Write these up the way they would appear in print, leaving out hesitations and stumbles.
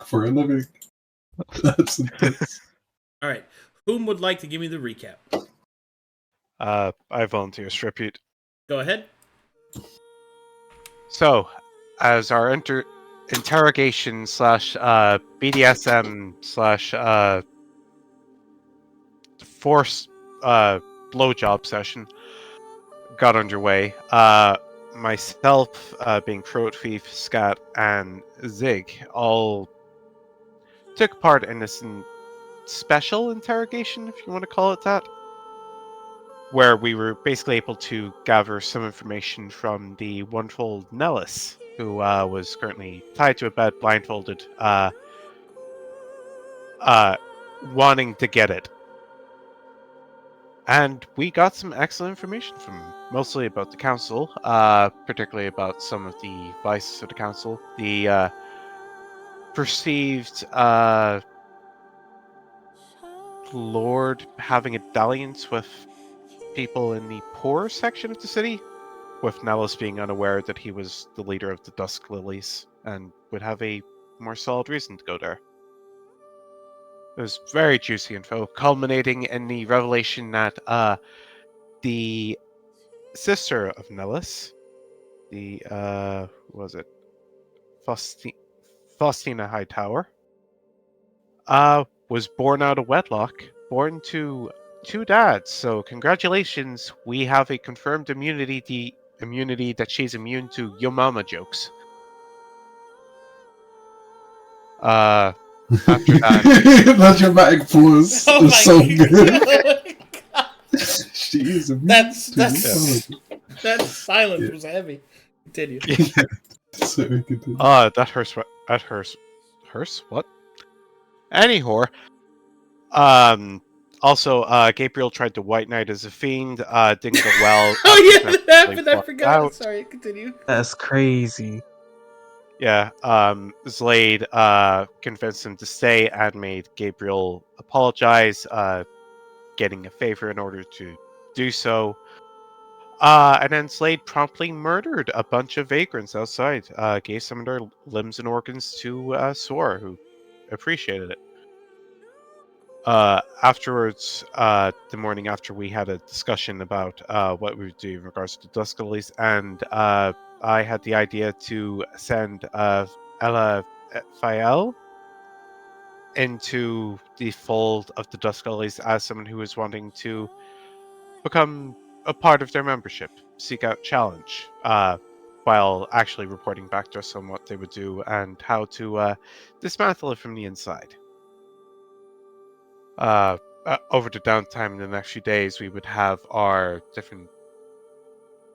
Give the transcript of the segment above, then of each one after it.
for a living. That's intense. All right. Whom would like to give me the recap? I volunteer tribute. Go ahead. So, as our interrogation / BDSM / force blowjob session got underway, myself, being ThroatThief, Scat, and Zig all took part in this special interrogation, if you want to call it that, where we were basically able to gather some information from the wonderful Nellis, who was currently tied to a bed, blindfolded, wanting to get it. And we got some excellent information from him, mostly about the council, particularly about some of the vices of the council, the perceived Lord having a dalliance with people in the poor section of the city, with Nellis being unaware that he was the leader of the Dusk Lilies and would have a more solid reason to go there. It was very juicy info, culminating in the revelation that the sister of Nellis, the who was it? Faustina Hightower, was born out of wedlock, born to 2 dads. So congratulations, we have a confirmed immunity that she's immune to yo mama jokes. After that, the dramatic pause is so good. She is that silence was heavy. Continue. So continue. that hurts. That hurts. Hurts? What? Anyhow, also, Gabriel tried to white knight as a fiend. Didn't go well. Oh yeah, that happened. I forgot. Out. Sorry, continue. That's crazy. Yeah, Zlade convinced him to stay and made Gabriel apologize, getting a favor in order to do so. And then Zlade promptly murdered a bunch of vagrants outside, gave some of their limbs and organs to Swar, who appreciated it. Afterwards, the morning after, we had a discussion about what we would do in regards to Dusk Lilies, and I had the idea to send Ella Fael into the fold of the Dusk Lilies as someone who was wanting to become a part of their membership, seek out challenge, while actually reporting back to us on what they would do and how to dismantle it from the inside. Over the downtime in the next few days, we would have our different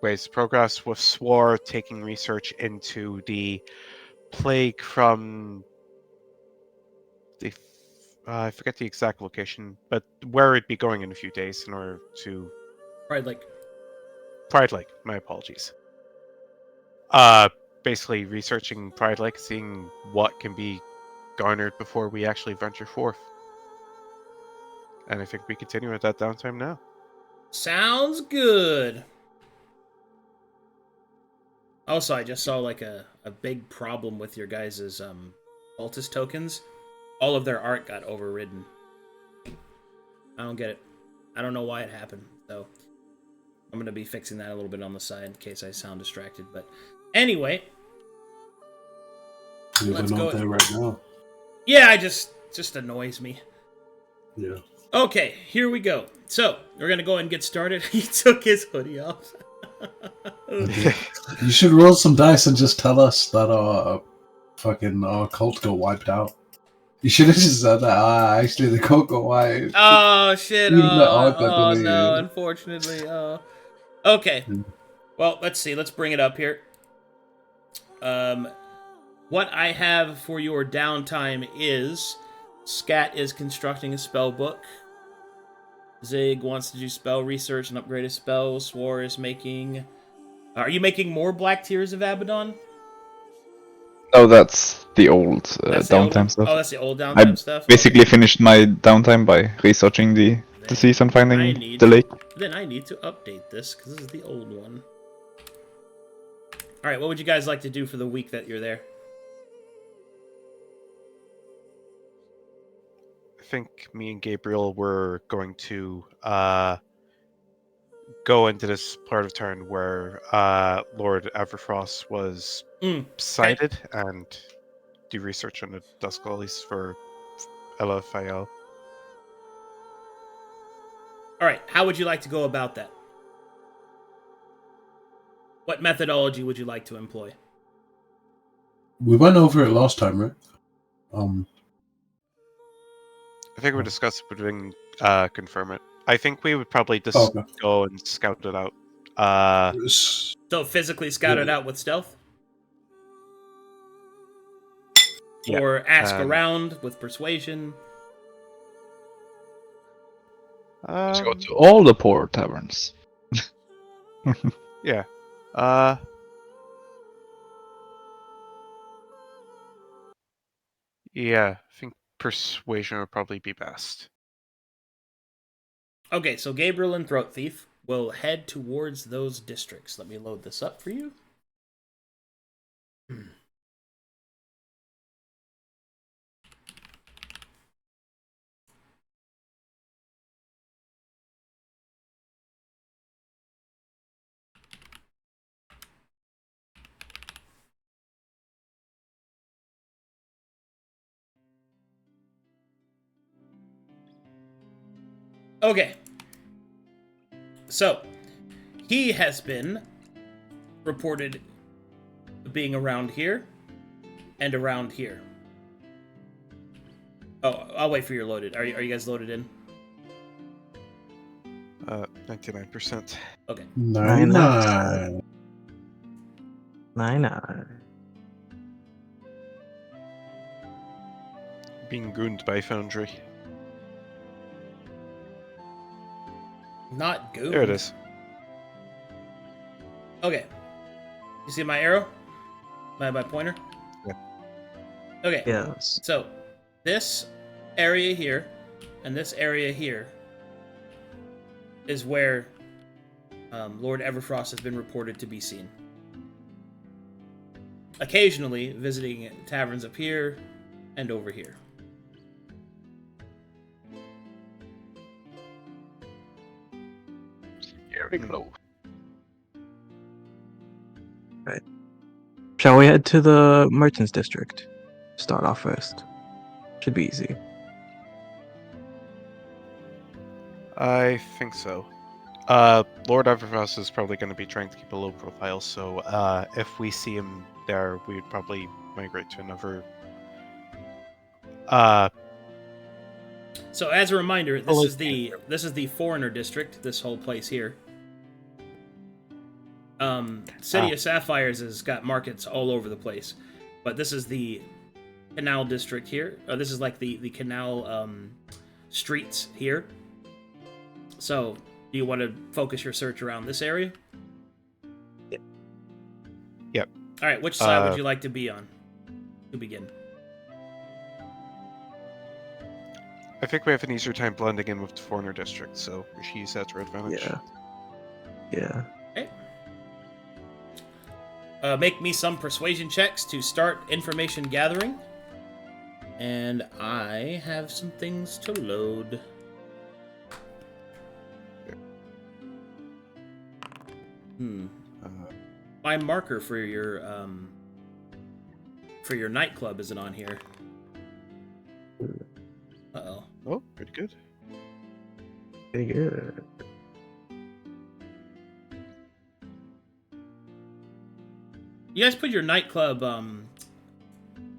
ways to progress, with Swar taking research into the plague from the I forget the exact location, but where it'd be going in a few days in order to Pride Lake. Pride Lake. My apologies. Basically researching Pride Lake, seeing what can be garnered before we actually venture forth. And I think we continue with that downtime now. Sounds good. Also, I just saw like a big problem with your guys' cultist tokens. All of their art got overridden. I don't get it. I don't know why it happened. So I'm going to be fixing that a little bit on the side in case I sound distracted. But anyway. Let's go there right now. Yeah, it just annoys me. Yeah. Okay, here we go. So, we're going to go ahead and get started. He took his hoodie off. You should roll some dice and just tell us that our cult got wiped out. You should have just said that. Actually, the cult got wiped. Oh, shit. Oh, deleted. no, unfortunately. Okay. Well, let's see. Let's bring it up here. What I have for your downtime is Scat is constructing a spell book. Zig wants to do spell research and upgrade his spells. Swar is making... Are you making more Black Tears of Abaddon? No, that's the old downtime stuff. Oh, that's the old downtime stuff? Basically finished my downtime by researching the disease and finding the lake. Then I need to update this, because this is the old one. Alright, what would you guys like to do for the week that you're there? think me and Gabriel were going to go into this part of town where Lord Everfrost was sighted and do research on the Dusk Gullies for LFIL. All right, how would you like to go about that? What methodology would you like to employ? We went over it last time, right? I think we discussed it, but we didn't confirm it. I think we would probably just Okay. go and scout it out. So physically scout it out with stealth? Yeah, Or ask around with persuasion? Let's go to all the poor taverns. Yeah. Yeah, I think persuasion would probably be best. Okay, so Gabriel and ThroatThief will head towards those districts. Let me load this up for you. Okay. So, he has been reported being around here and around here. Oh, I'll wait for your loaded. Are you guys loaded in? 99%. Okay. 99. 99. Being gooned by Foundry. Not good. There it is. Okay. You see my arrow? My pointer? Yeah. Okay. Yes. So, this area here and this area here is where Lord Everfrost has been reported to be seen. Occasionally visiting taverns up here and over here. Here we go. Right. Shall we head to the Merchants District? Start off first. Should be easy. I think so. Lord Everfrost is probably going to be trying to keep a low profile, so if we see him there, we would probably migrate to another. So as a reminder, this is the foreigner district. This whole place here. City of Sapphires has got markets all over the place, but this is the canal district here. This is like the canal streets here. So, do you want to focus your search around this area? Yep. All right. Which side would you like to be on to begin? I think we have an easier time blending in with the foreigner district, so she's at her advantage. Yeah. Yeah. Okay. Make me some persuasion checks to start information gathering. And I have some things to load. My marker for your nightclub isn't on here. Uh-oh. Oh, pretty good. Pretty good. You guys put your nightclub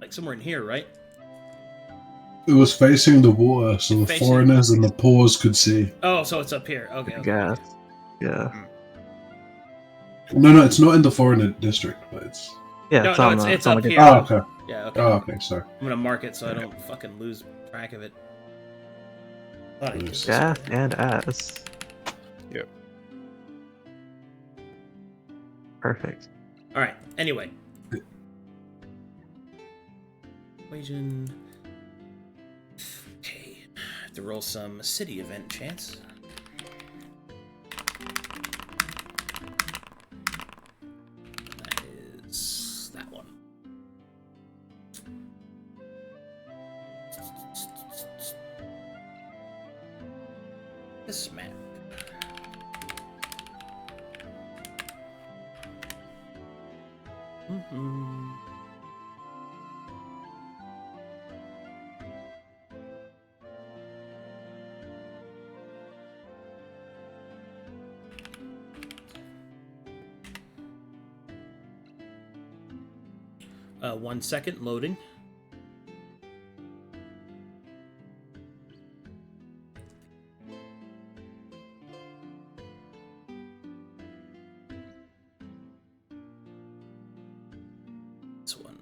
like somewhere in here, right? It was facing the water, so the Facing- foreigners and the poors could see. Oh, so it's up here. Okay. Gas. Yeah. No, it's not in the foreigner district, but it's... Yeah, No, it's no, on it's it's on up the here. Oh, okay. Yeah, okay. Oh, okay, sorry. I'm gonna mark it so I don't fucking lose track of it. Thought I Yes. just- gas and ass. Yep. Perfect. Alright, anyway. Equation. Okay. I have to roll some city event chance. That is that one. This map. Mm-hmm. One second, loading. This one.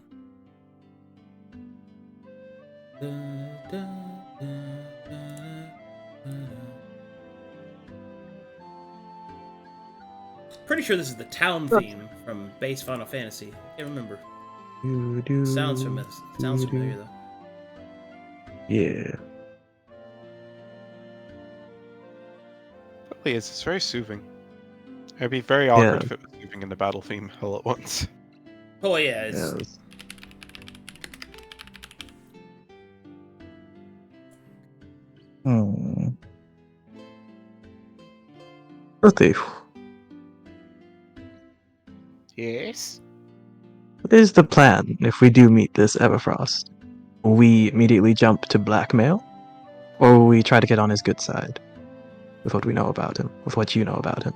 Pretty sure this is the town theme from base Final Fantasy. I can't remember. Sounds familiar. Sounds familiar though. Yeah. Really is. It's very soothing. It'd be very awkward if it was soothing in the battle theme all at once. Oh yeah, it's... Yes. ThroatThief. Yes? What is the plan if we do meet this Everfrost? Will we immediately jump to blackmail? Or will we try to get on his good side? With what we know about him. With what you know about him.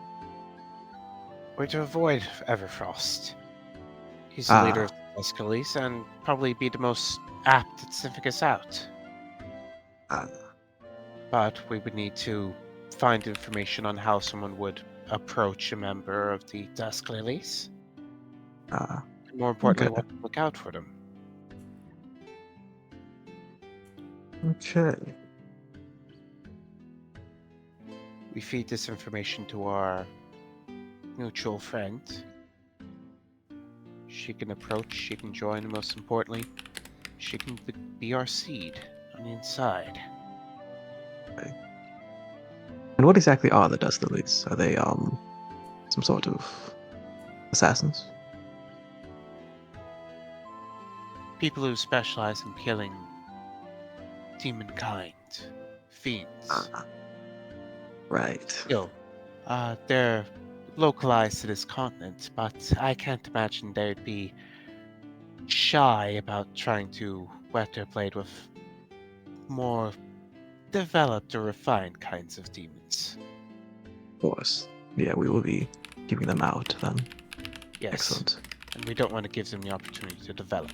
We're to avoid Everfrost. He's the leader of the Escalise and probably be the most apt at sniffing us out. But we would need to find information on how someone would approach a member of the Escalise. More importantly, what to look out for them. Okay. We feed this information to our mutual friend. She can approach, she can join, and most importantly, she can be our seed on the inside. Okay. And what exactly are the Escalise? Are they some sort of assassins? People who specialize in killing demon kind, fiends. Right. Still, they're localized to this continent, but I can't imagine they'd be shy about trying to wet their blade with more developed or refined kinds of demons. Of course. Yeah, we will be keeping them out then. Yes. Excellent. And we don't want to give them the opportunity to develop.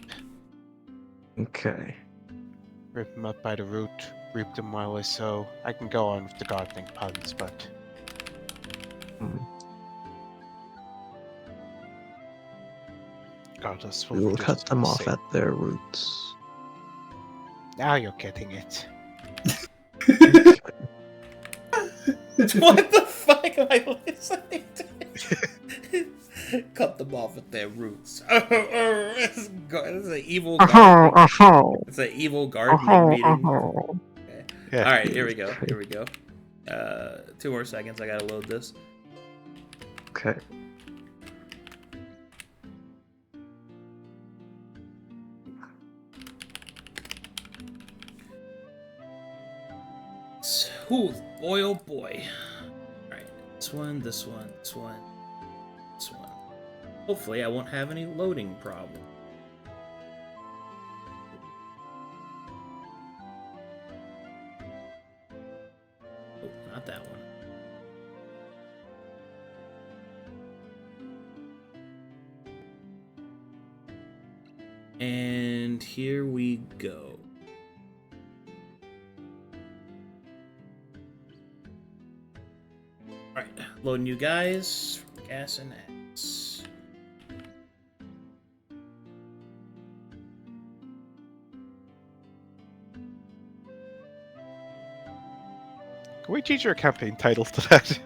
Okay. Rip them up by the root, reap them while I sow. I can go on with the gardening puns, but... Regardless, We will cut them off at their roots. Now you're getting it. What the fuck am I listening to? Cut them off at their roots. This is an evil gardening. It's an evil gardening meeting. Okay. Yeah. Alright, here we go. Here we go. 2 more seconds, I gotta load this. Okay. Ooh, boy, oh boy. Alright, this one, this one, this one, this one. Hopefully I won't have any loading problem. Oh, not that one. And here we go. Alright, loading you guys. Gas and axe. Can we change our campaign titles to that?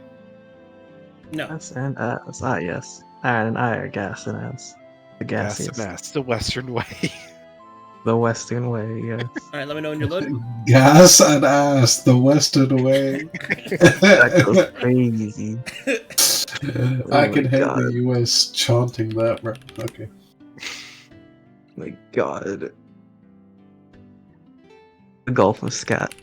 No. Gas and ass. Ah, yes. Iron and iron, gas and ass. The Gas gaseous. and ass, the Western way. The Western way, yes. Alright, let me know when you're loaded. Gas and ass, the Western way. That goes crazy. I Oh can my hear God. the US chanting that. Right? Okay. My God. The Gulf of Scat.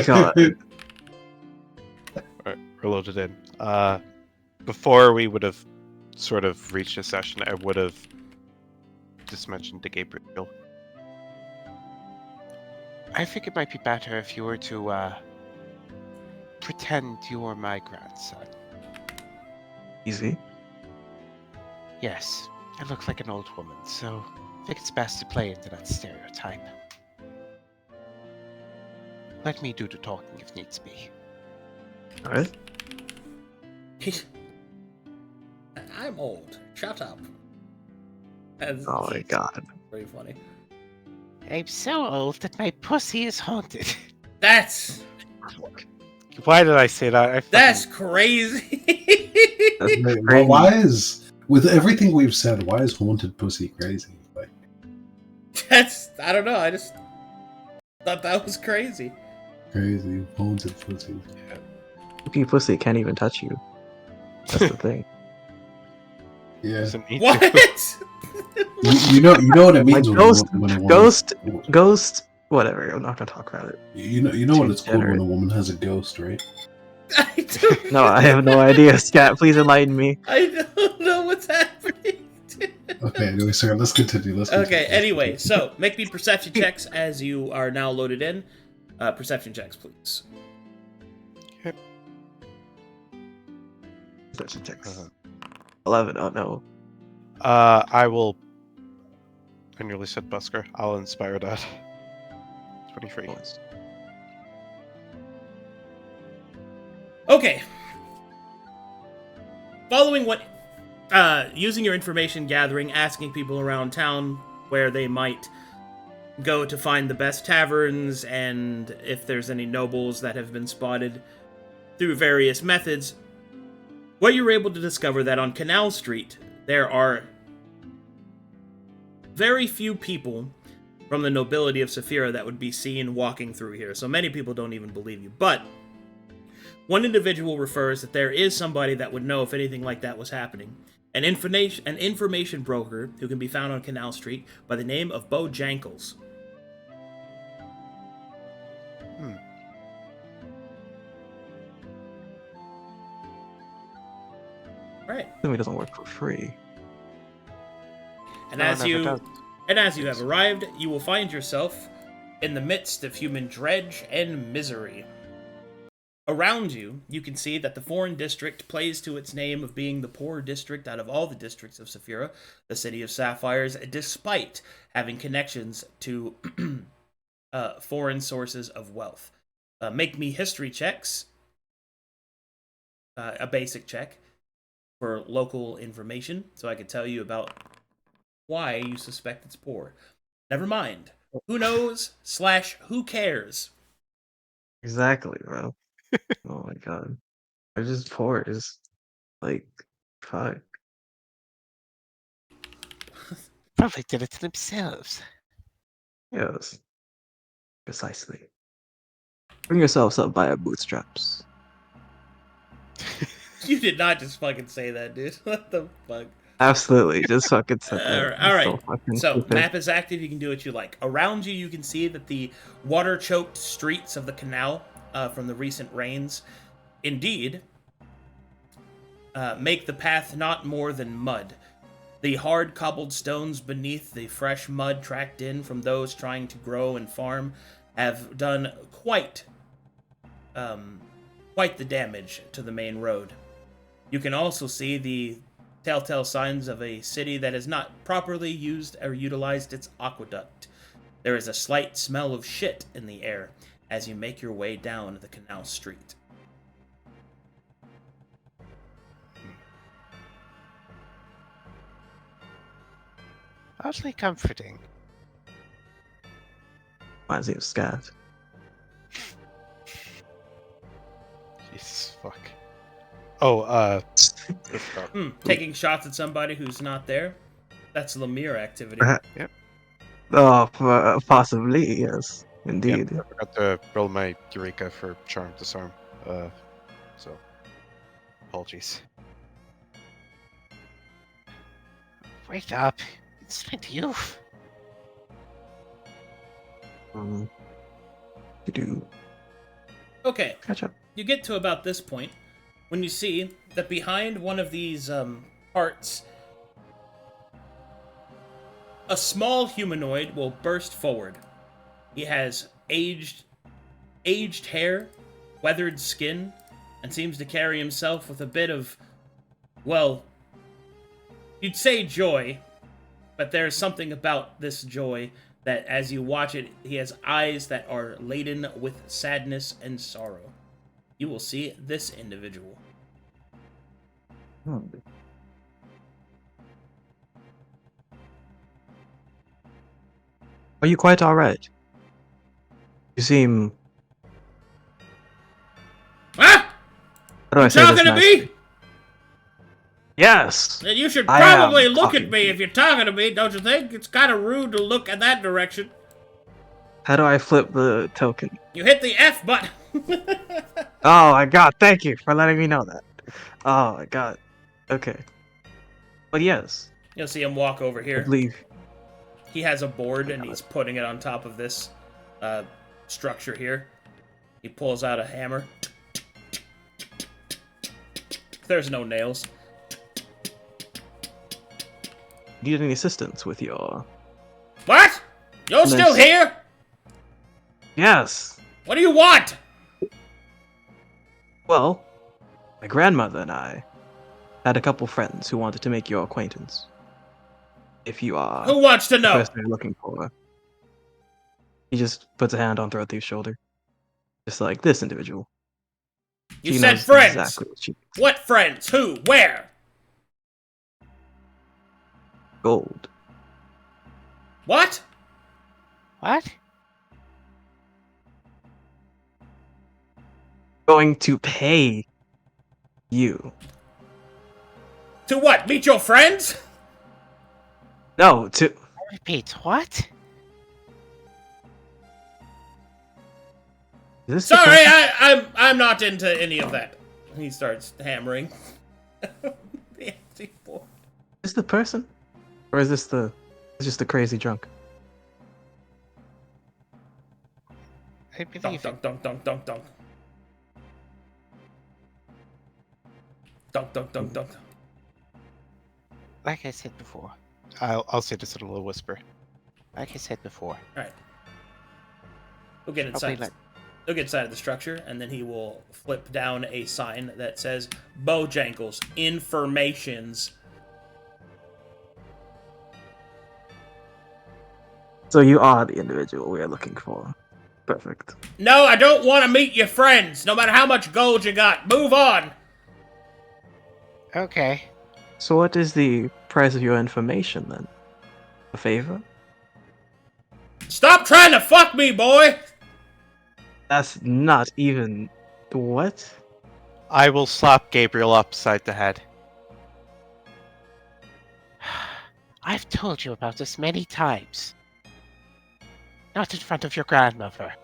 God. Alright, we're loaded in. Before we would have sort of reached a session, I would have just mentioned to Gabriel. I think it might be better if you were to pretend you were my grandson. Easy. Yes, I look like an old woman, so I think it's best to play into that stereotype. Let me do the talking if needs be. Alright. I'm old. Shut up. That's Oh my god. very funny. I'm so old that my pussy is haunted. That's Why did I say that? that's crazy. That's Wait, crazy. why is with everything we've said? Why is haunted pussy crazy? Like, I don't know. I just thought that was crazy. crazy haunted pussy. Spooky pussy can't even touch you. That's the thing. Yeah, Doesn't need What? to. you know what it means Like when ghost, when a woman, ghost, whatever. I'm not gonna talk about it. You know what Too it's called when generous. a woman has a ghost, right? I don't No, I have no idea. Scat, please enlighten me. I don't know what's happening. Okay, anyway, sorry, let's continue. Okay, anyway, so make me perception checks as you are now loaded in. Perception checks, please. Perception checks. 11. Oh no. I will. I nearly said Busker. I'll inspire that. 23. Okay. Following what, using your information gathering, asking people around town where they might go to find the best taverns and if there's any nobles that have been spotted through various methods, what you're able to discover that on Canal Street there are very few people from the nobility of Saphira that would be seen walking through here. So many people don't even believe you. But one individual refers that there is somebody that would know if anything like that was happening. An information broker who can be found on Canal Street by the name of Bo Jankles. Right. It doesn't work for free. And No, as it never you does. and as you have arrived, you will find yourself in the midst of human dredge and misery. Around you, you can see that the foreign district plays to its name of being the poorer district out of all the districts of Saphira, the city of sapphires, despite having connections to foreign sources of wealth. Make me history checks, a basic check for local information, so I can tell you about why you suspect it's poor. Never mind. Who knows / who cares? Exactly, bro. Oh my god. They're just poor. Just like, fuck. Probably did it to themselves. Yes. Precisely. Bring yourselves up by your bootstraps. You did not just fucking say that, dude. What the fuck? Absolutely. Just fucking said that. Alright, fucking so stupid. map is active, you can do what you like. Around you, you can see that the water-choked streets of the canal from the recent rains indeed make the path not more than mud. The hard cobbled stones beneath the fresh mud tracked in from those trying to grow and farm have done quite the damage to the main road. You can also see the telltale signs of a city that has not properly used or utilized its aqueduct. There is a slight smell of shit in the air as you make your way down the canal street. Oddly comforting. Reminds me of Scat. Jesus fuck. Oh, Taking shots at somebody who's not there? That's Lemire activity. Yep. Oh, possibly, yes. Indeed. I forgot to roll my Eureka for Charm Disarm. So apologies. Wake up! It's not you. You do Okay, catch up. you get to about this point when you see that behind one of these parts, a small humanoid will burst forward. He has aged hair, weathered skin, and seems to carry himself with a bit of, well, you'd say joy, but there's something about this joy that as you watch it, he has eyes that are laden with sadness and sorrow. You will see this individual. Are you quite alright? You seem... Ah! How do I You say this talking to nicely? me? Yes! Then you should I probably am look at talking me to if you're talking to me, don't you think? It's kind of rude to look at that direction. How do I flip the token? You hit the F button. Oh my god, thank you for letting me know that. Oh my god. Okay. But yes, You'll see him walk over I here. believe... He has a board and he's putting it on top of this structure here. He pulls out a hammer. There's no nails. Need any assistance with your... What? You're still here? Yes! What do you want? Well, my grandmother and I had a couple friends who wanted to make your acquaintance. If you are Who wants to the know? person you're looking for. He just puts a hand on ThroatThief's shoulder. Just like this individual. You She said knows friends. exactly what she... What friends? Who? Where? Gold. What? What? Going to pay you. To what? Meet your friends? No, to... Repeat, what? Is this the Sorry, person? I'm not into any of that. He starts hammering. The empty board. Is this the person? Or is this the... It's just the crazy drunk? I Dunk, believe it. dunk, dunk, dunk, dunk, dunk. Dunk, dunk, dunk, dunk. Like I said before. I'll say this in a little whisper. Like I said before. Alright. We'll get inside. He'll get inside of the structure, and then he will flip down a sign that says Bojangles Informations. So you are the individual we are looking for. Perfect. No, I don't want to meet your friends, no matter how much gold you got. Move on! Okay. So what is the price of your information then? A favor? Stop trying to fuck me, boy! That's not even... What? I will slap Gabriel upside the head. I've told you about this many times. Not in front of your grandmother.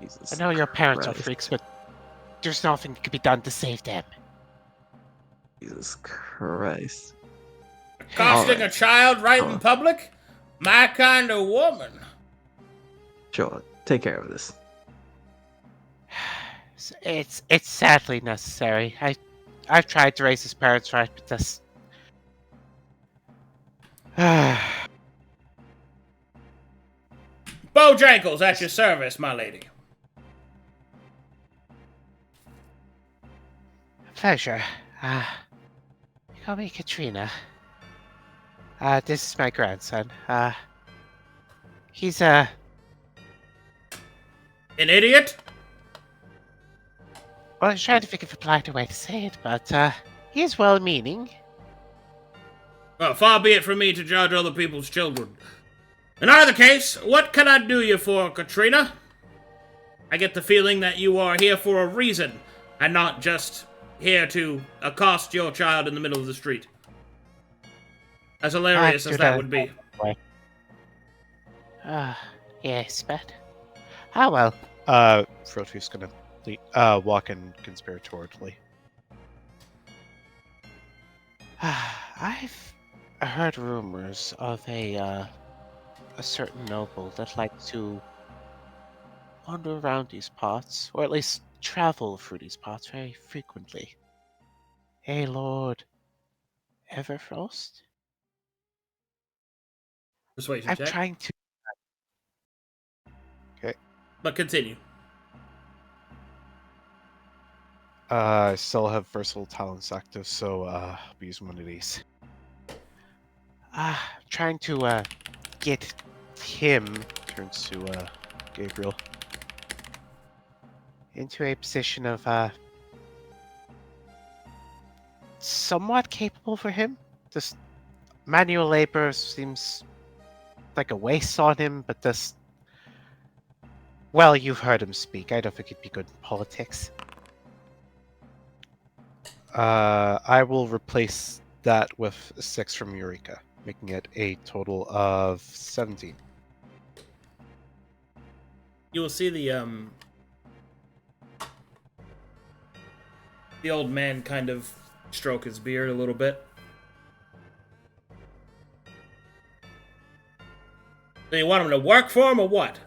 Jesus I know your parents are Christ. freaks, but there's nothing that can be done to save them. Jesus Christ. Accosting Alright. a child right in Sure. public? My kind of woman. Sure, take care of this. It's sadly necessary. I've tried to raise his parents right, but this... Bojangles at your service, my lady. Pleasure. Call me Katrina. This is my grandson. He's An idiot? well, I was trying to think of a politer way to say it, but he is well-meaning. Well, far be it from me to judge other people's children. In either case, what can I do you for, Katrina? I get the feeling that you are here for a reason, and not just here to accost your child in the middle of the street. As hilarious as that would be. Yes, but... Ah, well. ThroatThief's gonna walk in conspiratorially. I've heard rumors of a certain noble that likes to wander around these parts, or at least travel through these parts very frequently. Hey, Lord Everfrost? Persuasion I'm check. trying to... Okay. But continue. I still have versatile talents active, so I'll be using one of these. Trying to get him, turns to Gabriel, into a position of somewhat capable for him. Just manual labor seems like a waste on him, but just... Well, you've heard him speak. I don't think he'd be good in politics. I will replace that with 6 from Eureka, making it a total of 17. You will see the old man kind of stroke his beard a little bit. Do you want him to work for him or what?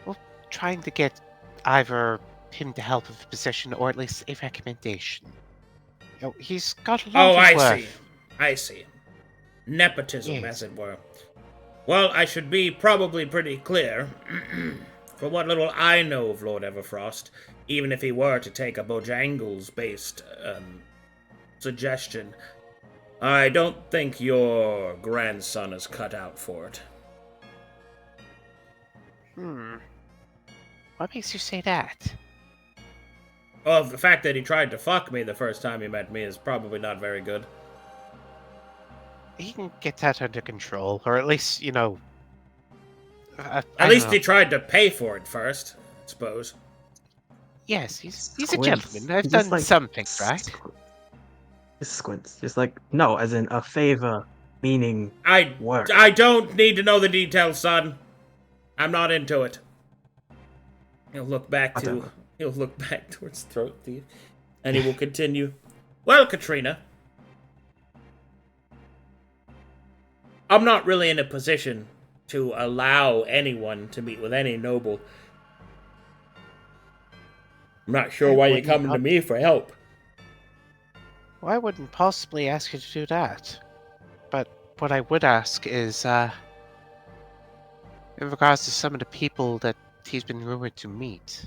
Well, trying to get either him to help with a position or at least a recommendation. You know, he's got a lot Oh, of I worth. see. I see. Nepotism, Yes. as it were. Well, I should be probably pretty clear. From what little I know of Lord Everfrost, even if he were to take a Bojangles-based suggestion, I don't think your grandson is cut out for it. What makes you say that? Well, the fact that he tried to fuck me the first time he met me is probably not very good. He can get that under control, or at least, you know... At least he tried to pay for it first, I suppose. Yes, he's a Squints. gentleman. I've He done just, like, something, right? Just squints. Just like, no, as in a favor, meaning work. I don't need to know the details, son. I'm not into it. He'll look back Whatever. towards ThroatThief, and he will continue. Well, Katrina, I'm not really in a position to allow anyone to meet with any noble. I'm not sure why you're coming to me for help. Well, I wouldn't possibly ask you to do that. But what I would ask is, in regards to some of the people that he's been rumored to meet,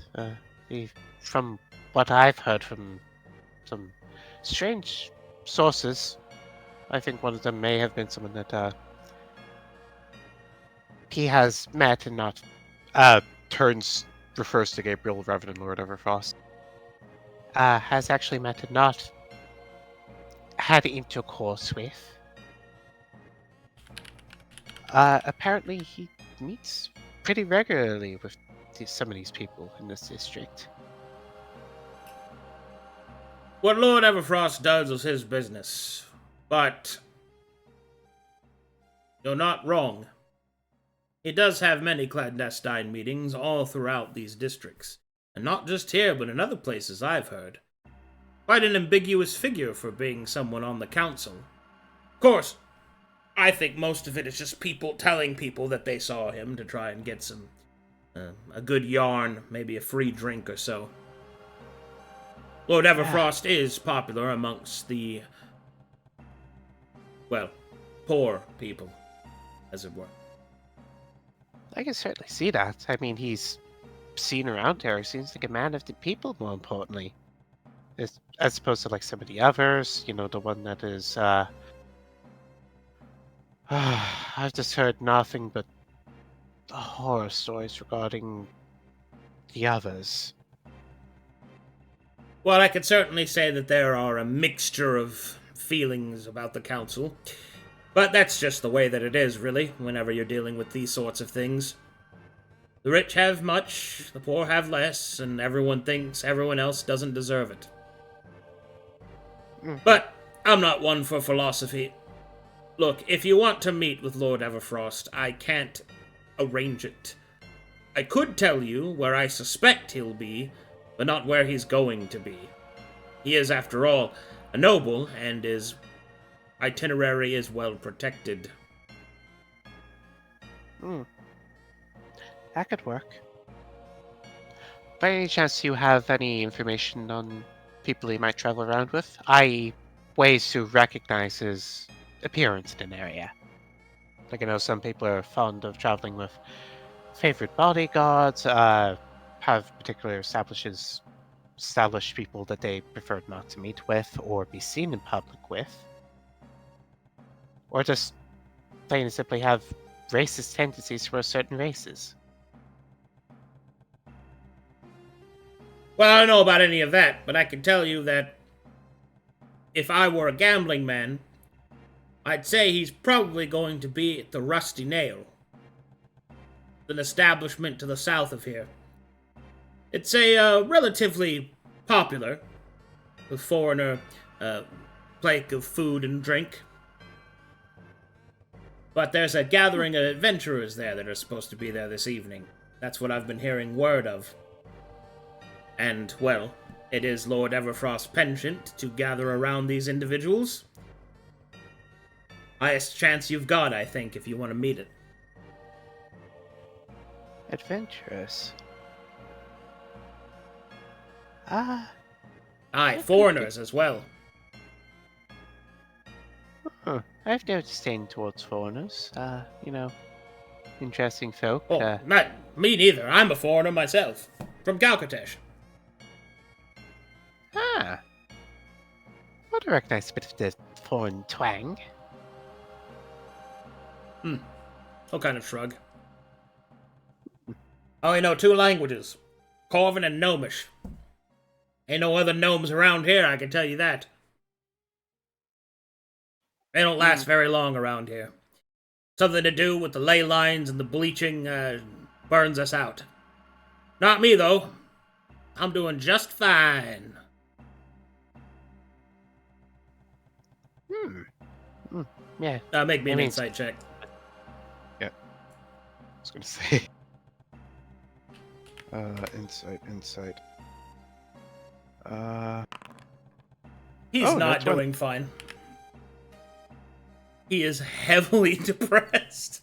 from what I've heard from some strange sources, I think one of them may have been someone that he has met and not refers to Gabriel rather than Lord Everfrost. Has actually met and not had intercourse with. Apparently he meets pretty regularly with some of these people in this district. What Lord Everfrost does is his business, but you're not wrong. He does have many clandestine meetings all throughout these districts, and not just here, but in other places I've heard. Quite an ambiguous figure for being someone on the council. Of course, I think most of it is just people telling people that they saw him to try and get some, a good yarn, maybe a free drink or so. Lord Everfrost is popular amongst the, well, poor people, as it were. I can certainly see that. I mean, he's seen around here. He seems like a man of the people, more importantly. As opposed to, like, some of the others. You know, the one that is, I've just heard nothing but horror stories regarding the others. Well, I could certainly say that there are a mixture of feelings about the council. But that's just the way that it is, really, whenever you're dealing with these sorts of things. The rich have much, the poor have less, and everyone thinks everyone else doesn't deserve it. But I'm not one for philosophy. Look, if you want to meet with Lord Everfrost, I can't arrange it. I could tell you where I suspect he'll be, but not where he's going to be. He is, after all, a noble, and his itinerary is well protected. That could work. By any chance, do you have any information on people he might travel around with? I.e., ways to recognize his appearance in an area. Like, I know some people are fond of traveling with favorite bodyguards, have particular established people that they prefer not to meet with or be seen in public with. Or just plain and simply have racist tendencies towards certain races. Well, I don't know about any of that, but I can tell you that if I were a gambling man, I'd say he's probably going to be at the Rusty Nail, an establishment to the south of here. It's a relatively popular, with foreigner plate of food and drink. But there's a gathering of adventurers there that are supposed to be there this evening. That's what I've been hearing word of. And, well, it is Lord Everfrost's penchant to gather around these individuals. Highest chance you've got, I think, if you want to meet it. Adventurous. Aye, foreigners as well. Huh. I have no disdain towards foreigners. Interesting folk. Oh, not me neither. I'm a foreigner myself. From Calcatesh. I would recognize a bit of the foreign twang. What kind of shrug? I only know 2 languages. Corvin and Gnomish. Ain't no other gnomes around here, I can tell you that. They don't last very long around here. Something to do with the ley lines and the bleaching burns us out. Not me, though. I'm doing just fine. Yeah. Make me an insight check. Yeah. I was gonna say. Insight. He's not doing fine. He is heavily depressed.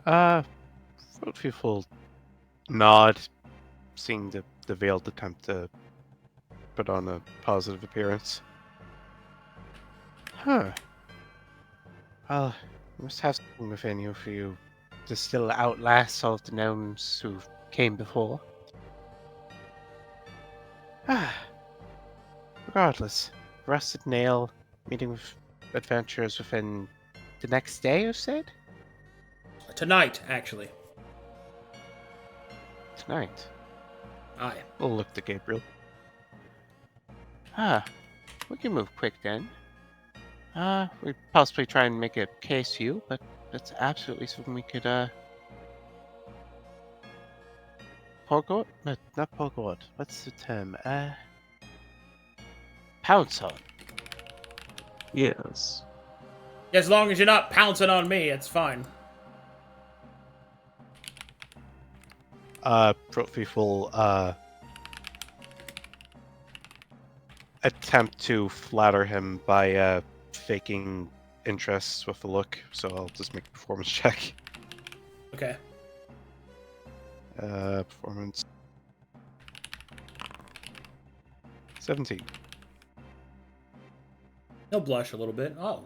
ThroatThief will nod, seeing the veiled attempt to put on a positive appearance. Huh. Well, you must have something within you for you to still outlast all of the gnomes who came before. Regardless, Rusted Nail, meeting with adventurers within the next day, you said? Tonight, actually. Tonight. Aye. We'll look to Gabriel. We can move quick then. We'd possibly try and make a case for you, but that's absolutely something we could, Pogo? No, not Pogo. What's the term? Pounce on. Yes. As long as you're not pouncing on me, it's fine. ThroatThief will, attempt to flatter him by, faking interest with a look, so I'll just make a performance check. Okay. Performance. 17. He'll blush a little bit. Oh.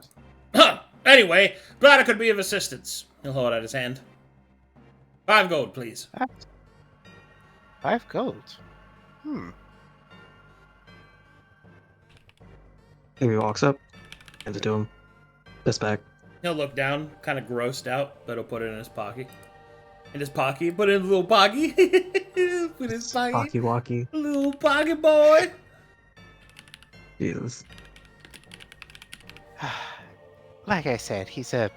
Anyway, glad I could be of assistance. He'll hold out his hand. 5 gold, please. 5 gold? He walks up, hands it to him. This back. He'll look down, kind of grossed out, but he'll put it in his pocket. In his pocket? Put it in his little pocket. Put his pocket. Pocky walkie. Little pocket boy. Jesus. Like I said, he's a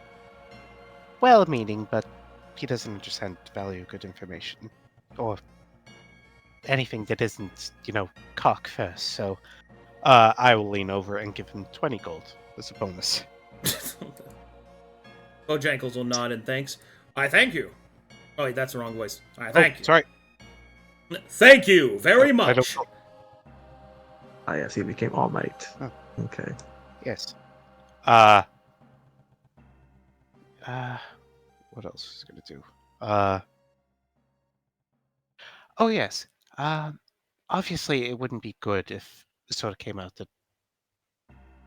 well-meaning, but he doesn't understand the value of good information. Or anything that isn't, cock first, so I will lean over and give him 20 gold as a bonus. Bojankles will nod and thanks. I thank you. Oh, wait, that's the wrong voice. I thank you. Sorry. Thank you very much. I don't know. Ah, yes, he became All Might. Huh. Okay. Yes. What else is gonna do? Oh yes. Obviously it wouldn't be good if it sort of came out that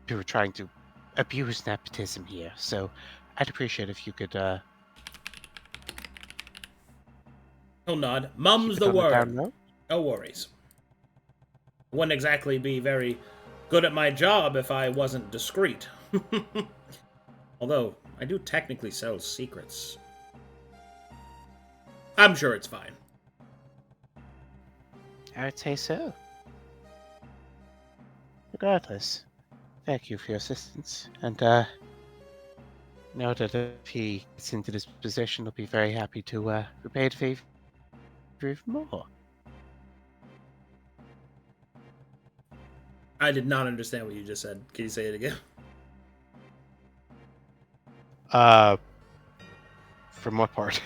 we were trying to abuse nepotism here. So I'd appreciate if you could He'll nod. keep Mum's it the on the down word. low. No worries. Wouldn't exactly be very good at my job if I wasn't discreet. Although, I do technically sell secrets. I'm sure it's fine. I would say so. Regardless, thank you for your assistance, and know that if he gets into this position, he'll be very happy to repay the favor even more. I did not understand what you just said. Can you say it again? From what part?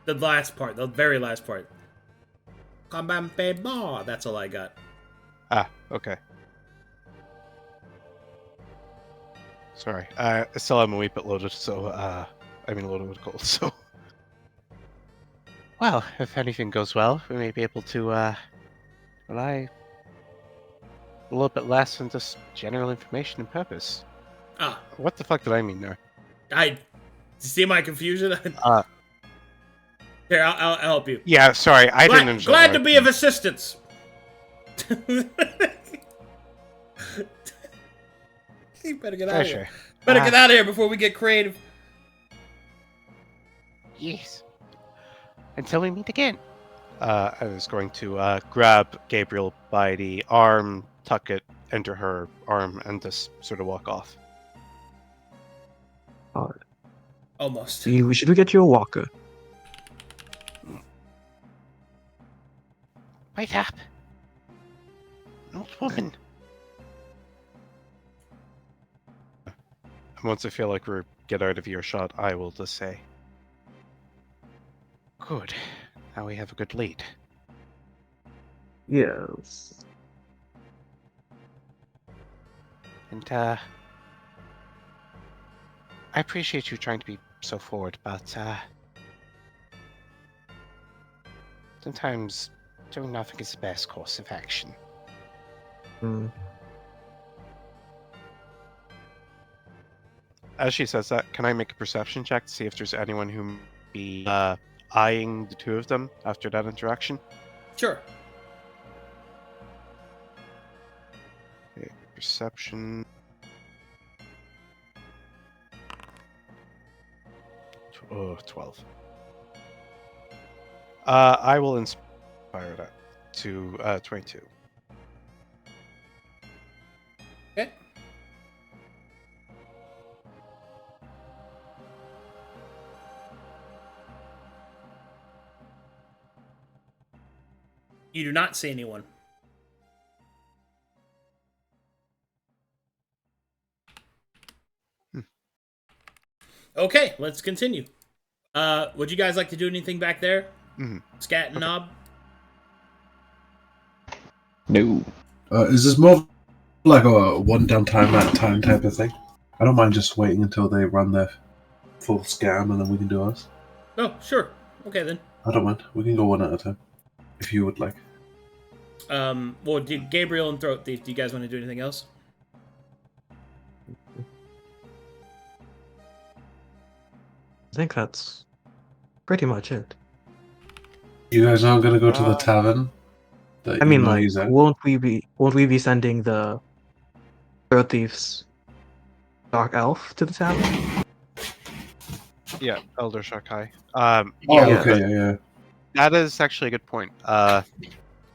The last part. The very last part. That's all I got. Ah, okay. Sorry, I still have my wee bit loaded, so, loaded with cold, so... Well, if anything goes well, we may be able to, rely a little bit less on just general information and purpose. Ah, What the fuck did I mean there? See my confusion? Here, I'll help you. Yeah, sorry, I didn't understand. Glad to be of assistance. You better get out of here. Better get out of here before we get creative. Yes. Until we meet again. I was going to grab Gabriel by the arm, tuck it into her arm, and just sort of walk off. Almost. Should we get you a walker? Wait up. Not woman. Once I feel like we're get out of earshot, I will just say, good. Now we have a good lead. Yes. And, I appreciate you trying to be so forward, but, sometimes doing nothing is the best course of action. As she says that, can I make a perception check to see if there's anyone who may be eyeing the two of them after that interaction? Sure. Okay, perception. 12. I will inspire that to 22. Okay. You do not see anyone. Okay, let's continue. Would you guys like to do anything back there? Scat and Nob? No. Is this more like a one down time at a time type of thing? I don't mind just waiting until they run their full scam and then we can do ours. Oh, sure. Okay, then. I don't mind. We can go one at a time, if you would like. Well, Gabriel and ThroatThief, do you guys want to do anything else? I think that's pretty much it. You guys aren't going to go to the tavern? I mean, like, won't we be sending the ThroatThief's Dark Elf to the tavern? Yeah, Elder Shakai. Yeah. That is actually a good point.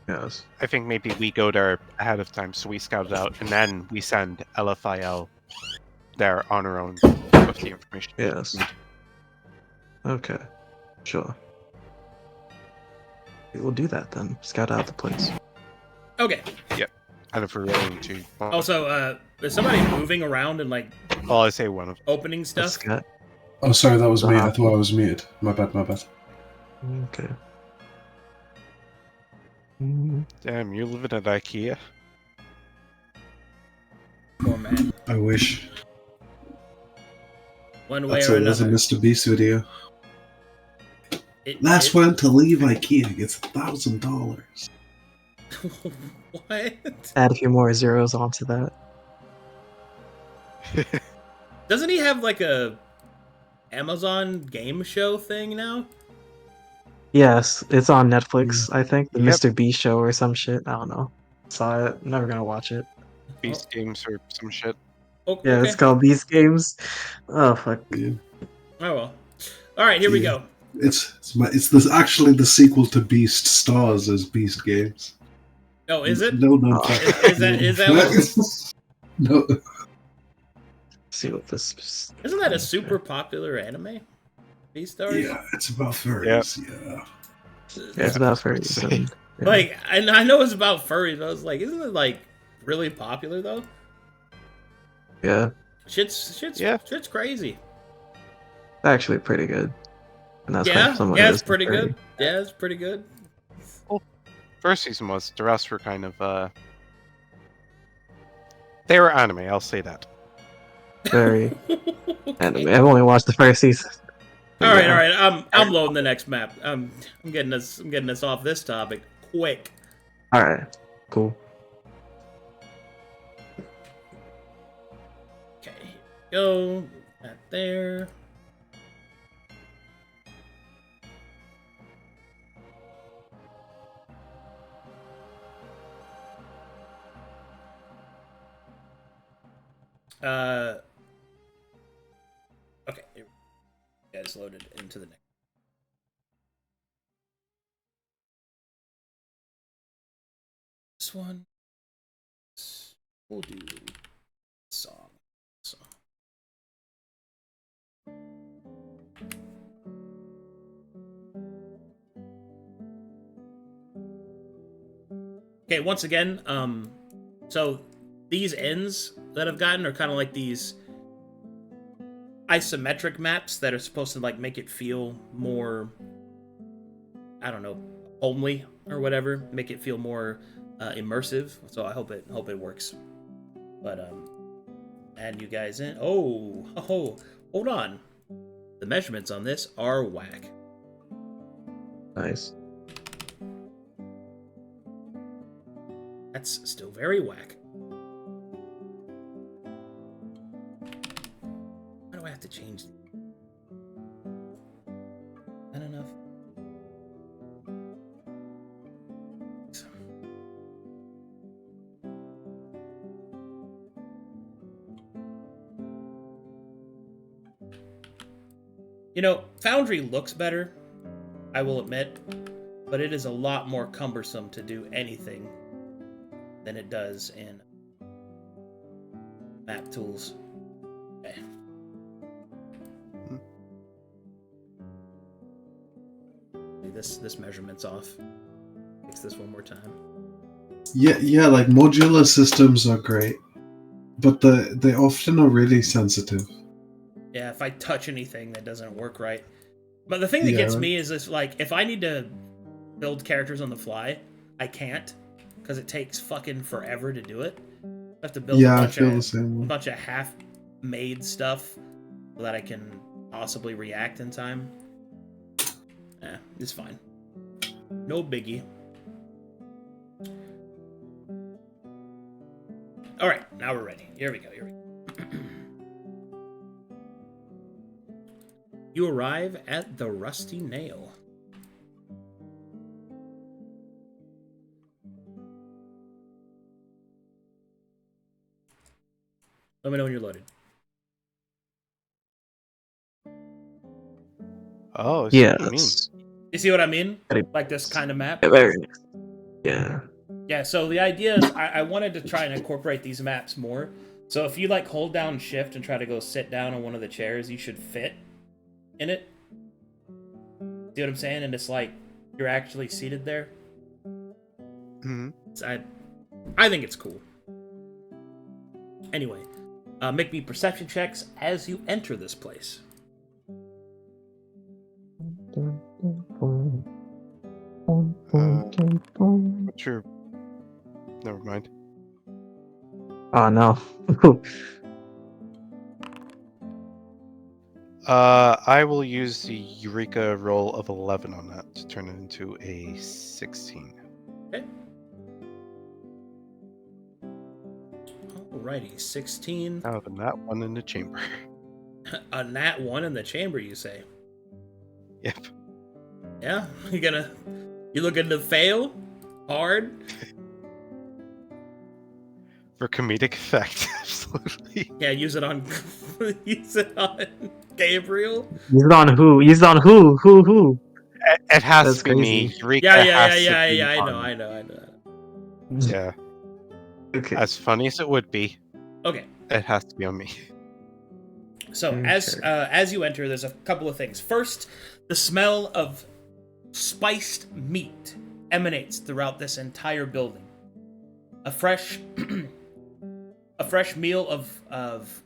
Yes. I think maybe we go there ahead of time, so we scout it out, and then we send LFIL there on our own with the information. Yes. Okay. Sure. We'll do that then. Scout out the place. Okay. Yep. And if we're willing to... Also, is somebody moving around and, like... Well, I say one of... Opening stuff? Scat. Oh, sorry, that was me. I thought I was muted. My bad. Okay. Damn, you're living at IKEA? man. I wish. One way or That's a another. Mr. Beast video. Last one to leave IKEA gets $1,000. What? Add a few more zeros onto that. Doesn't he have like a Amazon game show thing now? Yes, it's on Netflix, I think. The Yep. Mr. B show or some shit. I don't know. Saw it. Never gonna watch it. Beast games or some shit. Oh, Yeah, okay. it's called Beast Games. Oh fuck. Yeah. Oh well. All right, here we go. It's actually the sequel to Beast Stars as Beast Games. Oh, is it? No, no. Is that what? No. See what this. Isn't that a super popular anime? Beastars? Yeah, it's about furries. Yeah. Yeah, it's about furries. Say. and- yeah. Like, I know it's about furries, but I was like, isn't it like really popular though? Yeah, Shit's crazy. it's actually pretty good. And that's Yeah, from someone yeah, who it's is pretty furry. good. Yeah, it's pretty good. First season was. The rest were kind of. They were anime. I'll say that. Very anime. I've only watched the first season. All right, Yeah. all right. I'm loading the next map. I'm getting us off this topic quick. All right, cool. Okay, here we go. That there. Okay, here we go. Guys loaded into the next. This one. We'll do song. Okay, once again, so these ends that I've gotten are kind of like these isometric maps that are supposed to like make it feel more, I don't know, homely or whatever, make it feel more immersive. So I hope it works. But add you guys in. Oh, hold on. The measurements on this are whack. Nice. That's still very whack. Why do I have to change? Not enough. You know, Foundry looks better, I will admit, but it is a lot more cumbersome to do anything than it does in map tools. Okay. This measurement's off. Fix this one more time. Yeah, like modular systems are great, but they often are really sensitive. Yeah, if I touch anything that doesn't work right. But the thing that gets me is this, like, if I need to build characters on the fly, I can't, because it takes fucking forever to do it. I have to build I feel the same a way. bunch of half-made stuff so that I can possibly react in time. Yeah, it's fine. No biggie. Alright, now we're ready. Here we go. You arrive at the Rusty Nail. Let me know when you're loaded. Oh, I see what you mean. Yes. You see what I mean? Very- Like this kind of map? Yeah, very nice. Yeah. Yeah, so the idea is I wanted to try and incorporate these maps more. So if you like hold down shift and try to go sit down on one of the chairs, you should fit in it. See what I'm saying? And it's like you're actually seated there. Mm-hmm. I think it's cool. Anyway, make me perception checks as you enter this place. What's your... Never mind. Oh no. I will use the Eureka roll of 11 on that to turn it into a 16. Okay. Alrighty, 16. Now the nat 1 in the chamber. A nat 1 in the chamber, you say? Yep. Yeah? You looking to fail? Hard? For comedic effect, absolutely. Yeah, use it on Gabriel. Use it on who? Use it on who? Who? It has That's to be me. crazy. Eureka Yeah, has to be I on. know. Yeah. Okay. As funny as it would be, Okay. it has to be on me. So Okay. as you enter, there's a couple of things. First, the smell of spiced meat emanates throughout this entire building. A fresh meal of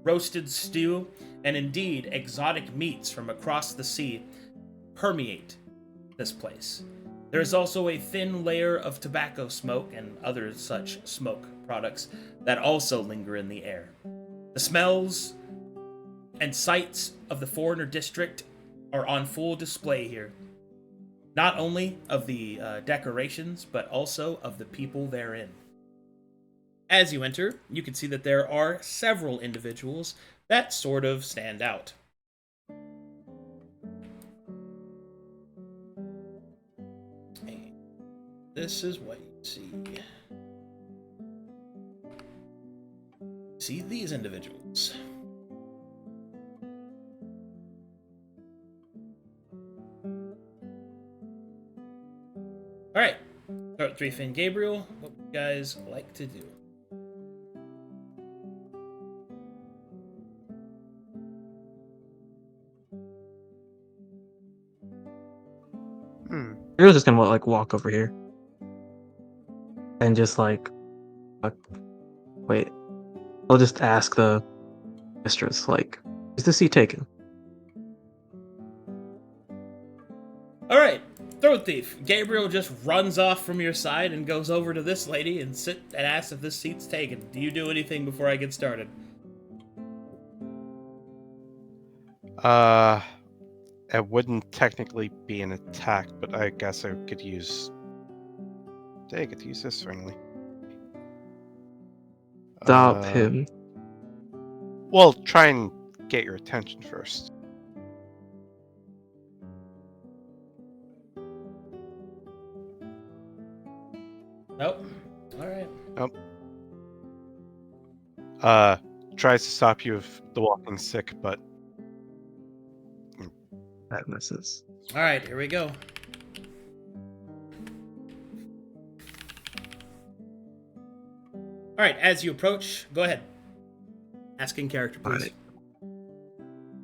roasted stew and indeed exotic meats from across the sea permeate this place. There is also a thin layer of tobacco smoke and other such smoke products that also linger in the air. The smells and sights of the foreigner district are on full display here. Not only of the decorations, but also of the people therein. As you enter, you can see that there are several individuals that sort of stand out. And this is what you see. See these individuals. Alright, ThroatThief and Gabriel, what would you guys like to do? You're just gonna like walk over here and just like, wait. I'll just ask the mistress, like, is the seat taken? Alright, ThroatThief. Gabriel just runs off from your side and goes over to this lady and asks if this seat's taken. Do you do anything before I get started? It wouldn't technically be an attack, but I guess I could use... I could use this finally. Stop him. Well, try and get your attention first. Nope. Alright. Nope. Tries to stop you with the walking stick, but That misses. Alright, here we go. Alright, as you approach, go ahead. Asking character, please. Alright.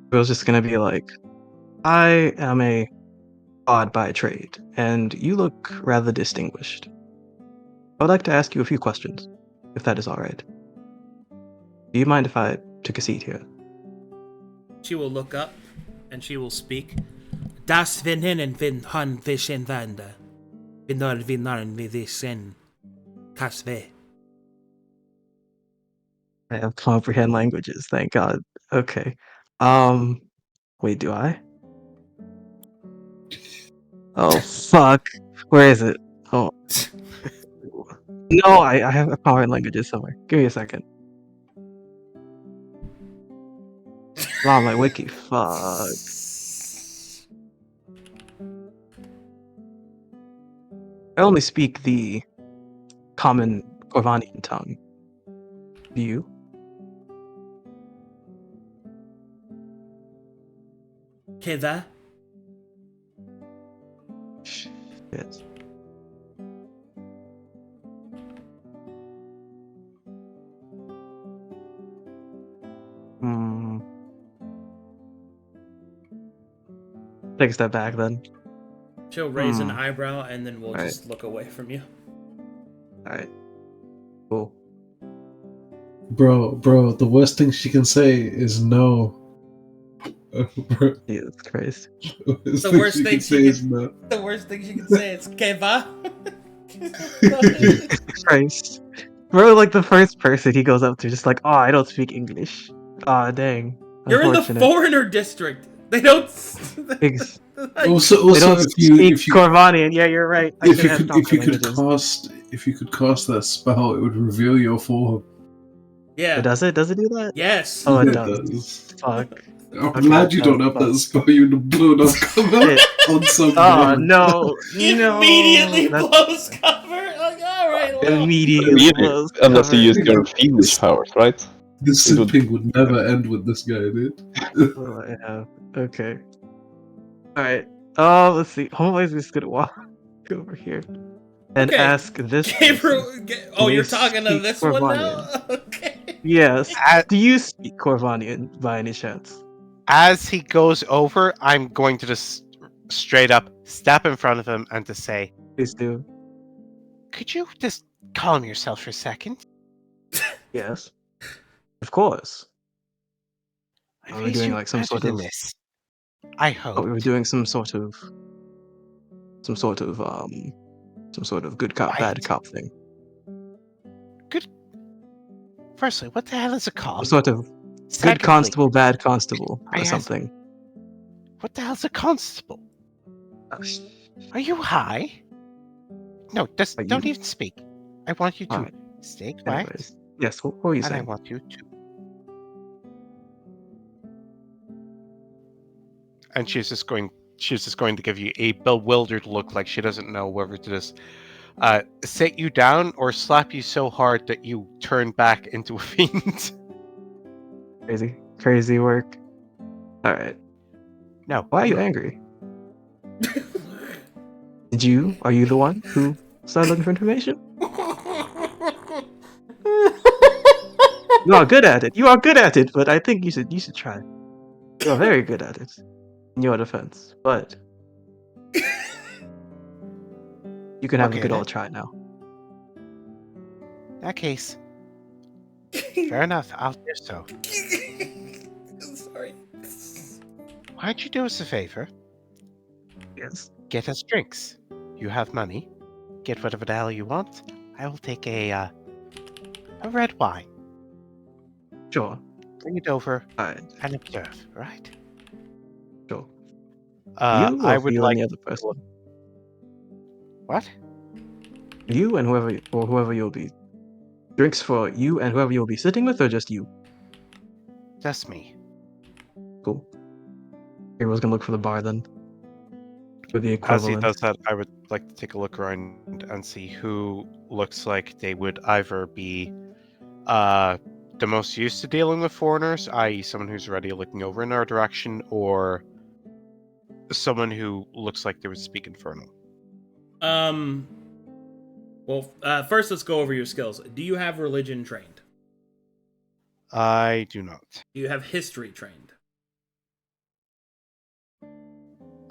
Bill's just gonna be like, I am a odd by trade, and you look rather distinguished. I would like to ask you a few questions, if that is alright. Do you mind if I took a seat here? She will look up and she will speak. Das Venen vin han vishen vanda. Vinor vinaran vidisen. Kasve. I have comprehend languages, thank God. Okay. Wait, do I? Oh, fuck. Where is it? Oh. No, I have comprehend languages somewhere. Give me a second. Wow, my wiki. Fuck. I only speak the common Corvanian tongue. Do you? Keda. Shit. Take a step back then. She'll raise an eyebrow and then we'll Alright. just look away from you. Alright. Cool. Bro, the worst thing she can say is no. Bro, Jesus Christ. The worst thing she is no. The worst thing she can say is Keva. Christ. Bro, like the first person he goes up to, just like, oh, I don't speak English. Aw, dang. You're in the Unfortunate. foreigner district. They don't. Ex- Also, They don't if you Corvanian. Yeah, you're right. I if should you have could taught if you my could languages. cast that spell, it would reveal your form. Yeah. Does it? Does it do that? Yes. Oh, it It does. does. Fuck. I'm Okay, glad you don't fuck. have that spell. You'd have blown up cover Shit. on some. Oh bug. no! Immediately No! blows cover. Like, all right, well. Immediately blows Unless you cover. use your fiendish powers, right? This It would- simping would never end with this guy, dude. Oh, yeah. Okay. All right. Let's see. Homeboy's just gonna walk over here and Okay. ask this. Gabriel. person, Oh, do you're they talking to speak this one now? Corvanian? Okay. Yes. As, Do you speak Corvanian by any chance? as he goes over, I'm going to just straight up step in front of him and to say, Please do. could you just calm yourself for a second? Yes. Of course. I Are we raised doing you like some better sort than of? this. I hope. Oh, we were doing some sort of good cop, bad Right. cop thing. Firstly, what the hell is a Some cop? sort of good Secondly, constable, bad constable, I or asked- something. what the hell's a constable? Are you high? No, just Are don't you- even speak. I want you to Alright. stay quiet, Anyways, yes. What were you and I saying? want you to. And she's just going to give you a bewildered look, like she doesn't know whether to just sit you down or slap you so hard that you turn back into a fiend. Crazy work. All right. No. Why are you angry? Are you the one who started looking for information? You are good at it. You are good at it, but I think you should try. You are very good at it. In your defense, but you can have Okay, a good then. old try now. In that case, fair enough. I'll do so. Sorry. Why don't you do us a favor? Yes. Get us drinks. You have money. Get whatever the hell you want. I will take a red wine. Sure. Bring it over All right. and observe. Right? Sure. You or I would you like and the other person? what? You and whoever you'll be. Drinks for you and whoever you'll be sitting with, or just you? Just me. Cool. Everyone's gonna look for the bar then. For the As he equivalent. does that, I would like to take a look around and see who looks like they would either be the most used to dealing with foreigners, i.e. someone who's already looking over in our direction, or someone who looks like they would speak Infernal. Well, first let's go over your skills. Do you have religion trained? I do not. Do you have history trained?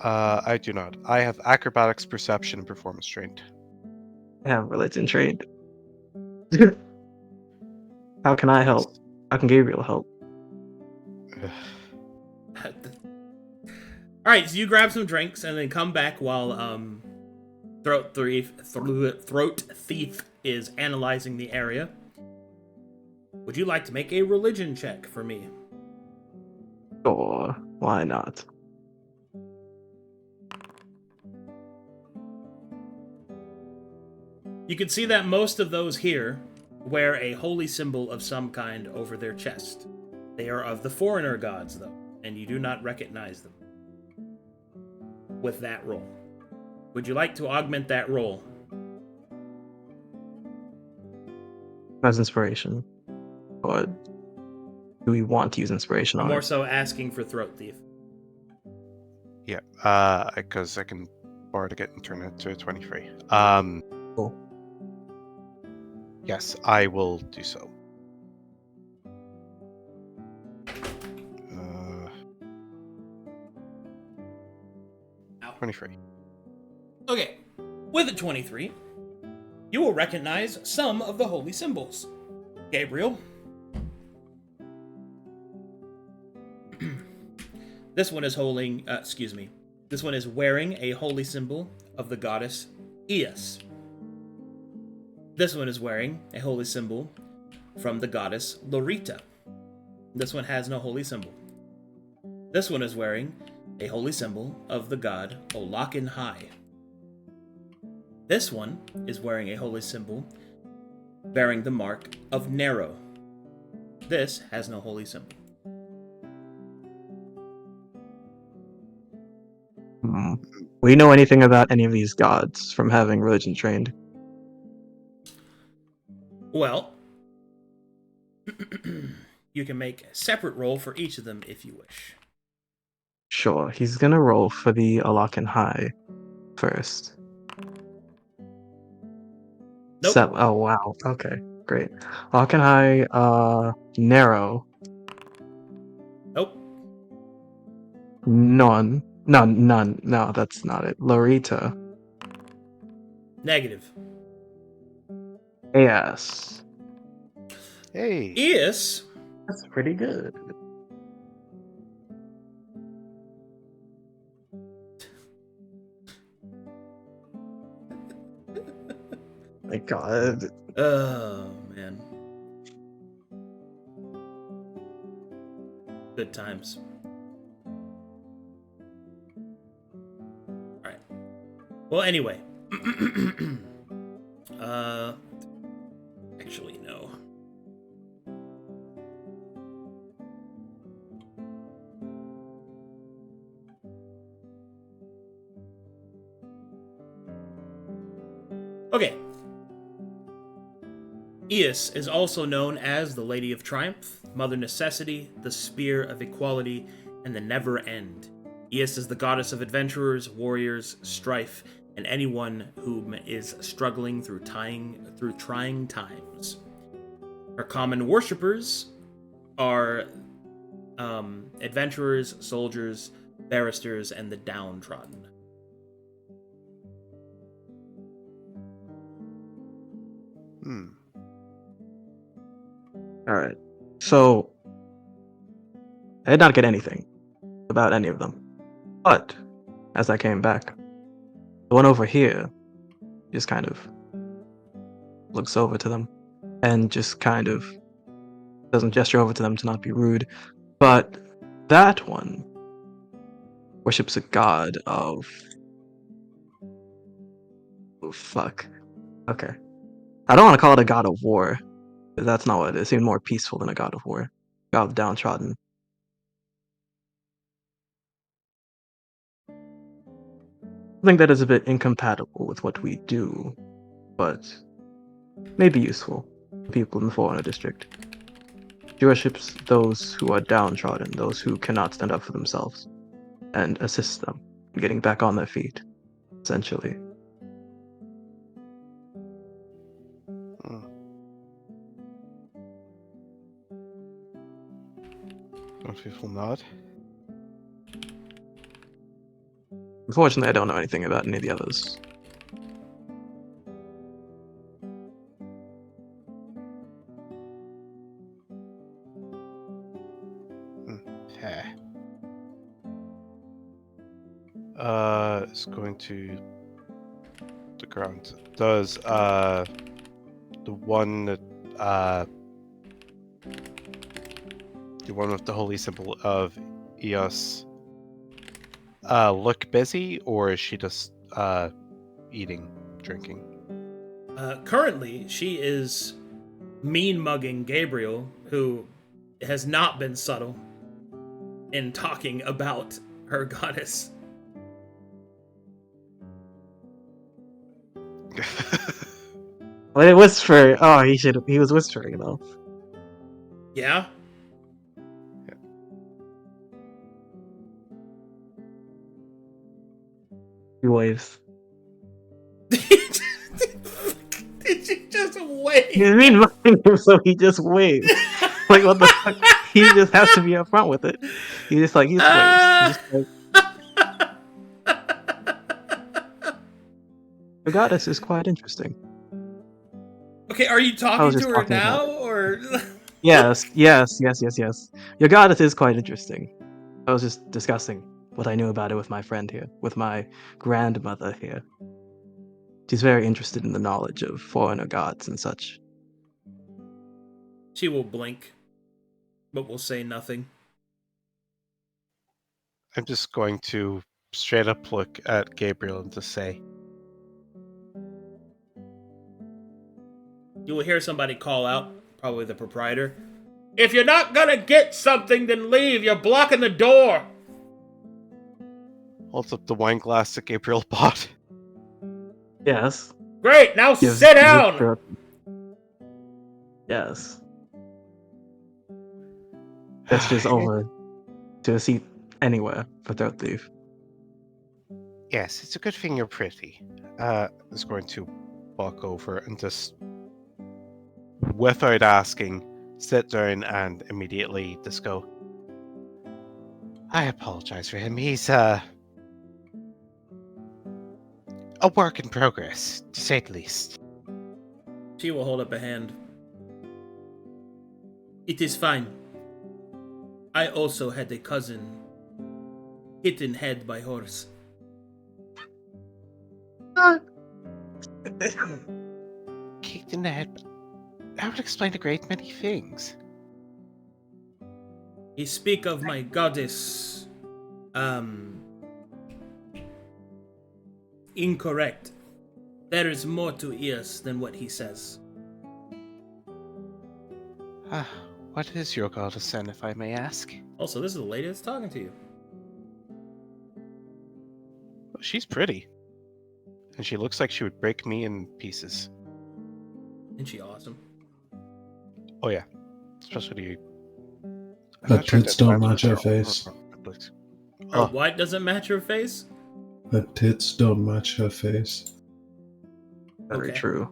I do not. I have acrobatics, perception, and performance trained. I have religion trained. How can I help? How can Gabriel help? All right, so you grab some drinks and then come back while ThroatThief is analyzing the area. Would you like to make a religion check for me? Sure. Why not? You can see that most of those here wear a holy symbol of some kind over their chest. They are of the foreigner gods, though, and you do not recognize them with that roll. Would you like to augment that roll? As inspiration. Or do we want to use inspiration I'm on more it? so asking for ThroatThief. Yeah, because I can bardic it and turn it to a 23. Cool. Yes, I will do so. 23. Okay, with a 23, you will recognize some of the holy symbols. Gabriel. This one is This one is wearing a holy symbol of the goddess Eos. This one is wearing a holy symbol from the goddess Lorita. This one has no holy symbol. This one is wearing a holy symbol of the god Olakin High. This one is wearing a holy symbol bearing the mark of Nara. This has no holy symbol. We know anything about any of these gods from having religion trained? Well, you can make a separate roll for each of them if you wish. Sure, he's gonna roll for the Alakan High first. Nope. Oh wow. Okay, great. Alakan High, Nara. Nope. None. None. No, that's not it. Lorita. Negative. Yes. Hey. Is That's pretty good. My god. Oh, man. Good times. Alright. Well, anyway. Actually, no. Okay. Eos is also known as the Lady of Triumph, Mother Necessity, the Spear of Equality, and the Never End. Eos is the goddess of adventurers, warriors, strife, and anyone whom is struggling through trying times. Her common worshippers are adventurers, soldiers, barristers, and the downtrodden. Alright. So I did not get anything about any of them. But as I came back, the one over here just kind of looks over to them and just kind of doesn't gesture over to them to not be rude. But that one worships a god of... Oh, fuck. Okay. I don't want to call it a god of war. That's not what it is. It seems more peaceful than a god of war. God of downtrodden. I think that is a bit incompatible with what we do, but may be useful to people in the Forerunner district. She worships those who are downtrodden, those who cannot stand up for themselves, and assists them in getting back on their feet, essentially. Most people nod. Unfortunately, I don't know anything about any of the others. It's going to the ground. Does the one that the one with the holy symbol of Eos look busy, or is she just eating, drinking? Currently, she is mean-mugging Gabriel, who has not been subtle in talking about her goddess. Well, it whisper. Oh, he was whispering though. Yeah? He waves. Did you just wait? He's mean mugging him, so he just waves. Like, what the fuck? He just has to be upfront with it. He just waves. He just like, the goddess is quite interesting. Okay, are you I talking was to just her talking now, about or...? Yes. Your goddess is quite interesting. I was just discussing what I knew about it with my friend here, with my grandmother here. She's very interested in the knowledge of foreigner gods and such. She will blink, but will say nothing. I'm just going to straight up look at Gabriel and just say, You will hear somebody call out, probably the proprietor. If you're not gonna get something, then leave. You're blocking the door. holds up the wine glass that Gabriel bought. Yes. Great, now Gives sit it down. for- Yes. Gestures over to a seat anywhere for ThroatThief. Yes, it's a good thing you're pretty. Is going to walk over and just, without asking, sit down and immediately just go, I apologize for him. He's a work in progress, to say the least. She will hold up a hand. It is fine. I also had a cousin hit in head by horse. Kicked in the head. That would explain a great many things. He speak of my goddess. Incorrect. There is more to Eos than what he says. What is your goddess then, if I may ask? Also, this is the lady that's talking to you. Well, she's pretty. And she looks like she would break me in pieces. Isn't she awesome? Oh yeah. Especially... Her tits don't match her face. Her what doesn't match her face? Her tits don't match her face. Very Okay. true.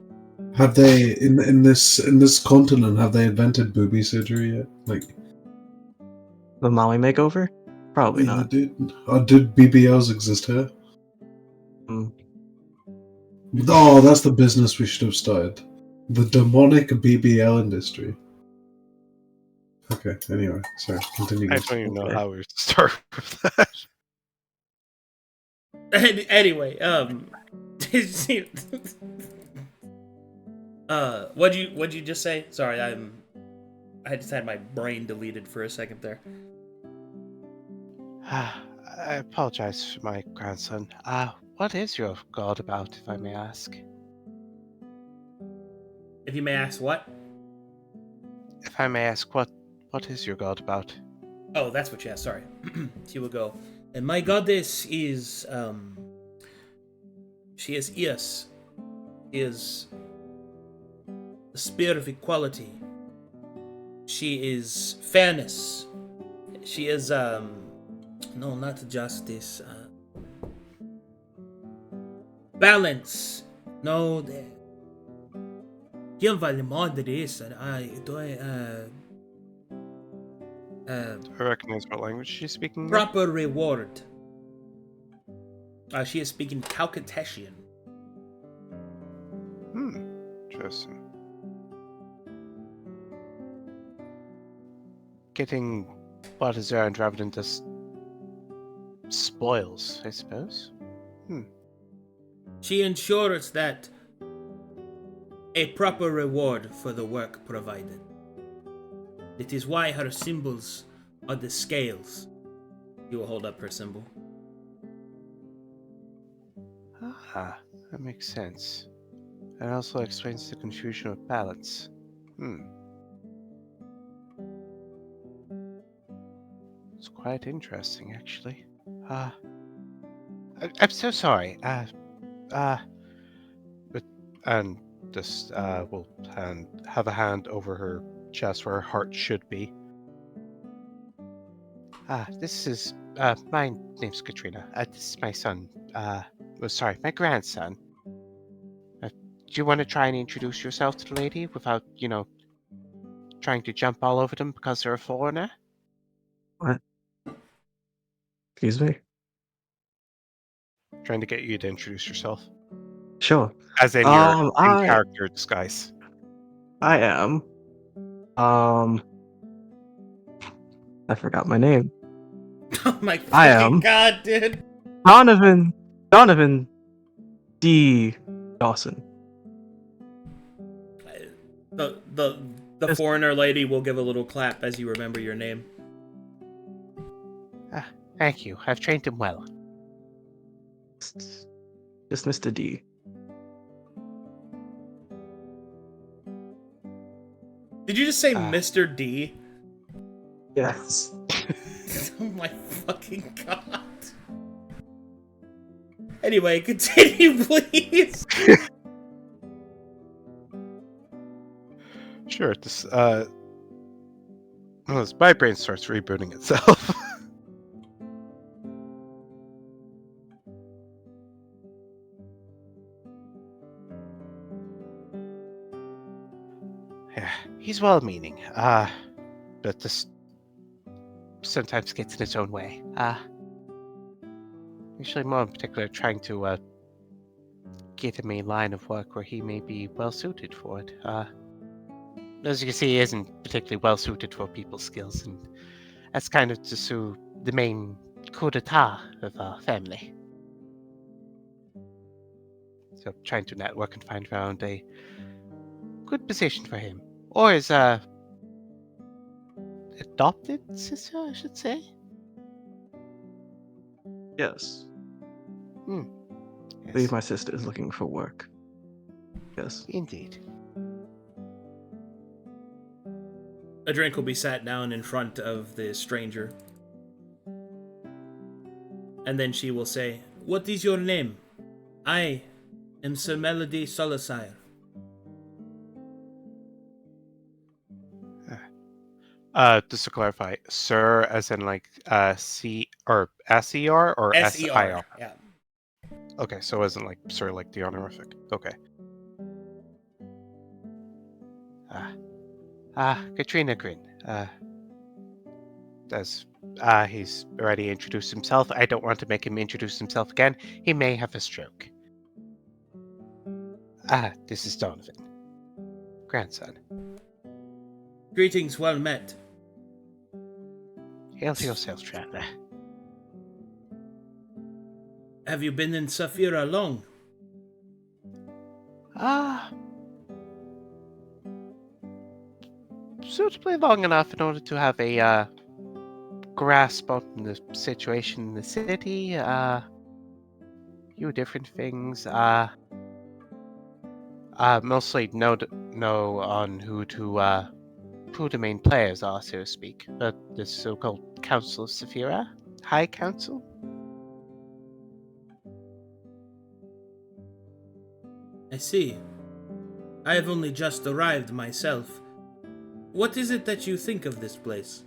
Have they in this continent? Have they invented booby surgery yet? Like The Maui makeover? Probably yeah, not. did BBLs exist here? Mm. Oh, that's the business we should have started. The demonic BBL industry. Okay. Anyway, sorry. Continue. I don't even know Okay. how we start with that. Anyway, what'd you just say? Sorry, I just had my brain deleted for a second there. I apologize for my grandson. What is your god about, if I may ask? If you may ask what? If I may ask, what is your god about? Oh, that's what you asked, sorry. She will go. And my goddess is, she is Eos. She is the spirit of equality. She is fairness. She is, no, not justice. Balance. No, Quem vale madres? I recognize what language she's speaking. Proper reward. She is speaking Calcutetian. Interesting. Getting what is earned rather than just spoils, I suppose. She ensures that a proper reward for the work provided. It is why her symbols are the scales. You will hold up her symbol. That makes sense. And also explains the confusion of balance. It's quite interesting, actually. I'm so sorry. But and just will have a hand over her chest where her heart should be. This is my name's Katrina. This is my son. My grandson. Do you want to try and introduce yourself to the lady without, trying to jump all over them because they're a foreigner? What? Excuse me? Trying to get you to introduce yourself. Sure. As in your in-character disguise. I am. I forgot my name. Oh my I fucking am. god, dude. Donovan D. Dawson. The Yes. foreigner lady will give a little clap as you remember your name. Thank you. I've trained him well. Just Mr. D. Did you just say Mr. D? Yes. Oh my fucking god. Anyway, continue, please. Sure. This my brain starts rebooting itself. Yeah, he's well-meaning, but this sometimes gets in its own way. Usually more in particular trying to get him a line of work where he may be well-suited for it. As you can see, he isn't particularly well-suited for people's skills, and that's kind of just the main coup d'etat of our family. So trying to network and find around a good position for him. Or his adopted sister, I should say. Yes. I Yes, believe my sister is looking for work. Yes. indeed. A drink will be sat down in front of the stranger. And then she will say, "What is your name? I am Sir Melody Solasire." Just to clarify, sir, as in like C or SER or SIR? Yeah. Okay, so it isn't like sir, like the honorific. Okay. Katrina Grin. As he's already introduced himself, I don't want to make him introduce himself again. He may have a stroke. This is Donovan, grandson. Greetings, well met. Hail to yourself, traveler. Have you been in Saphira long? Suitably long enough in order to have a grasp on the situation in the city. Few different things. Mostly know on who the main players are, so to speak. But the so-called Council of Saphira, High Council. I see. I have only just arrived myself. What is it that you think of this place?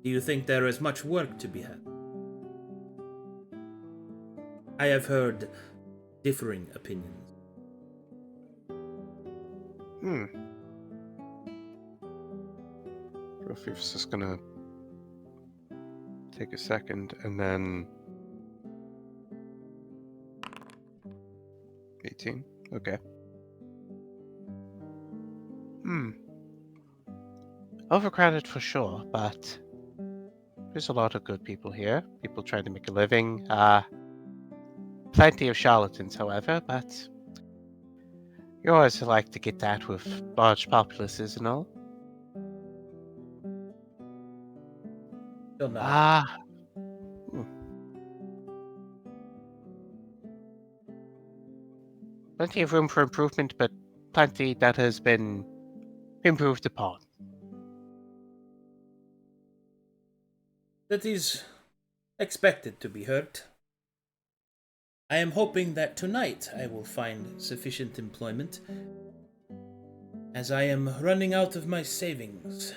Do you think there is much work to be had? I have differing opinions. ThroatThief's just gonna take a second and then 18. Okay. Overcrowded for sure, but there's a lot of good people here. People trying to make a living. Plenty of charlatans, however, but you always like to get that with large populaces and all. Still not. Plenty of room for improvement, but plenty that has been improved upon. That is expected to be heard. I am hoping that tonight I will find sufficient employment, as I am running out of my savings.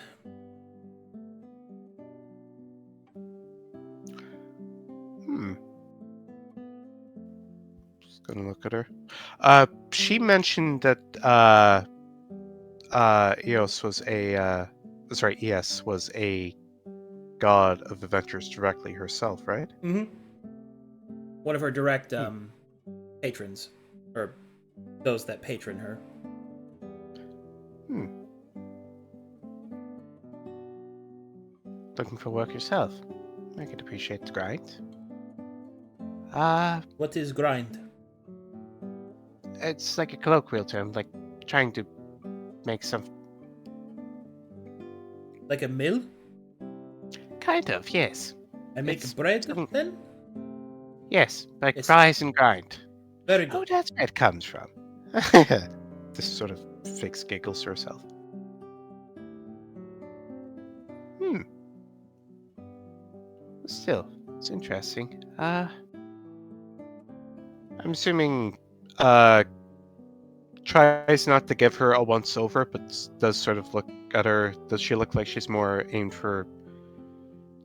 Just gonna look at her. She mentioned that EOS was ES was a god of adventures directly herself, right? Mm-hmm. One of her direct patrons, or those that patron her. Looking for work yourself? I could appreciate the grind. What is grind? it's like a colloquial term, like trying to make some Like a mill? kind of, yes. I make It's bread some- then? Yes, like It's- rise and grind. Very Oh, good. that's where it comes from. This sort of fix giggles to herself. Still, it's interesting. I'm assuming tries not to give her a once over, but does sort of look at her. Does she look like she's more aimed for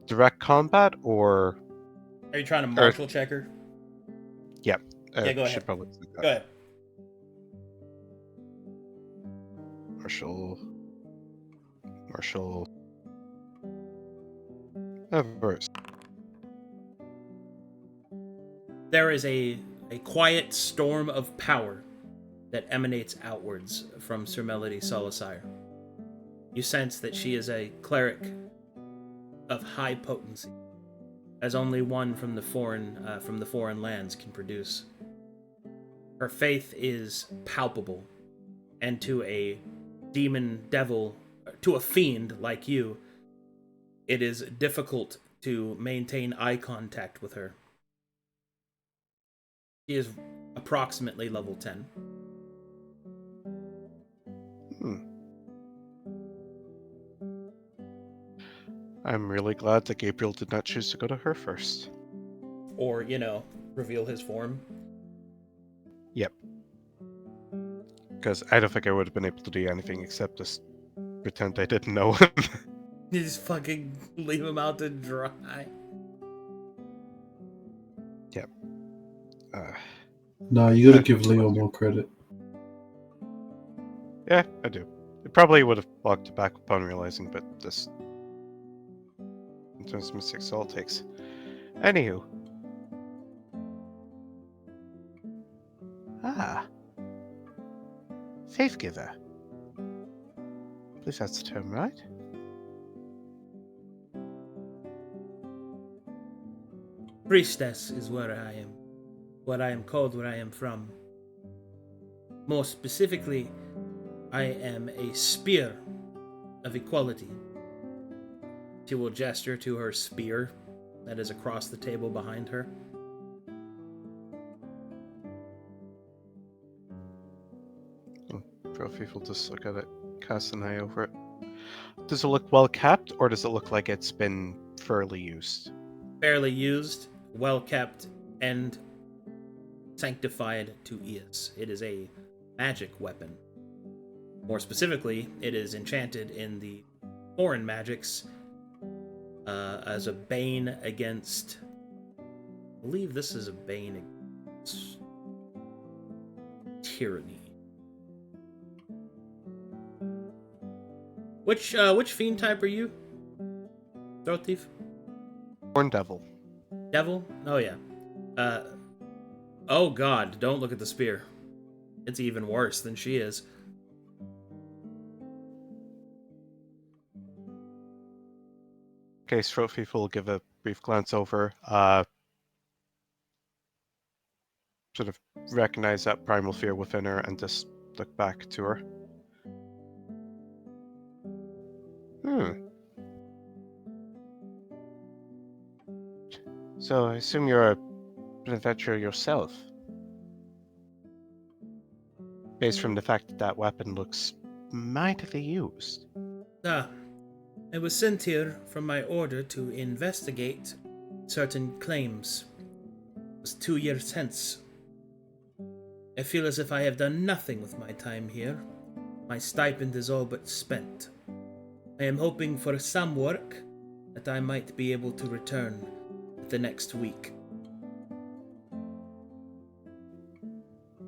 direct combat, or Are you trying to martial check her? yeah, Yeah, go should ahead. probably do that. Go ahead. Martial Everest. There is a quiet storm of power that emanates outwards from Sir Melody Solisire. You sense that she is a cleric of high potency, as only one from the foreign lands can produce. Her faith is palpable, and to a to a fiend like you, it is difficult to maintain eye contact with her. She is approximately level 10. I'm really glad that Gabriel did not choose to go to her first. Or, reveal his form. Yep. Because I don't think I would have been able to do anything except just pretend I didn't know him. You just fucking leave him out to dry. Yep. No, you gotta give Leo more credit. Yeah, I do. It probably would have walked it back upon realizing, but this... in terms of mistakes, all it takes. Anywho. Faith giver. I believe that's the term, right? Priestess is what I am called where I am from. More specifically, I am a spear of equality. She will gesture to her spear that is across the table behind her. ThroatThief will just look at it, cast an eye over it. Does it look well kept, or does it look like it's been fairly used? Fairly used, well kept, and sanctified to Eos. It is a magic weapon. More specifically, it is enchanted in the foreign magics as a bane against... I believe this is a bane against tyranny. Which fiend type are you? ThroatThief? Born Devil. Devil? Oh yeah. Oh god, don't look at the spear. It's even worse than she is. Okay, ThroatThief will give a brief glance over, sort of recognize that primal fear within her, and just look back to her. So I assume you're an adventurer yourself, based from the fact that that weapon looks mightily used. I was sent here from my order to investigate certain claims. It was 2 years hence. I feel as if I have done nothing with my time here. My stipend is all but spent. I am hoping for some work that I might be able to return the next week.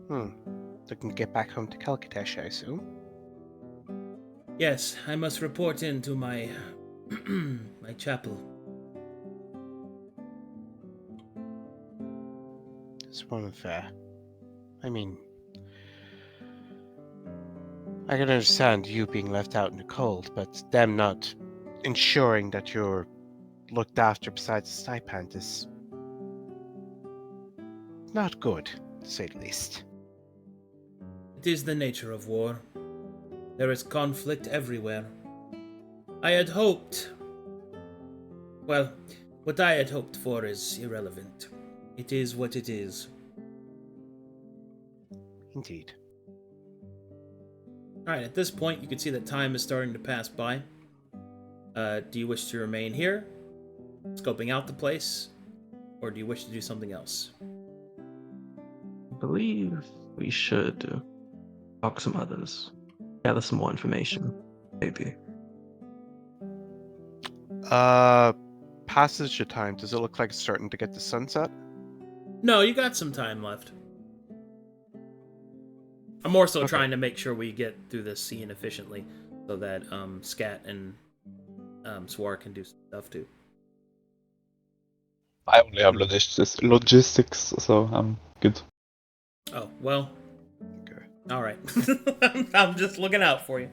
Looking to get back home to Calcatesh, I assume? Yes, I must report into my my chapel. It's one of I mean, I can understand you being left out in the cold, but them not ensuring that you're looked after besides the stipend is not good, to say the least. It is the nature of war. There is conflict everywhere. I had hoped... Well, what I had hoped for is irrelevant. It is what it is. Indeed. Alright, at this point, you can see that time is starting to pass by. Do you wish to remain here, scoping out the place, or do you wish to do something else? I believe we should talk to some others. Gather some more information, maybe. Passage of time. Does it look like it's starting to get to sunset? No, you got some time left. I'm more so Okay. trying to make sure we get through this scene efficiently, so that Scat and Swar can do stuff too. I only have logistics, so I'm good. Oh, well. Okay. Alright. I'm just looking out for you.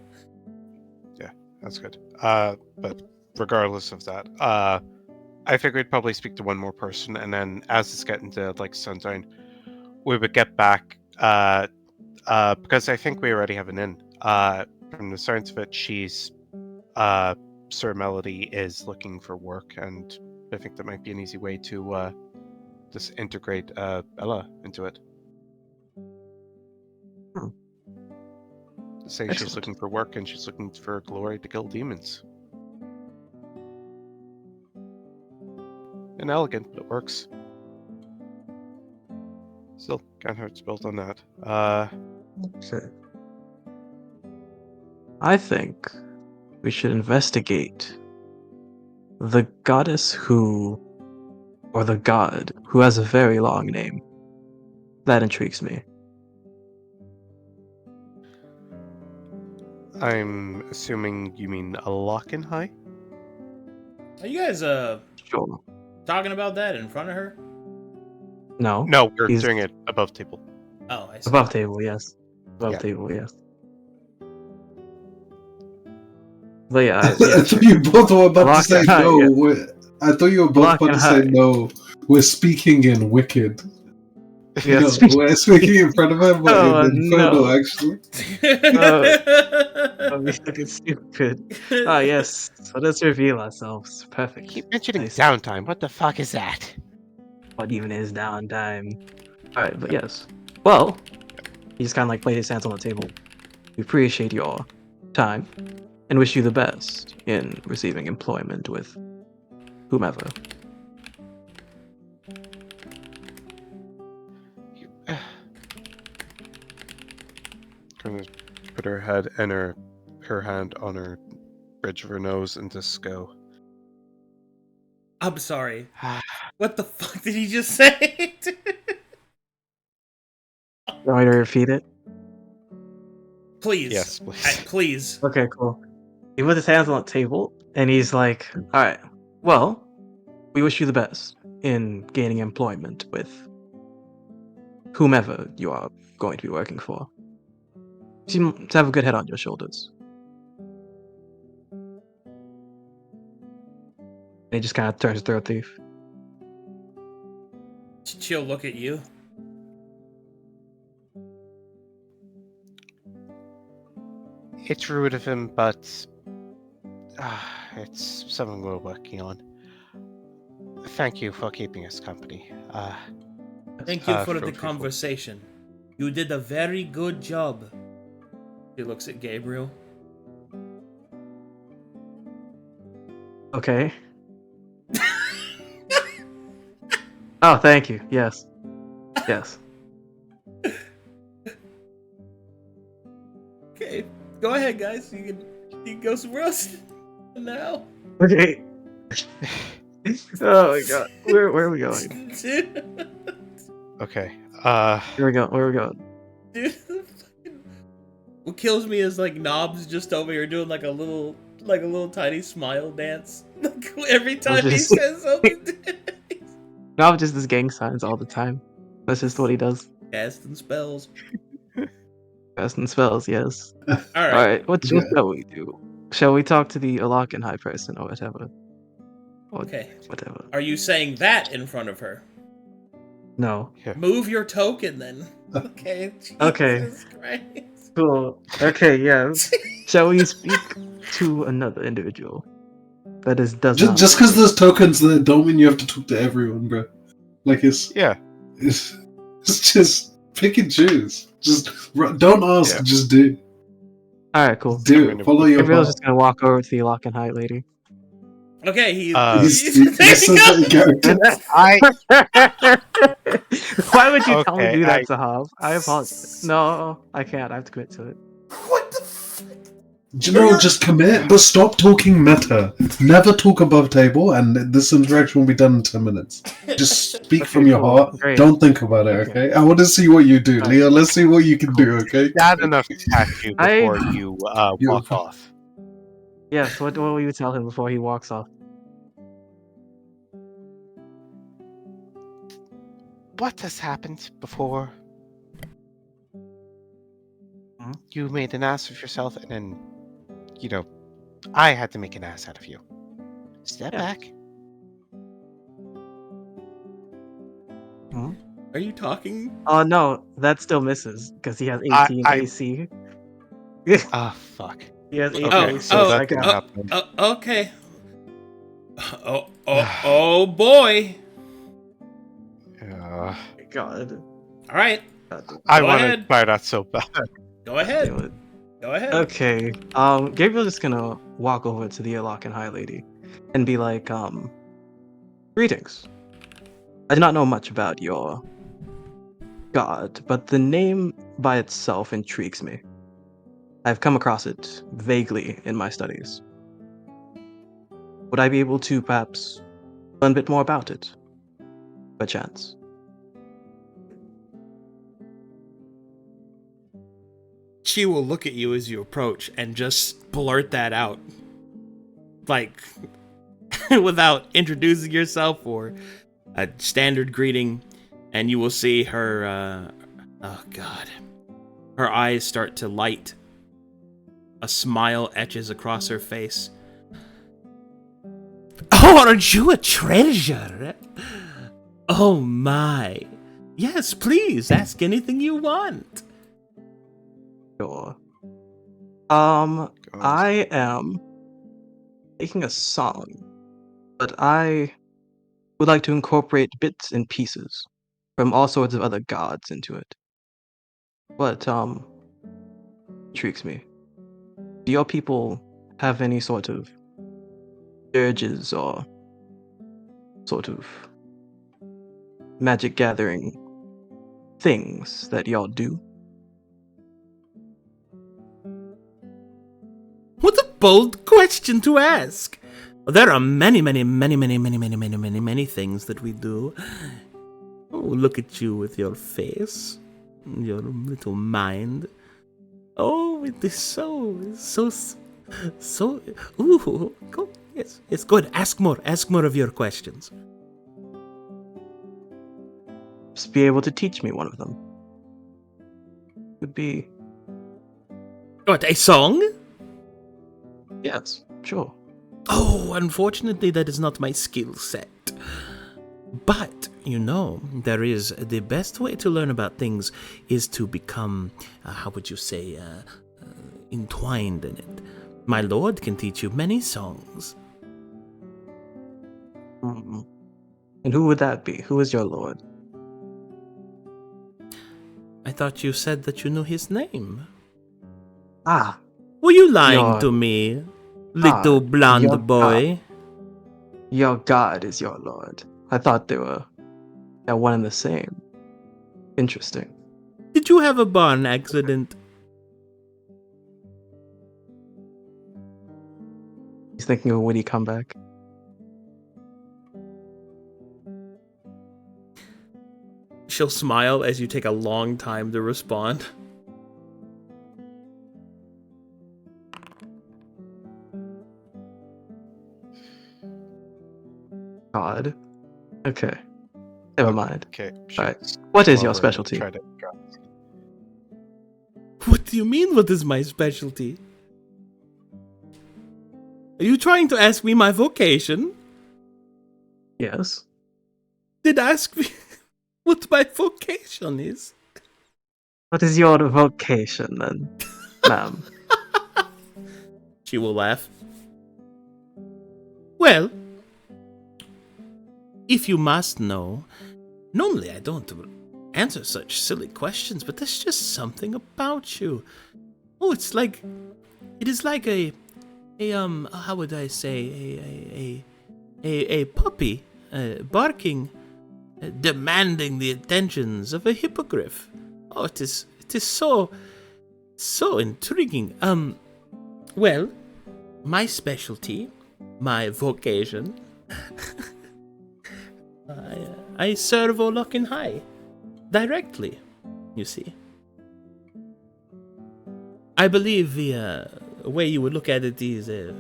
That's good. But regardless of that, I figured we'd probably speak to one more person, and then as it's getting to like sundown, we would get back. Because I think we already have an inn. From the sounds of it, Sir Melody is looking for work, and I think that might be an easy way to just integrate Ella into it. Say she's Excellent. looking for work and she's looking for glory to kill demons. Inelegant, but it works. Still, can't hurt to build on that. Okay. I think we should investigate the goddess who, or the god who has a very long name. That intrigues me. I'm assuming you mean a Lockenhigh? Are you guys Sure. talking about that in front of her? No. No, we're He's doing it above table. Oh, I see. above table, yes. Above Yeah. table, yes. But yeah, I thought you both were about to say Lock and no. high, I thought you were both Lock about and to say high. no. We're speaking in Wicked. Yeah, No, speak- we're speaking in front of him, but Oh, in Inferno, no. actually. I'm fucking stupid. Ah, yes. So let's reveal ourselves. Perfect. Keep mentioning Nice. downtime. What the fuck is that? What even is downtime? Alright, but yes. Well, he just kind of like played his hands on the table. We appreciate your time and wish you the best in receiving employment with whomever. Gonna put her head and her hand on her bridge of her nose and just go. I'm sorry. What the fuck did he just say? You want me to repeat it? Please. Yes, please. Please. Okay, cool. He put his hands on the table and he's like, alright, well, we wish you the best in gaining employment with whomever you are going to be working for. You seem to have a good head on your shoulders. And he just kind of turns to ThroatThief. She'll look at you. It's rude of him, but it's something we're working on. Thank you for keeping us company. Thank you for the Fruitful. conversation. You did a very good job. She looks at Gabriel. Okay. Oh, thank you. Yes. Yes. Okay, go ahead, guys. You can go somewhere else now. Okay. Oh my god. Where are we going? Okay. Where are we going? Dude, what kills me is like Nobbs just over here doing like a little tiny smile dance. Like every time he just- says something. No, just this gang signs all the time. That's just what he does. Casting spells. Casting spells, yes. Alright. Alright, what Yeah. shall we do? Shall we talk to the Alakan high person or whatever? Or Okay. whatever. Are you saying that in front of her? No. Move your token then. Okay. Okay. Jesus Christ. Cool. Okay, yes. Shall we speak to another individual? That does not. Just because there's tokens there don't mean you have to talk to everyone, bro. Like it's just pick and choose. Just don't ask, Yeah. just do. Alright, cool. Do it. Follow your Gabriel's heart. just gonna walk over to the lock and hide lady. Okay, he's He's so good at character. Why would you tell me to Okay, do that, Zahaab? I apologize. No, I can't. I have to commit to it. What the fuck? Do you know, just commit, but stop talking meta. Never talk above table, and this interaction will be done in 10 minutes. Just speak from your cool. heart. Great. Don't think about it, okay? I want to see what you do, Alright. Leo. Let's see what you can do, okay? Bad enough to attack you before you walk off. Yes, what will you tell him before he walks off? What has happened before? You made an ass of yourself, and then, I had to make an ass out of you. Step back. Are you talking? Oh no, that still misses because he has 18 AC. Ah, fuck. He has 18 Okay, AC. so I that can- didn't happen. Okay. Oh boy. God. All right. I Go want to ahead. buy that so bad. Go ahead. Go ahead. Okay. Gabriel's just gonna walk over to the lock and hide lady and be like, greetings. I do not know much about your god, but the name by itself intrigues me. I've come across it vaguely in my studies. Would I be able to perhaps learn a bit more about it? By chance. She will look at you as you approach and just blurt that out. Like, without introducing yourself or a standard greeting, and you will see her, oh god. Her eyes start to light. A smile etches across her face. Oh, aren't you a treasure? Oh my. Yes, please, ask anything you want. Sure. I am making a song, but I would like to incorporate bits and pieces from all sorts of other gods into it. What, intrigues me. Do your people have any sort of urges or sort of magic gathering things that y'all do? What a bold question to ask. There are many things that we do. Oh, look at you with your face, your little mind. Oh, it is so. Ooh, go. Yes, it's good. Ask more of your questions. Just be able to teach me one of them. Would be What, a song? yes, sure. Oh, unfortunately, that is not my skill set. But, there is the best way to learn about things is to become, how would you say, entwined in it. My lord can teach you many songs. Mm. And who would that be? Who is your lord? I thought you said that you knew his name. Ah, Were you lying Your- to me, little your blonde boy? your god is your lord. I thought they were one and the same. Interesting. Did you have a barn accident? He's thinking of a witty comeback. She'll smile as you take a long time to respond. God. Okay. Never mind. Okay. Alright. What is your specialty? What do you mean, what is my specialty? Are you trying to ask me my vocation? Yes. Did ask me... what my vocation is. What is your vocation then, ma'am? She will laugh. Well, if you must know, normally I don't answer such silly questions, but there's just something about you. Oh, it is like how would I say, a puppy barking, demanding the attentions of a hippogriff. Oh, it is so intriguing. Well, my specialty, my vocation, I serve O'Locken High directly, you see. I believe the way you would look at it is a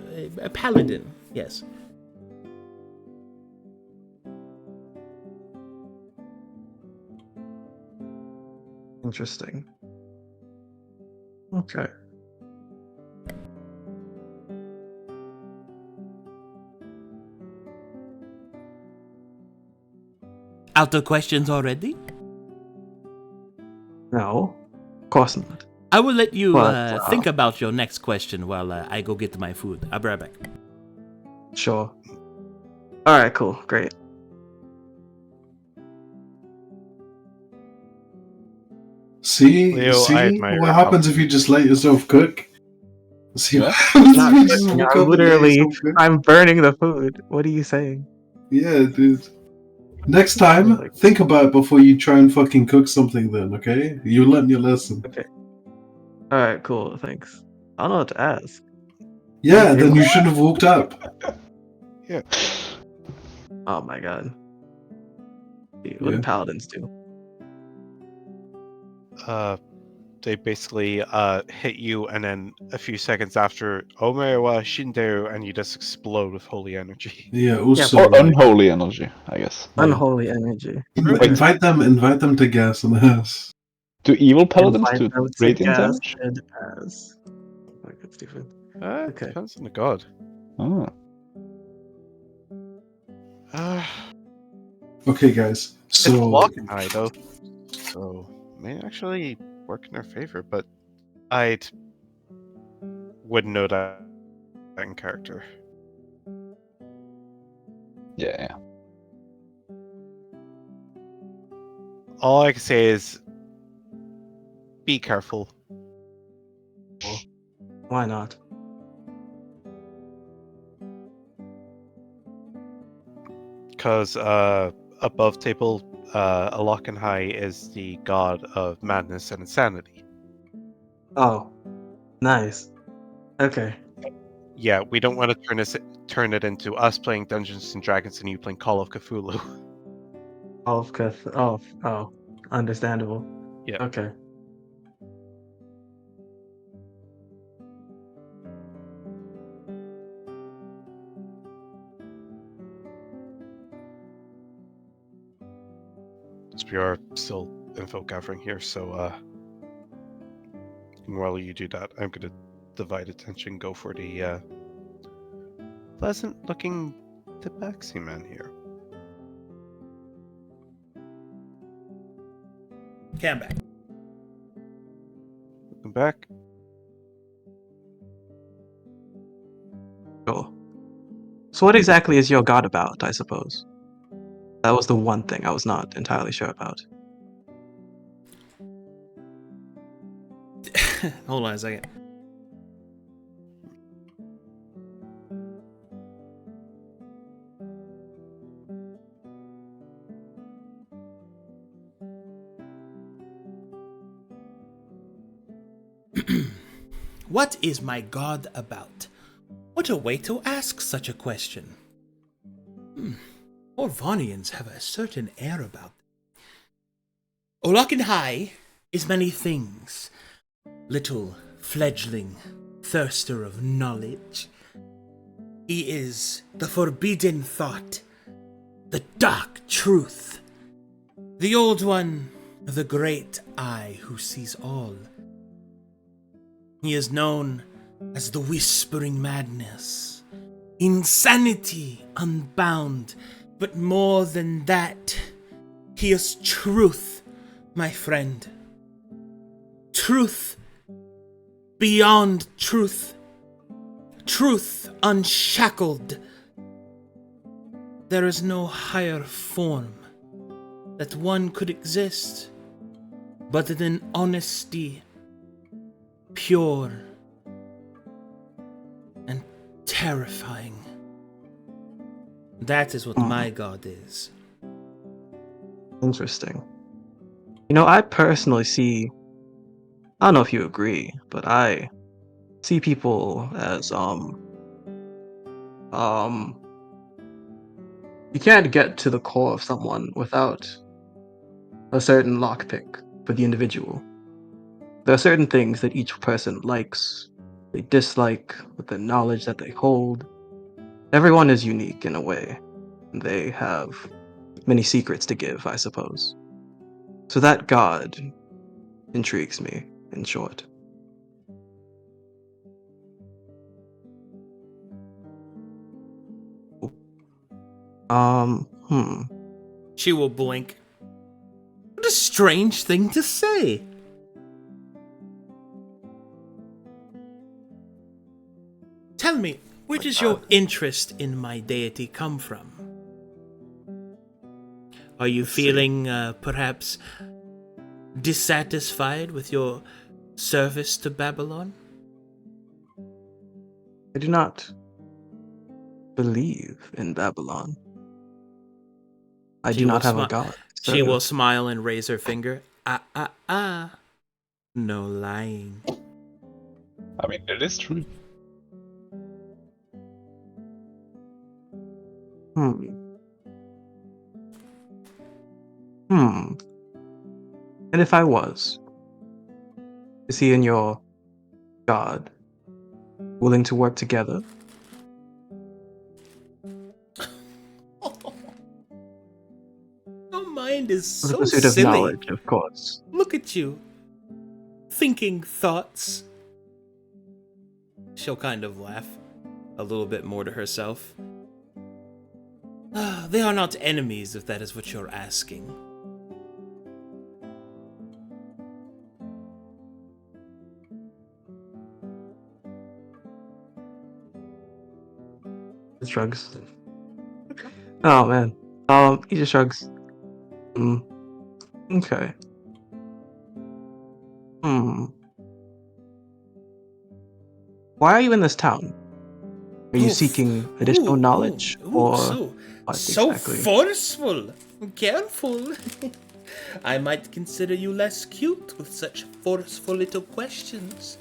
paladin, yes. Interesting. Okay. Out of questions already? No, of course not. I will let you But, think about your next question while I go get my food. I'll be right back. Sure. Alright, cool. Great. See? Leo, I See admire what your happens if you just let yourself cook? See what happens Not if you just cooking, woke I'm up and let literally, yourself cook? I'm burning the food. What are you saying? Yeah, dude. Next time, think about it before you try and fucking cook something then, okay? You learn your lesson. Okay. Alright, cool. Thanks. I don't know what to ask. Yeah, then you shouldn't have walked up. Yeah. Oh my god. What do Yeah. paladins do? They basically hit you, and then a few seconds after, Omewa Shinderu, and you just explode with holy energy. Yeah, also, Or like, unholy energy, I guess. Yeah. Unholy energy. invite them to gas in the house. Do evil paladins Invite do them to radiant damage? gas and as. Oh my god, Stephen. It Okay. depends on the god. Oh. Okay, guys. It's So, walking high though, so may actually work in our favor. But I wouldn't know that in character. Yeah. All I can say is, be careful. Why not? Because above table, Alokan High is the god of madness and insanity. Oh. Nice. Okay. Yeah, we don't want to turn it into us playing Dungeons and Dragons and you playing Call of Cthulhu. Oh. Understandable. Yeah. Okay. We are still info gathering here, so while you do that, I'm gonna divide attention, go for the pleasant looking tabaxi man here. Cam back. Welcome back. Cool. So what exactly is your god about, I suppose? That was the one thing I was not entirely sure about. Hold on a second. What is my god about? What a way to ask such a question. Orvanians have a certain air about them. O'Locken High is many things. Little fledgling thirster of knowledge. He is the forbidden thought, the dark truth, the old one of the great eye who sees all. He is known as the whispering madness, insanity unbound, but more than that, He is truth, my friend. Truth beyond truth. Truth unshackled. There is no higher form that one could exist but in honesty, pure and terrifying. That is what my god is. Interesting. You know, I personally see, I don't know if you agree, but I see people as, you can't get to the core of someone without a certain lockpick for the individual. There are certain things that each person likes, they dislike, with the knowledge that they hold. Everyone is unique in a way. They have many secrets to give, I suppose. So that god intrigues me, in short. She will blink. What a strange thing to say. Tell me, where does your interest in my deity come from? Are you feeling, perhaps, dissatisfied with your service to Babylon? I do not believe in Babylon. I do not have a god. She will smile and raise her finger. No lying. I mean, it is true. And if I was, is he and your god willing to work together? Your mind is so The pursuit of silly. knowledge, of course. Look at you. Thinking thoughts. She'll kind of laugh a little bit more to herself. They are not enemies, if that is what you're asking. He shrugs. Oh man. He just shrugs. Okay. Why are you in this town? Are you seeking additional knowledge, or what so exactly? forceful. Careful. I might consider you less cute with such forceful little questions.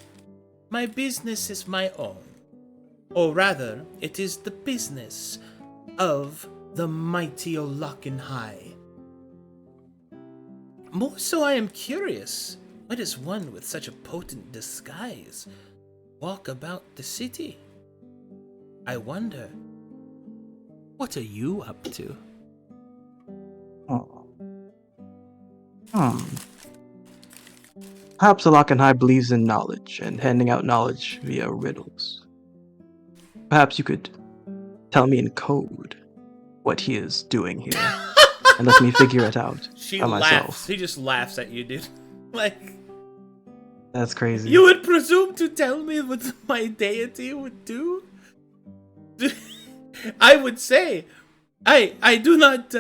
My business is my own. Or rather, it is the business of the mighty High. More so, I am curious. Why does one with such a potent disguise walk about the city? I wonder, what are you up to? Perhaps the High believes in knowledge and handing out knowledge via riddles. Perhaps you could tell me in code what he is doing here, and let me figure it out by myself. She just laughs at you, dude. Like, that's crazy. You would presume to tell me what my deity would do? I would say, I do not,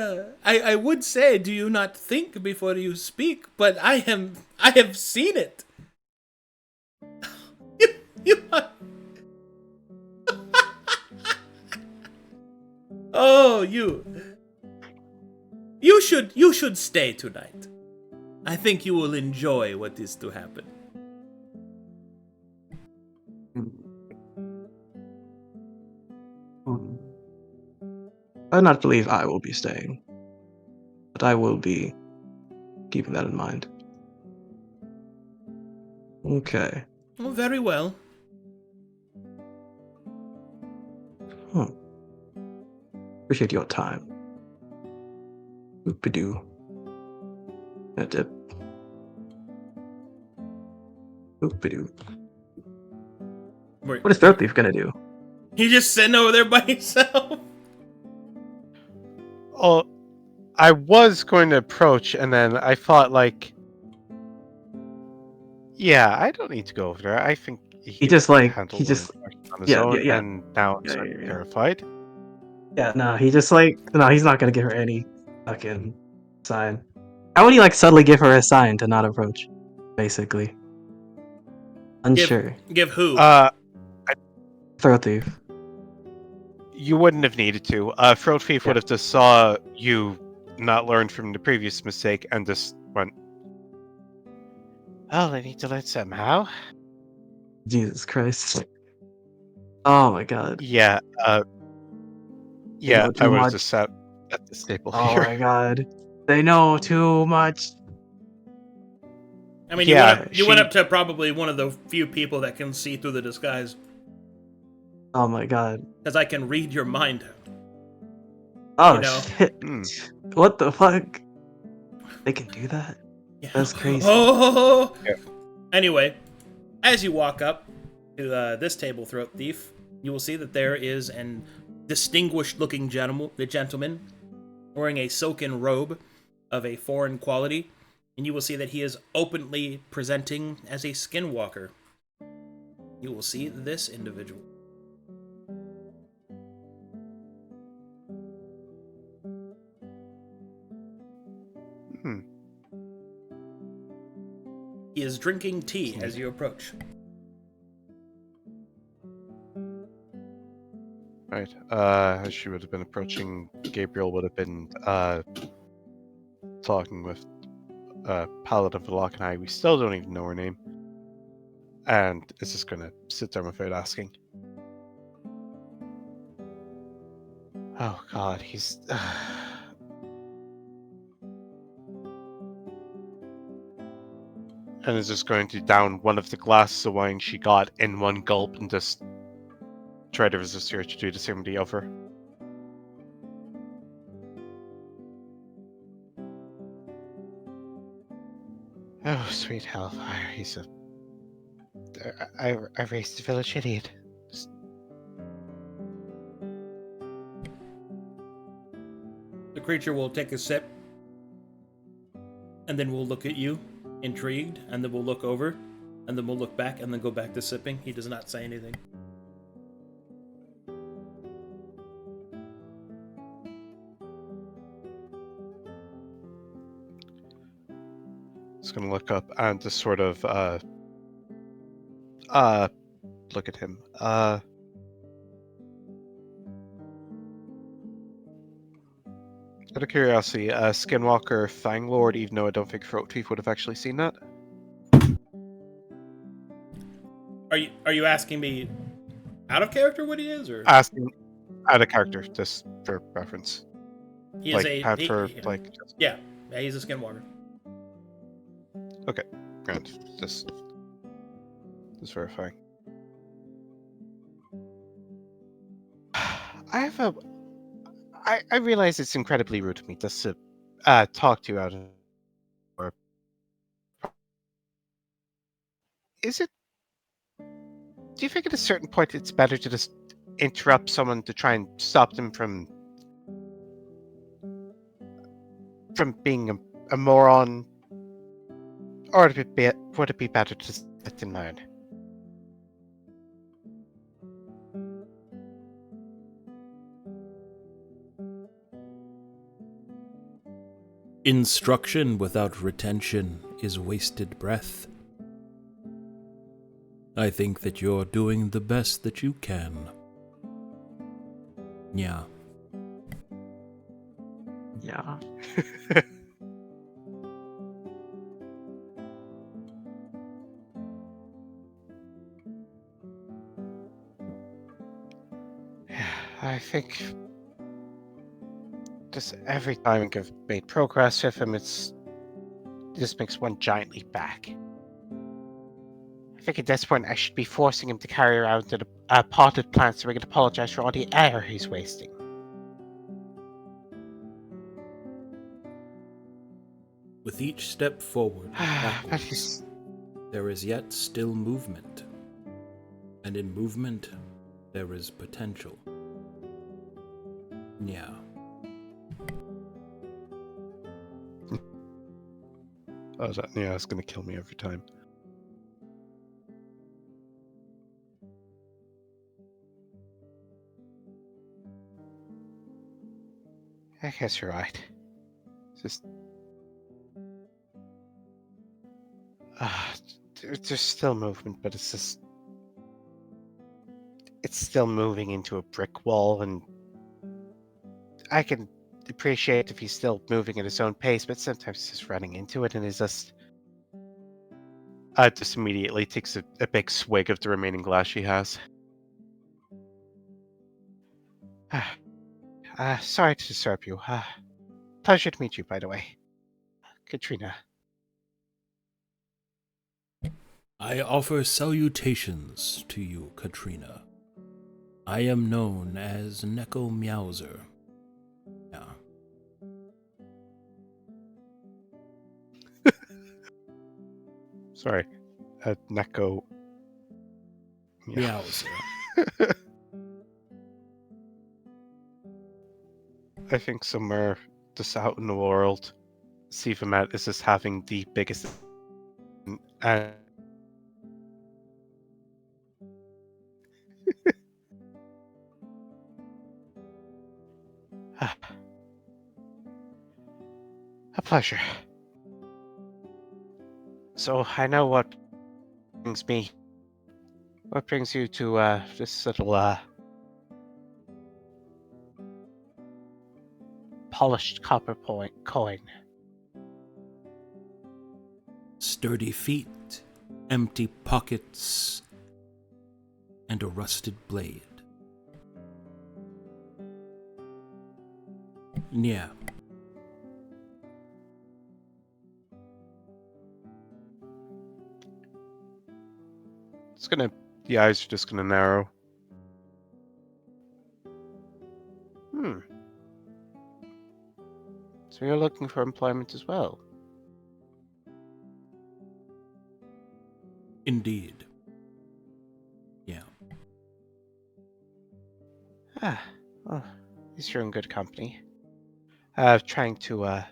I would say, do you not think before you speak? But I have seen it. you are... Oh, you should stay tonight. I think you will enjoy what is to happen. I do not believe I will be staying, but I will be keeping that in mind. Okay. Well, very well. Appreciate your time. Oop-a-doo. A dip. Oop-a-doo. What is ThroatThief gonna do? He just sitting over there by himself. Oh, I was going to approach, and then I thought, like, yeah, I don't need to go over there. I think He just like handle he one just on his yeah own, yeah yeah and now I'm yeah sort yeah of yeah. terrified. Yeah, no, he just like no, he's not gonna give her any fucking sign. How would he like suddenly give her a sign to not approach? Basically, unsure. Give who? Throat thief. You wouldn't have needed to. ThroatThief would have just saw you not learned from the previous mistake and just went, "Oh, I need to learn somehow." Jesus Christ. Oh my god. Yeah, They know I too would have much. just sat at this table Oh here. my god. They know too much. I mean, Yeah, you went up to probably one of the few people that can see through the disguise. Oh my god. Because I can read your mind. Oh You know? shit. Hmm. What the fuck? They can do that? Yeah. That's crazy. Oh! Yeah. Anyway, as you walk up to this table, Throat Thief, you will see that there is an distinguished-looking gentleman wearing a silken robe of a foreign quality, and you will see that he is openly presenting as a skinwalker. You will see this individual. He is drinking tea as you approach. Right. As she would have been approaching, Gabriel would have been talking with Paladin of the We still don't even know her name. And is just gonna sit there without asking. Oh god, he's and is just going to down one of the glasses of wine she got in one gulp and just try to resist her to do the same with the other. Oh, sweet hellfire, he's a... I raised the village idiot. The creature will take a sip, and then will look at you, intrigued, and then we'll look over, and then we'll look back, and then go back to sipping. He does not say anything. Just gonna look up and just sort of look at him. Out of curiosity, Skinwalker Fanglord, even though I don't think ThroatThief would have actually seen that. Are you asking me out of character what he is, or Asking out of character, just for reference. he Like, is just... yeah, he's a skinwalker. Okay, grand. Just verifying. I realize it's incredibly rude of me just to talk to you out of... Or is it... Do you think at a certain point it's better to just interrupt someone to try and stop them from being a moron? Or would it be better to sit and learn? Instruction without retention is wasted breath. I think that you're doing the best that you can. Yeah. Yeah. I think just every time I've made progress with him, it just makes one giant leap back. I think at this point I should be forcing him to carry around a potted plant so we can apologize for all the air he's wasting. With each step forward, But backwards, there is yet still movement. And in movement, there is potential. Yeah. but yeah, it's gonna kill me every time. I guess you're right. It's just... there's still movement, but it's just... It's still moving into a brick wall, and I can appreciate if he's still moving at his own pace, but sometimes he's just running into it and is just... just immediately takes a big swig of the remaining glass she has. Sorry to disturb you. Pleasure to meet you, by the way. Katrina. I offer salutations to you, Katrina. I am known as Neko Meowser. Yeah. Sorry. Neko... Meowser. I think somewhere just out in the world, Sivamat is just having the biggest... a pleasure. So I know what brings me... What brings you to this little polished copper coin? Sturdy feet, empty pockets, and a rusted blade. Yeah. It's gonna... The eyes are just gonna narrow. So you're looking for employment as well? Indeed. Yeah. Well, at least you're in good company. Trying to,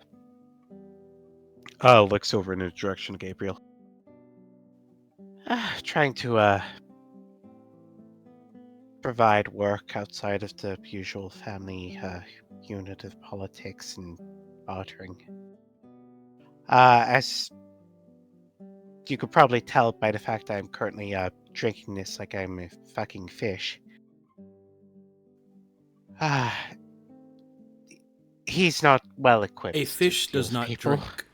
looks over in the direction of Gabriel. Trying to, provide work outside of the usual family, unit of politics and bartering. As you could probably tell by the fact that I'm currently, drinking this like I'm a fucking fish. He's not well equipped. A fish to deal does with not people. drink.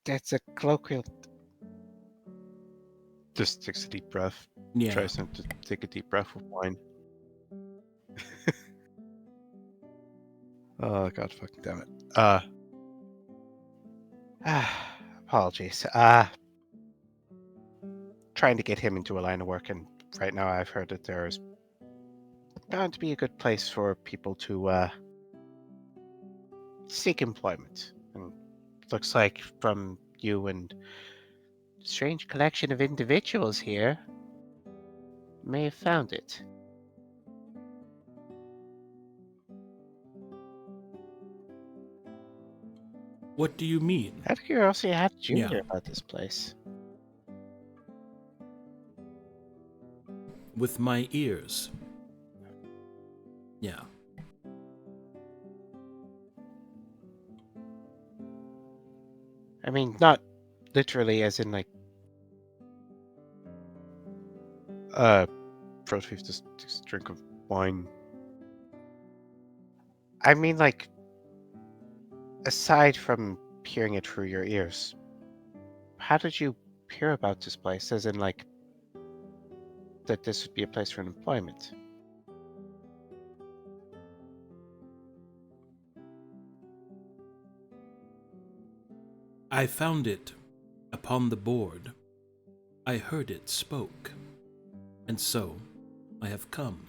That's a colloquial. Just takes a deep breath. Yeah. Tries not to take a deep breath of wine. Oh god, fucking damn it. Apologies. Trying to get him into a line of work, and right now I've heard that there's bound to be a good place for people to seek employment. And looks like from you and strange collection of individuals here may have found it. What do you mean? Out of curiosity, how did you Yeah. hear about this place? With my ears. Yeah. I mean, not literally as in like ThroatThief just takes a drink of wine. I mean, like, aside from hearing it through your ears, how did you hear about this place? As in, like, that this would be a place for employment? I found it upon the board. I heard it spoke. And so, I have come.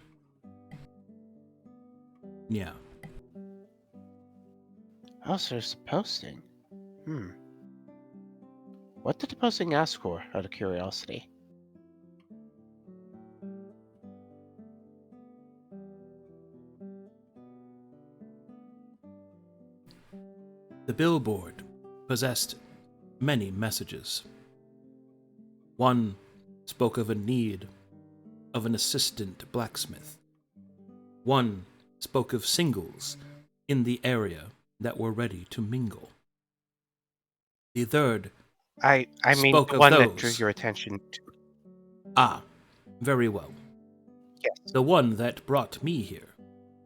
Yeah. Oh, so there's a posting. What did the posting ask for, out of curiosity? The billboard possessed many messages. One spoke of a need of an assistant blacksmith. One spoke of singles in the area that were ready to mingle. The third I mean, spoke the of one that drew those. your attention to. Ah, very well. Yes. The one that brought me here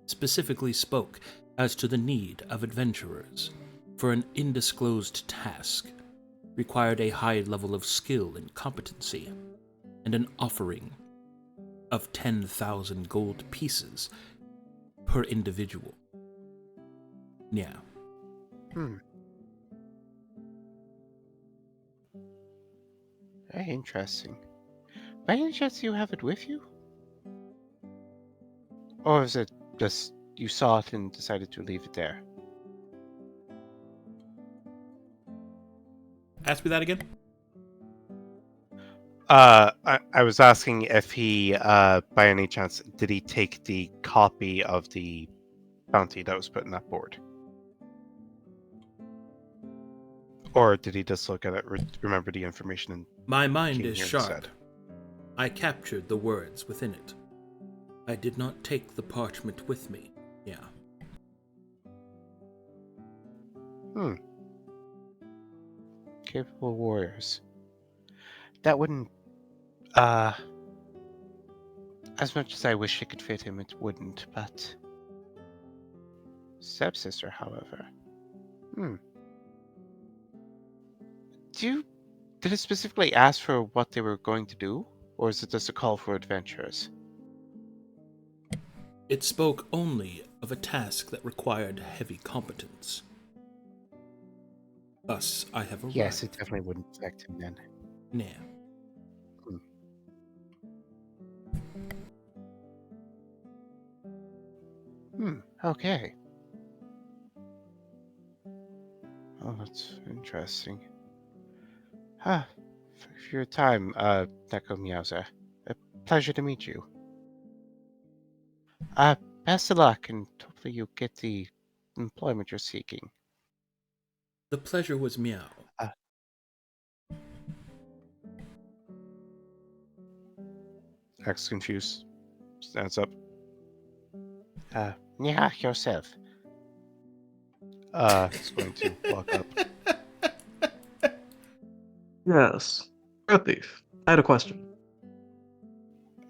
specifically spoke as to the need of adventurers for an undisclosed task, required a high level of skill and competency, and an offering of 10,000 gold pieces per individual. Yeah. Very interesting. By any chance, do you have it with you? Or is it just you saw it and decided to leave it there? Ask me that again. I was asking if he, by any chance, did he take the copy of the bounty that was put in that board? Or did he just look at it, remember the information, and My mind came is here and sharp. said? I captured the words within it. I did not take the parchment with me. Yeah. Capable warriors. That wouldn't, as much as I wish it could fit him, it wouldn't, but... Stepsister, however. Did it specifically ask for what they were going to do? Or is it just a call for adventurers? It spoke only of a task that required heavy competence. Thus, I have arrived. Yes, it definitely wouldn't affect him then. Nah. Okay. Oh, that's interesting. Thank you for your time, Neko Meowser. A pleasure to meet you. Best of luck, and hopefully you get the employment you're seeking. The pleasure was meow. X confused. Stands up. Yeah, yourself. It's going to walk up. Yes. ThroatThief, I had a question.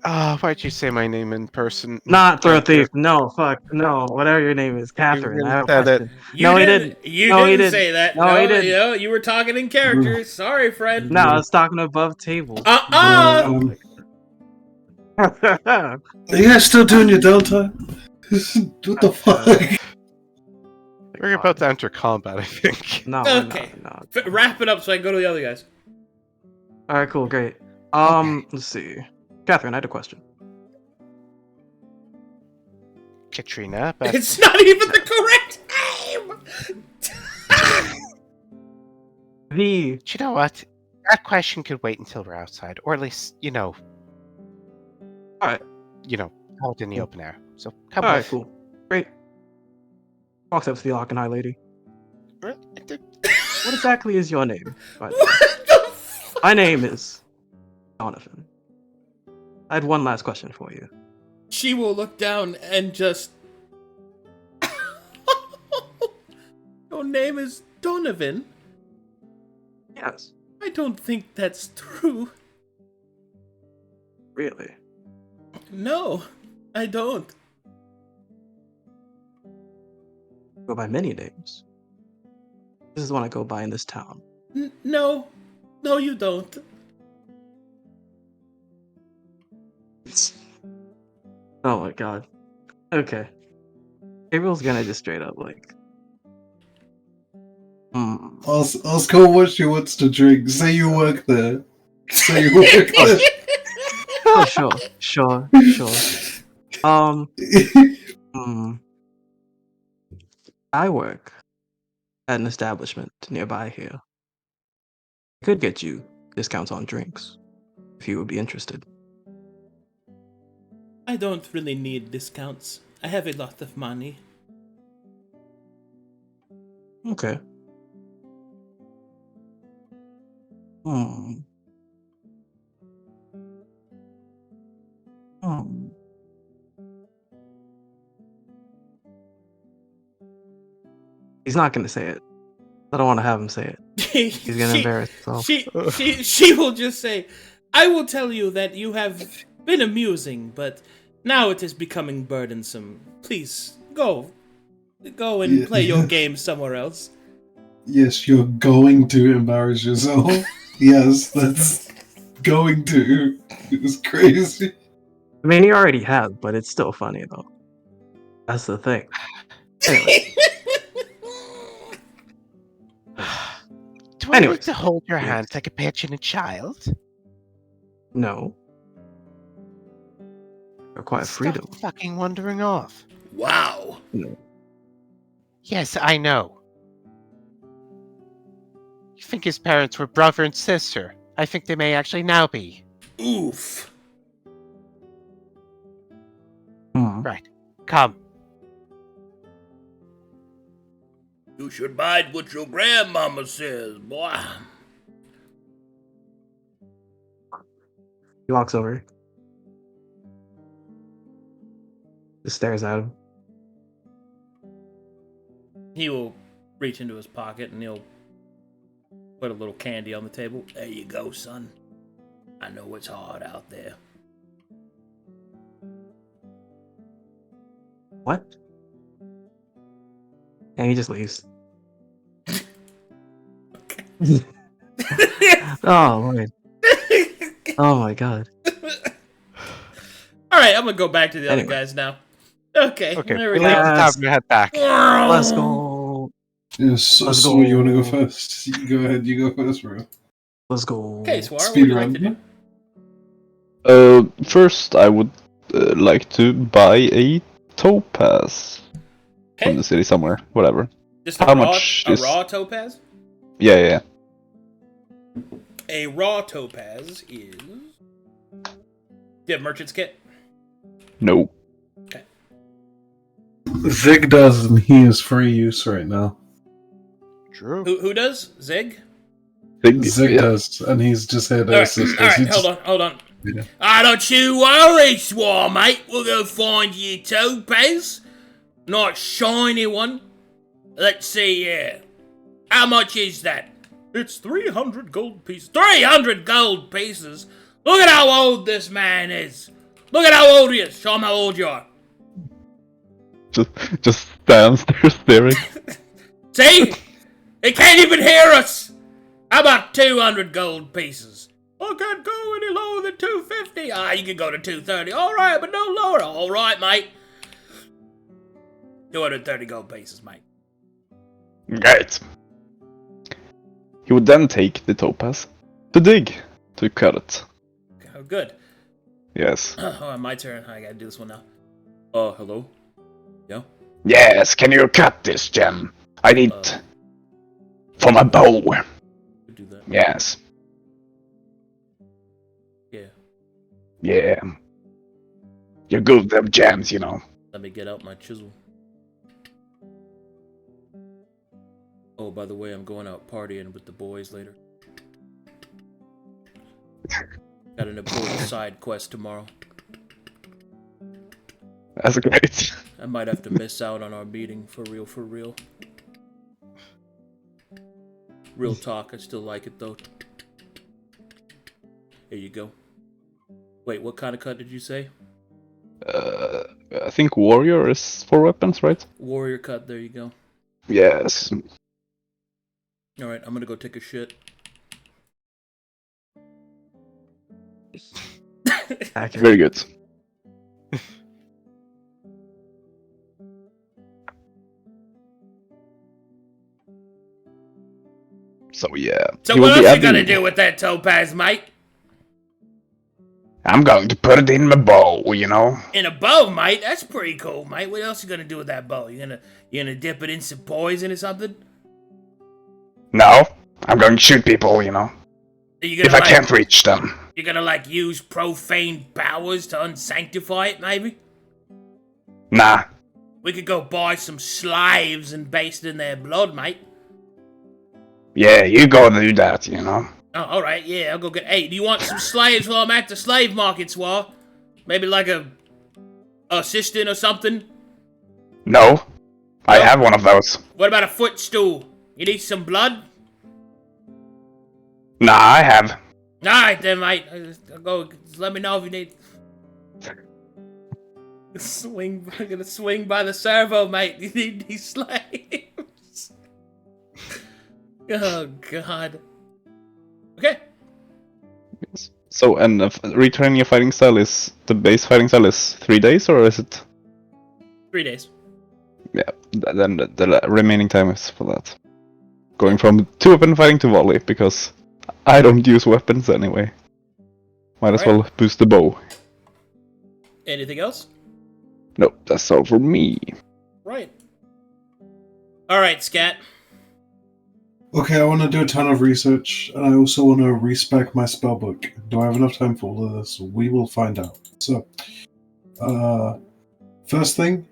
Why'd you say my name in person? Not ThroatThief. No, fuck. No, whatever your name is. Catherine. really I have a said it. question. You No, he didn't. didn't. You No, he didn't didn't. say that. No, he didn't. You know, you were talking in character. Sorry, friend. No, I was talking above table. Are you guys still doing your downtime? What the fuck? We're about to enter combat, I think. No, Okay. no. Wrap it up so I can go to the other guys. All right, cool, great. Okay. Let's see. Catherine, I had a question. Katrina, but It's not even the correct name. The you know what? That question could wait until we're outside, or at least, all right, out in the open air. So come all right, with. cool, great. Walks up to the Arcanine lady. What exactly is your name? By the way? What the fuck? My name is Donovan. I had one last question for you. She will look down and just. Your name is Donovan? Yes, I don't think that's true. really. No, I don't. I go by many names. This is the one I go by in this town. No, you don't. Oh my god. Okay. Gabriel's gonna just straight up like. Ask her what she wants to drink. Say you work there. Say you work there. Oh, sure. I work at an establishment nearby here. I could get you discounts on drinks if you would be interested. I don't really need discounts. I have a lot of money. Okay. Hmm. Hmm. He's not gonna say it. I don't want to have him say it. He's gonna embarrass himself. She will just say, "I will tell you that you have been amusing, but now it is becoming burdensome. Please go and play your game somewhere else." Yes, you're going to embarrass yourself. Yes, that's going to. It's crazy. I mean, he already has, but it's still funny though. That's the thing. Anyway. Do I Anyways. need to hold your hand like a petulant child? No. Require freedom. Stop fucking wandering off. Wow. No. Yes, I know. You think his parents were brother and sister. I think they may actually now be. Oof. Right. Come. You should mind what your grandmama says, boy. He walks over. Just stares at him. He will reach into his pocket and he'll put a little candy on the table. There you go, son. I know it's hard out there. What? And he just leaves. Oh, Lord. Oh my god. Alright, I'm gonna go back to the other Anyway. guys now. Okay, Okay, there we let's go. have your head back. Let's go. Yes, Let's Swar, you want to go go. first? You go ahead, you go first, bro. Let's go. Okay, Swar, what Speed would you like to run. do? First, I would like to buy a topaz from the city somewhere. Whatever. Just How a much raw, is- a raw topaz? Yeah. A raw topaz is... Do you have merchant's kit? No. Zig does, and he is free use right now. True. Who does? Zig? Zig Yeah. does, and he's just here to Alright, assist us. He hold just- on. Yeah. Don't you worry, Swar, mate. We'll go find you topaz. Nice shiny one. Let's see here. How much is that? It's 300 gold pieces. 300 gold pieces? Look at how old this man is. Look at how old he is. Show him how old you are. Just stands there staring. See? He can't even hear us. How about 200 gold pieces? I can't go any lower than 250. You can go to 230. All right, but no lower. All right, mate. 230 gold pieces, mate. Great. He would then take the topaz to dig, to cut it. Oh, good. Yes. Oh, my turn. I gotta do this one now. Hello? Yeah? Yes, can you cut this gem? I need for my bow. Do that. Yes. Yeah. Yeah. You're good with them gems, you know. Let me get out my chisel. Oh, by the way, I'm going out partying with the boys later. Got an important side quest tomorrow. That's great. I might have to miss out on our meeting, for real. Real talk, I still like it though. Here you go. Wait, what kind of cut did you say? I think warrior is 4 weapons, right? Warrior cut, there you go. Yes. Alright, I'm gonna go take a shit. Accurate. Very good. So yeah. So he will what be else you gonna adding- do with that topaz, mate? I'm going to put it in my bow, you know. In a bow, mate? That's pretty cool, mate. What else you gonna do with that bow? You gonna dip it in some poison or something? No, I'm going to shoot people, you know. Are you gonna If I can't reach them. You're gonna use profane powers to unsanctify it, maybe? Nah. We could go buy some slaves and baste in their blood, mate. Yeah, you go do that, you know. Oh, all right, yeah, I'll go get. Hey, do you want some slaves while I'm at the slave market, Swar? Maybe like a assistant or something. No, I No? have one of those. What about a footstool? You need some blood? Nah, I have. All right, then, mate. I'll go. Let me know if you need. I'm gonna swing by the servo, mate. You need these slaves. Oh God. Okay. So, and retraining your fighting style is the base fighting style is 3 days, or is it? 3 days. Yeah. Then the remaining time is for that. Going from 2-weapon fighting to volley because I don't use weapons anyway. Might as well boost the bow. Anything else? No, that's all for me. Right. All right, Scat. Okay, I want to do a ton of research, and I also want to respec my spellbook. Do I have enough time for all of this? We will find out. So, first thing,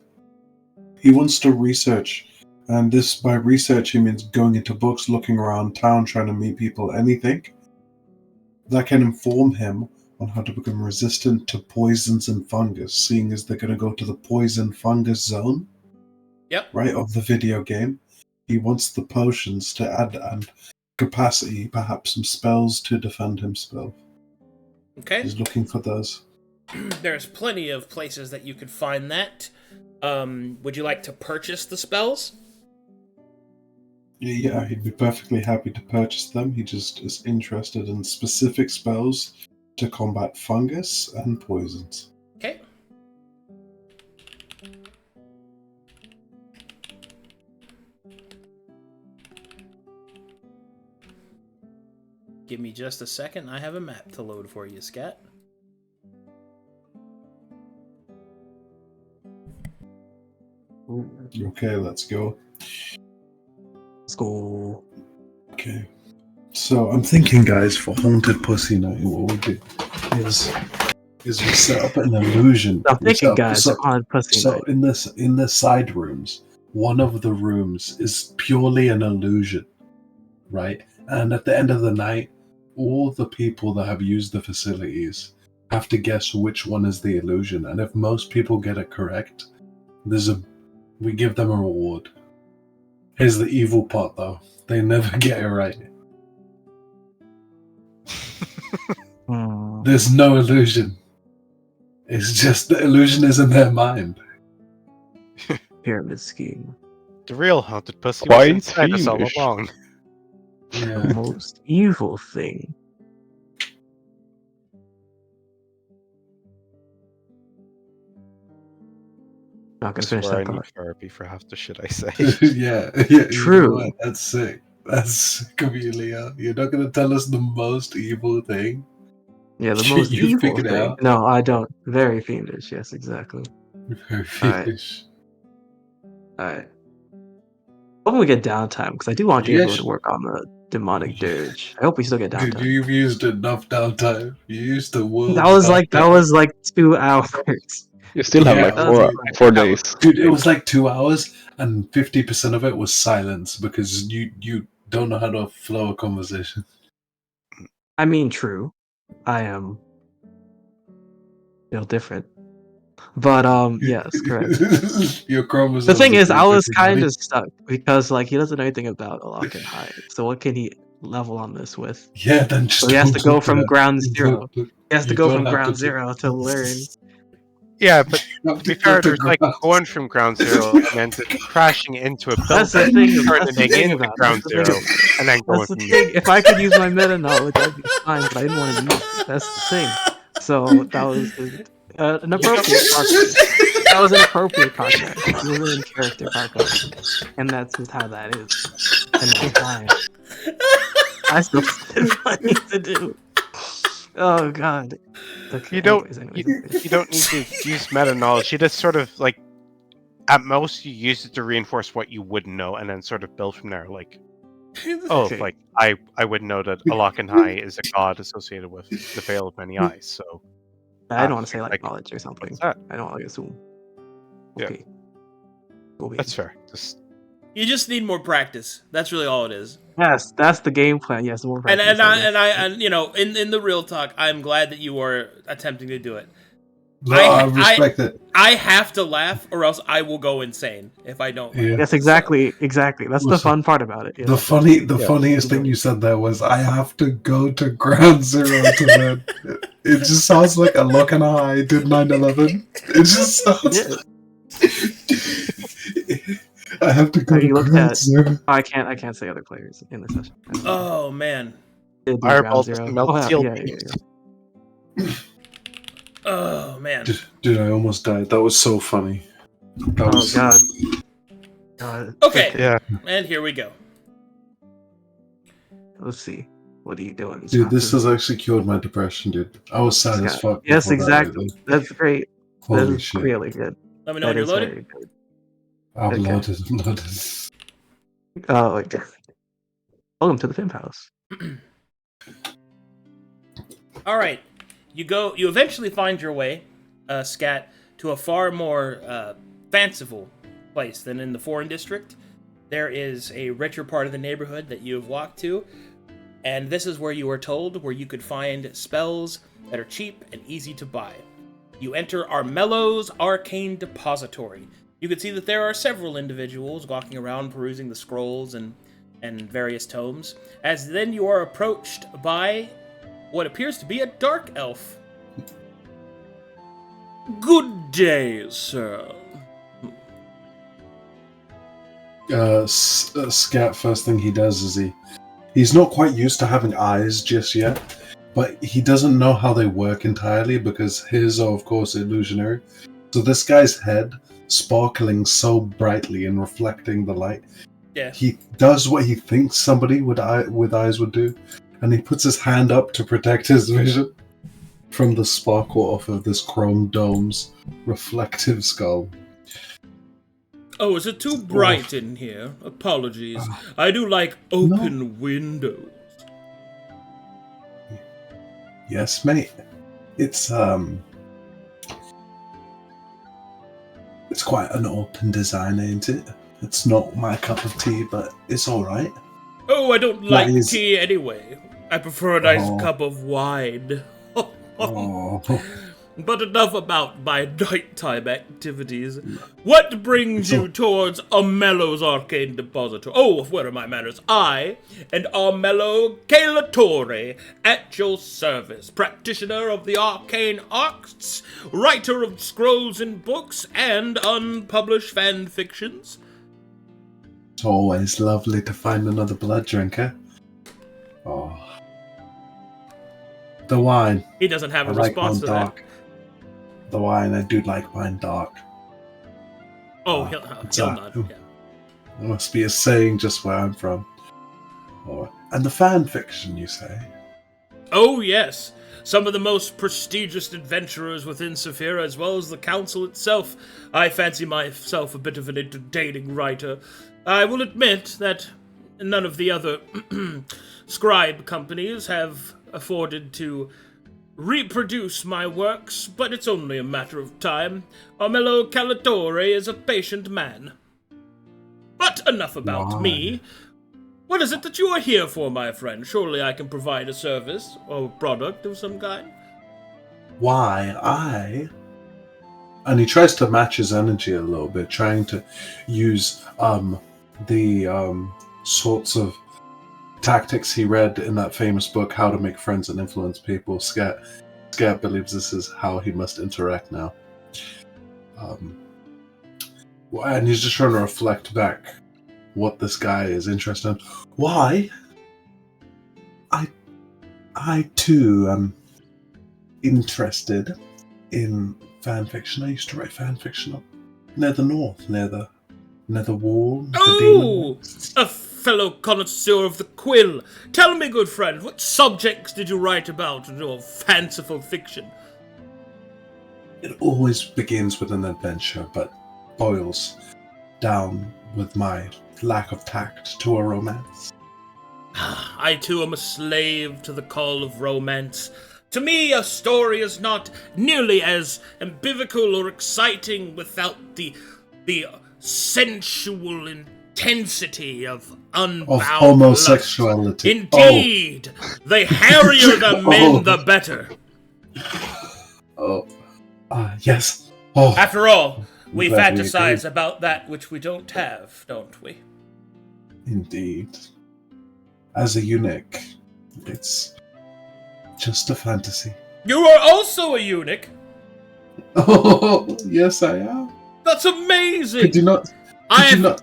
he wants to research, and this by research he means going into books, looking around town, trying to meet people, anything that can inform him on how to become resistant to poisons and fungus, seeing as they're going to go to the poison fungus zone. Yep. Right, of the video game. He wants the potions to add and capacity, perhaps some spells to defend himself. Okay. He's looking for those. There's plenty of places that you could find that. Would you like to purchase the spells? Yeah, he'd be perfectly happy to purchase them. He just is interested in specific spells to combat fungus and poisons. Okay. Give me just a second. I have a map to load for you, Scat. Okay, let's go. Let's go. Okay. So I'm thinking, guys, for Haunted Pussy Night, what we'll do is we set up an illusion. I'm thinking, guys, on pussy So night. in the side rooms, one of the rooms is purely an illusion, right? And at the end of the night, all the people that have used the facilities have to guess which one is the illusion. And if most people get it correct, we give them a reward. Here's the evil part, though: they never get it right. There's no illusion. It's just the illusion is in their mind. Pyramid scheme. The real haunted pussy Quite was inside us all fiendish. along. Yeah. The most evil thing. Not gonna finish Swear I that need thought. therapy for half the shit I say. yeah. You know True. what? That's sick. That's sick of you, Leo. You're not gonna tell us the most evil thing. Yeah, the most You evil figured it thing. out. No, I don't. Very fiendish. Yes, exactly. Very Alright. fiendish. All right. Hope we get downtime because I do want you Yes. to work on the demonic dirge. I hope we still get Dude, downtime. you've used enough downtime. You used the word. That was like 2 hours. You still have Yeah, like that was four, fine. 4 days. Dude, it was like 2 hours, and 50% of it was silence because you don't know how to flow a conversation. I mean, true. I am different. But yes, correct. Your chromosomes. The thing is, are I was different, kind buddy. of stuck because like he doesn't know anything about Alok and High. So what can he level on this with? Yeah, then just So he has to don't go look from at it. ground zero. Look, He has to you go don't from have ground to- zero to learn. Yeah, but you have to be to fair, get the there's like ground. going from ground zero and then crashing into a That's the building, thing. That's the turning thing into about it. ground That's the zero, thing. and then going That's the from thing. If I could use my meta knowledge, I'd be fine. But I didn't want to use it. That's the thing. So that was an appropriate contract. That was an appropriate contract. It was an in-character contract, and that's just how that is. And that's fine. I still did what I need to do. Oh god. Okay, You don't anyways. you don't need to use meta knowledge. You just sort of like at most you use it to reinforce what you wouldn't know, and then sort of build from there. Like, oh, Okay. like I would know that Alakanhai is a god associated with the Veil of Many Eyes. So I don't want to say like knowledge or something. what's that? I don't want to assume. Yeah. Okay. Cool That's beans. fair. Just You just need more practice. That's really all it is. Yes, that's the game plan. Yes, more practice. And you know, in the real talk, I'm glad that you are attempting to do it. No, I respect it. I have to laugh, or else I will go insane if I don't. Yeah. Yes, exactly. That's the fun part about it. Yeah. The funniest thing you said there was, "I have to go to Ground Zero to win." It just sounds like a lock and I did 9/11. It just sounds. I have to go to Ground Zero. I can't say other players in the session. Oh man. Fireball doesn't melt steel. Yeah. Oh man. Dude, I almost died. That was so funny. God. Okay. Yeah. And here we go. Let's see. What are you doing? Dude, this has actually cured my depression, dude. I was sad as fuck. Yes, exactly. That's great. Holy That's shit. really good. Let me know when you're loaded. I'm loaded. Oh, okay. Welcome to the Pimp House. All right. You eventually find your way, Scat, to a far more fanciful place than in the Foreign District. There is a richer part of the neighborhood that you have walked to, and this is where you are told where you could find spells that are cheap and easy to buy. You enter Armello's Arcane Depository. You can see that there are several individuals walking around perusing the scrolls and various tomes, as then you are approached by what appears to be a dark elf. Good day, sir. Scat, first thing he does is he's not quite used to having eyes just yet, but he doesn't know how they work entirely because his are, of course, illusionary. So this guy's head, sparkling so brightly and reflecting the light, he does what he thinks somebody with eyes would do, and he puts his hand up to protect his vision from the sparkle off of this chrome dome's reflective skull. Oh, is it too bright in here? Apologies. I do like open windows. Yes, mate. It's quite an open design, ain't it? It's not my cup of tea, but it's alright. Oh, I don't like tea anyway. I prefer a nice cup of wine. But enough about my nighttime activities. What brings you towards Armello's Arcane Depository? Oh, where are my manners? I and Armello Calatore, at your service. Practitioner of the arcane arts, writer of scrolls and books, and unpublished fan fictions. It's always lovely to find another blood drinker. Oh. The wine. He doesn't have a response to that. The wine, I do like wine dark. Oh, he'll nod. Yeah. There must be a saying just where I'm from. And the fan fiction, you say? Oh, yes. Some of the most prestigious adventurers within Saphira, as well as the council itself. I fancy myself a bit of an entertaining writer. I will admit that none of the other scribe companies have afforded to reproduce my works, but it's only a matter of time. Armello Calatore is a patient man. But enough about me. What is it that you are here for, my friend? Surely I can provide a service or product of some kind. And he tries to match his energy a little bit, trying to use the sorts of tactics he read in that famous book, How to Make Friends and Influence People. Scat believes this is how he must interact now. And he's just trying to reflect back what this guy is interested in. Why? I too am interested in fan fiction. I used to write fan fiction up near the north, near the wall. Oh, a fellow connoisseur of the quill. Tell me, good friend, what subjects did you write about in your fanciful fiction? It always begins with an adventure, but boils down with my lack of tact to a romance. I too am a slave to the call of romance. To me, a story is not nearly as ambivalent or exciting without the sensual intensity of unbound Of homosexuality. lust. Indeed, the hairier the men, Oh. the better. Oh. Yes. Oh. After all, we Glad we fantasize agree. about that which we don't have, don't we? Indeed. As a eunuch, it's just a fantasy. You are also a eunuch. Oh, yes, I am. That's amazing. Could you not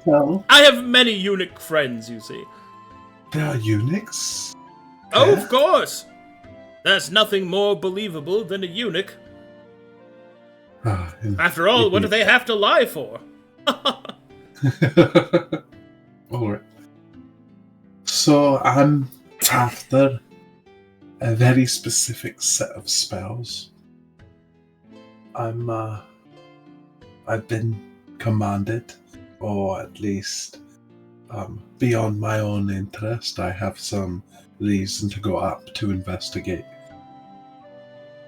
tell? I have many eunuch friends, you see. There are eunuchs? Oh, Yeah. of course. There's nothing more believable than a eunuch. After all, what do they have to lie for? Alright. So I'm after a very specific set of spells. I've been commanded, or at least beyond my own interest, I have some reason to go up to investigate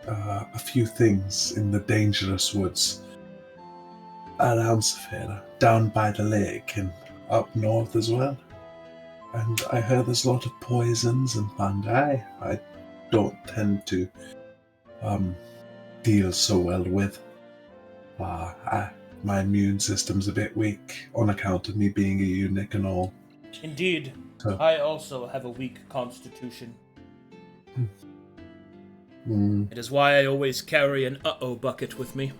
a few things in the dangerous woods around Saphira, down by the lake and up north as well. And I heard there's a lot of poisons and fungi I don't tend to deal so well with. My immune system's a bit weak on account of me being a eunuch and all. Indeed. So, I also have a weak constitution. It is why I always carry an uh-oh bucket with me.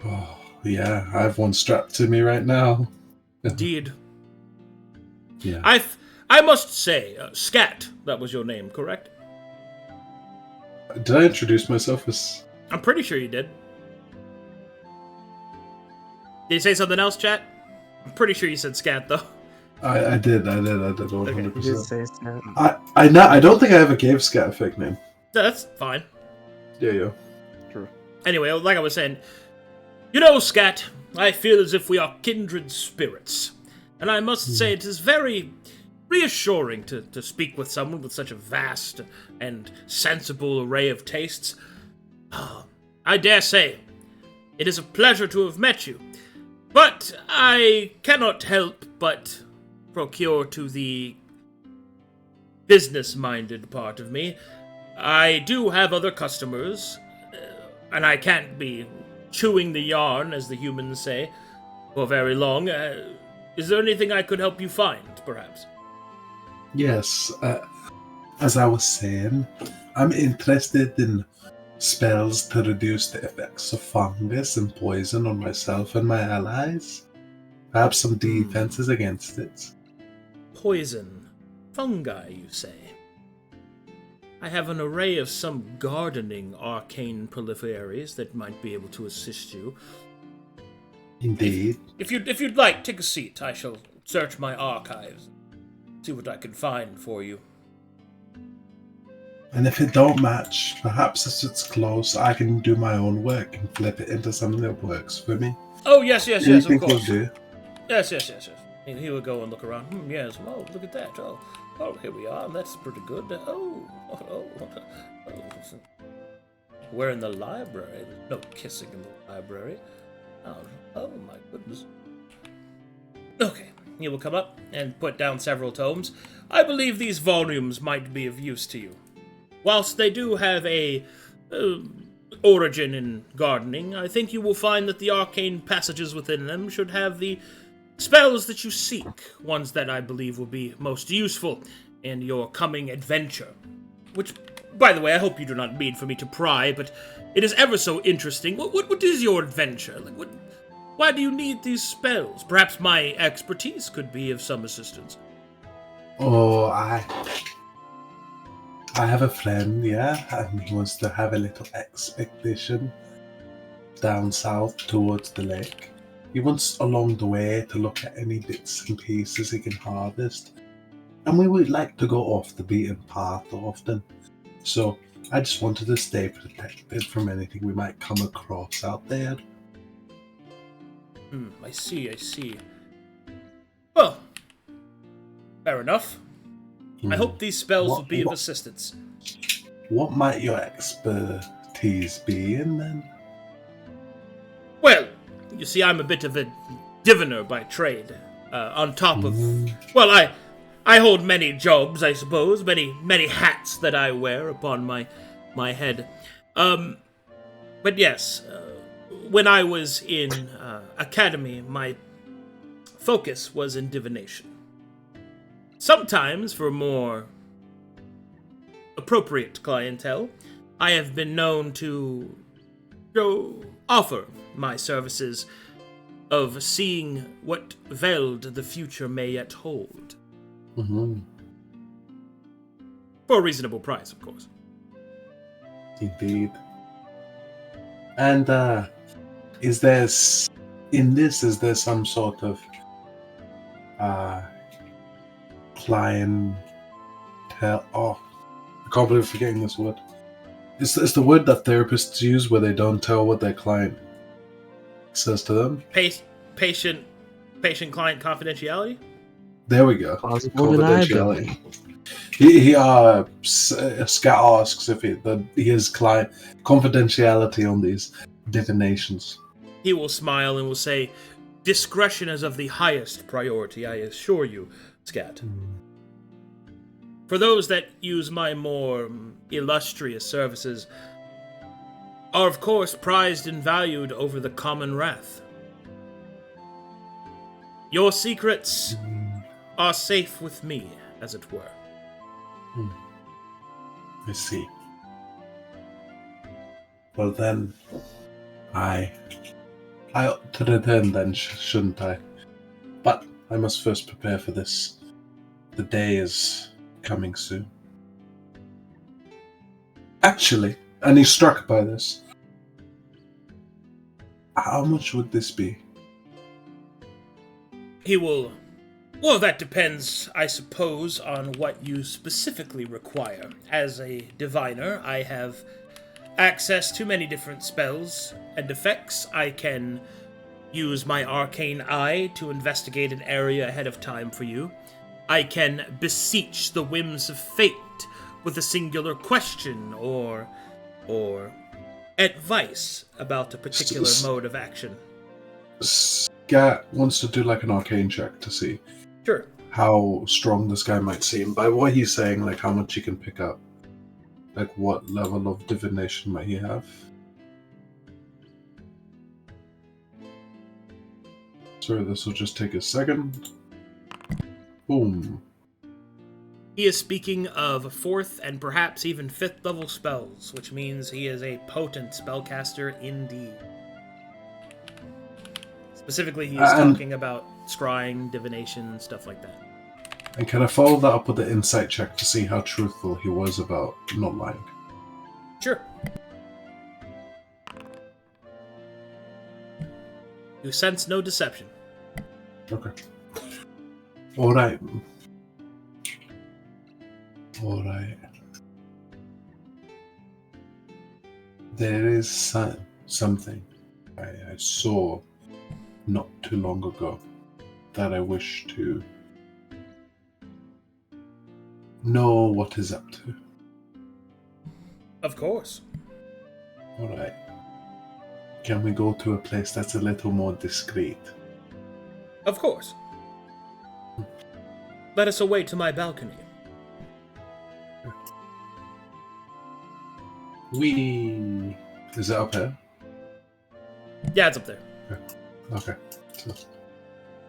oh, yeah, I have one strapped to me right now. Indeed. Yeah. I must say, Scat, that was your name, correct? Did I introduce myself as... I'm pretty sure you did. Did you say something else, chat? I'm pretty sure you said Scat, though. I did 100%. You did say Scat. I don't think I ever gave Scat a fake name. That's fine. Yeah. Anyway, like I was saying, you know, Scat, I feel as if we are kindred spirits. And I must say, it is very reassuring to speak with someone with such a vast and sensible array of tastes. I dare say, it is a pleasure to have met you. But I cannot help but procure to the business-minded part of me. I do have other customers, and I can't be chewing the yarn, as the humans say, for very long. Is there anything I could help you find, perhaps? Yes, as I was saying, I'm interested in spells to reduce the effects of fungus and poison on myself and my allies. Perhaps some defenses against it. Poison. Fungi, you say? I have an array of some gardening arcane proliferaries that might be able to assist you. Indeed. If you'd like, take a seat. I shall search my archives, see what I can find for you. And if it don't match, perhaps if it's close, I can do my own work and flip it into something that works for me. Oh, yes, What of do you think course. we'll do? Yes. And he would go and look around. Yes, oh, look at that. Oh, here we are. That's pretty good. We're in the library. There's no kissing in the library. Oh my goodness. Okay, he will come up and put down several tomes. I believe these volumes might be of use to you. Whilst they do have a origin in gardening, I think you will find that the arcane passages within them should have the spells that you seek, ones that I believe will be most useful in your coming adventure. Which, by the way, I hope you do not mean for me to pry, but it is ever so interesting. What is your adventure? Why do you need these spells? Perhaps my expertise could be of some assistance. Oh, I have a friend, yeah, and he wants to have a little expedition down south towards the lake. He wants along the way to look at any bits and pieces he can harvest. And we would like to go off the beaten path often. So I just wanted to stay protected from anything we might come across out there. I see. Well, fair enough. I hope these spells will be of assistance. What might your expertise be in then? Well, you see, I'm a bit of a diviner by trade. On top of, well, I hold many jobs, I suppose, many hats that I wear upon my head. But yes, when I was in academy, my focus was in divination. Sometimes, for more appropriate clientele, I have been known to offer my services of seeing what Veld the future may yet hold. Mm-hmm. For a reasonable price, of course. Indeed. And is there some sort of clientele? Oh, I can't believe I'm forgetting this word. It's the word that therapists use where they don't tell what their client says to them. Patient-client confidentiality? There we go. Plausible Confidentiality. Scat asks if he has client confidentiality on these divinations. He will smile and will say, "Discretion is of the highest priority, I assure you, Scat. For those that use my more illustrious services are of course prized and valued over the common wrath. Your secrets are safe with me, as it were." I see. Well then, I ought to return then, shouldn't I? But I must first prepare for this. The day is coming soon. Actually, and he's struck by this. How much would this be? He will... Well, that depends, I suppose, on what you specifically require. As a diviner, I have access to many different spells and effects. I can use my arcane eye to investigate an area ahead of time for you. I can beseech the whims of fate with a singular question or advice about a particular mode of action. Scat wants to do like an arcane check to see Sure. how strong this guy might seem. By what he's saying, like how much he can pick up. Like what level of divination might he have? Sorry, this will just take a second. Boom. He is speaking of 4th and perhaps even 5th level spells, which means he is a potent spellcaster indeed. Specifically, he is talking about scrying, divination, stuff like that. And can I follow that up with the insight check to see how truthful he was about not lying? Sure. You sense no deception. Okay. Alright. There is something I saw not too long ago that I wish to know what is up to. Of course. Alright. Can we go to a place that's a little more discreet? Of course. Let us away to my balcony. Is it up here? Yeah, it's up there. Okay. So,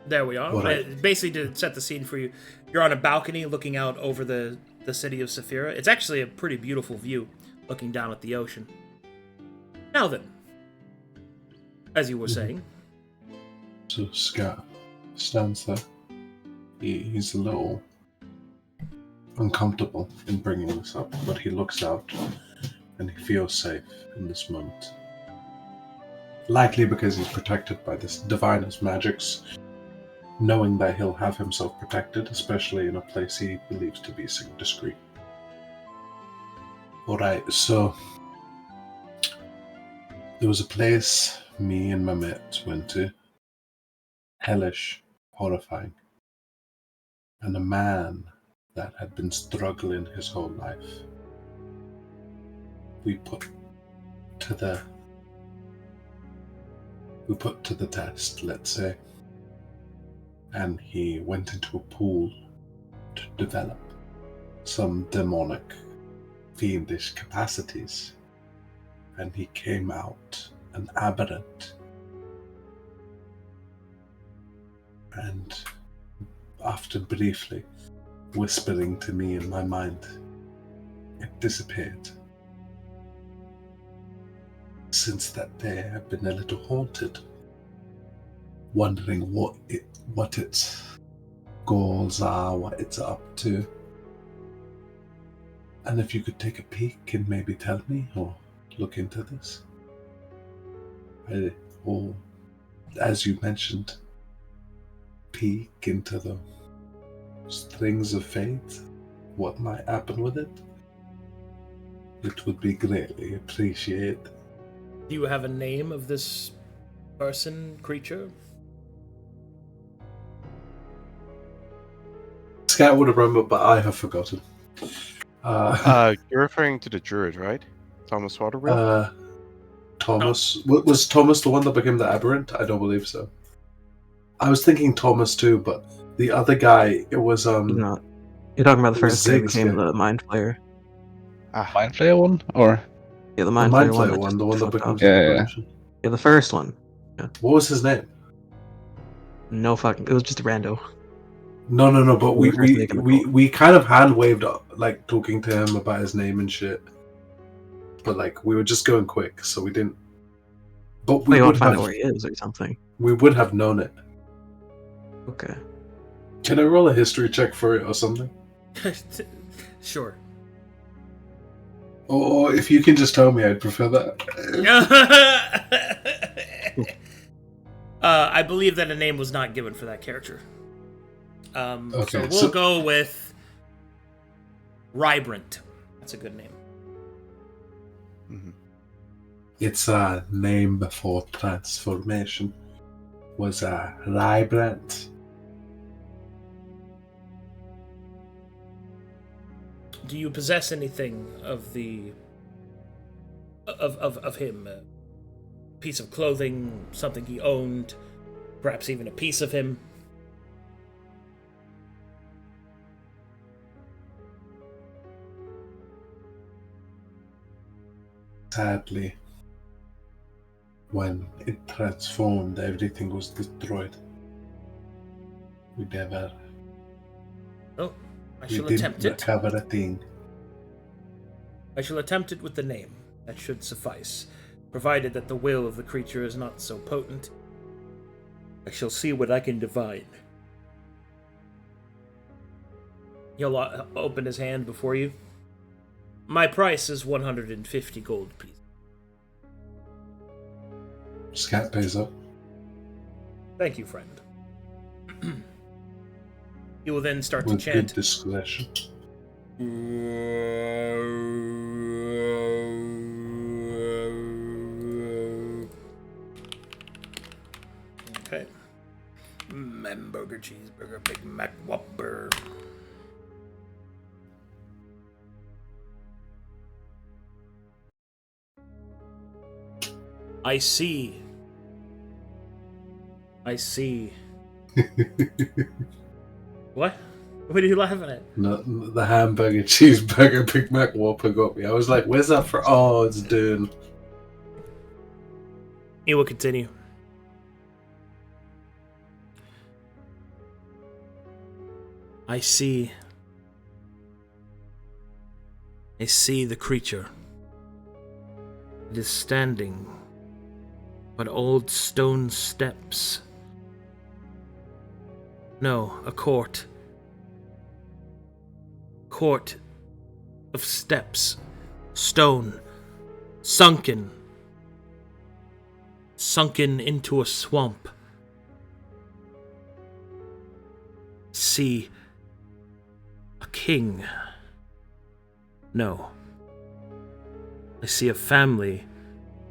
There we are. Right. Basically, to set the scene for you, you're on a balcony looking out over the city of Saphira. It's actually a pretty beautiful view, looking down at the ocean. Now then, as you were saying. so Scat stands there. He's a little uncomfortable in bringing this up, but he looks out and he feels safe in this moment. Likely because he's protected by this diviner's magics, knowing that he'll have himself protected, especially in a place he believes to be discreet. Alright, so there was a place me and my mates went to. Hellish, horrifying. And a man that had been struggling his whole life. We put to the test, let's say. and he went into a pool to develop some demonic, fiendish capacities. And he came out an aberrant. And after briefly whispering to me in my mind, it disappeared. Since that day, I've been a little haunted, wondering what its goals are, what it's up to. And if you could take a peek and maybe tell me or look into this. Or, as you mentioned, peek into the strings of fate, what might happen with it. It would be greatly appreciated. Do you have a name of this person, creature? Scat would have remembered, but I have forgotten. You're referring to the druid, right? Thomas Waterwell? Thomas. Was Thomas the one that became the aberrant? I don't believe so. I was thinking Thomas too, but the other guy, it was Not. You're talking about the it was first guy who Zig's became guy. the Mind Flayer. Mind Flayer one? Or Yeah, the The Mind Mind Flayer one. Flayer one, the one that becomes Yeah, an yeah. apparition. Yeah, the first one. What was his name? No fucking. It was just rando. No, but We were first making the call. we kind of hand waved like talking to him about his name and shit. But like we were just going quick, so we didn't. But we We would would find have out where he is or something. we would have known it. Okay. Can I roll a history check for it or something? Sure. Or if you can just tell me, I'd prefer that. I believe that a name was not given for that character. So we'll go with Rybrant. That's a good name. Mm-hmm. Its name before transformation was Rybrant. Do you possess anything of the of him? A piece of clothing, something he owned, perhaps even a piece of him? Sadly, when it transformed, everything was destroyed. We never. Oh, I We shall didn't attempt it. recover a thing. I shall attempt it with the name. That should suffice. Provided that the will of the creature is not so potent, I shall see what I can divine. He'll open his hand before you. My price is 150 gold pieces. Scat pays up. Thank you, friend. He will then start With to chant. good discretion. Okay. Hamburger, cheeseburger, Big Mac, Whopper. I see. What? What are you laughing at? No, the hamburger, cheeseburger, Big Mac Whopper got me. I was like, where's that for? Oh, it's Dune. He will continue. I see the creature. It is standing on old stone steps. No, a court. Court of steps. Stone. Sunken into a swamp. See a king. No. I see a family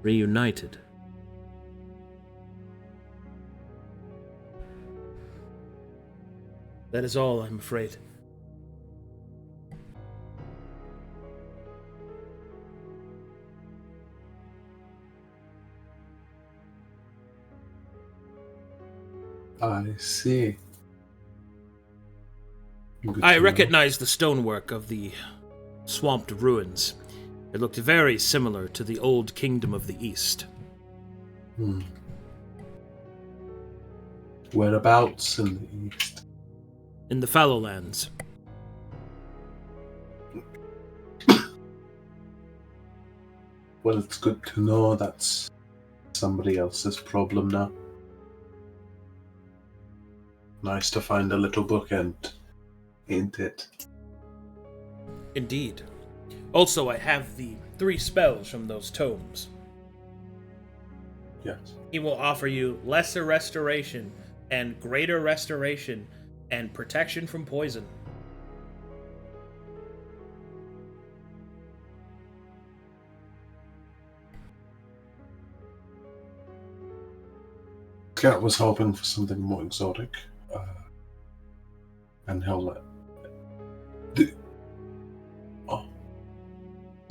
reunited. That is all, I'm afraid. I see. Good I to know. recognize the stonework of the swamped ruins. It looked very similar to the old kingdom of the East. Whereabouts in the east? In the Fallowlands. Well, it's good to know that's somebody else's problem now. Nice to find a little bookend, ain't it? Indeed. Also, I have the 3 spells from those tomes. Yes. He will offer you lesser restoration and greater restoration and protection from poison. Scat was hoping for something more exotic, and he'll let.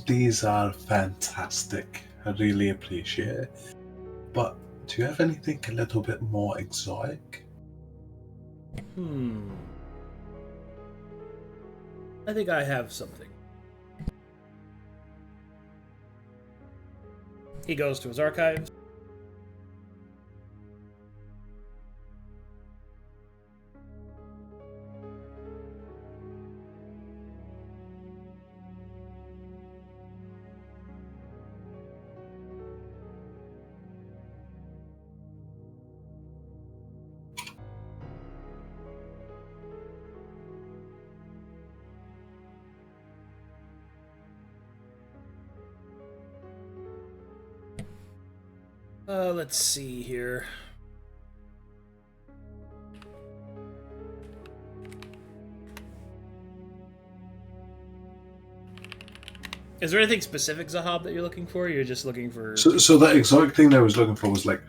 These are fantastic. I really appreciate it. But do you have anything a little bit more exotic? I think I have something. He goes to his archives. Let's see here. Is there anything specific, Zahaab, that you're looking for? Or you're just looking for... So that exotic thing that I was looking for was like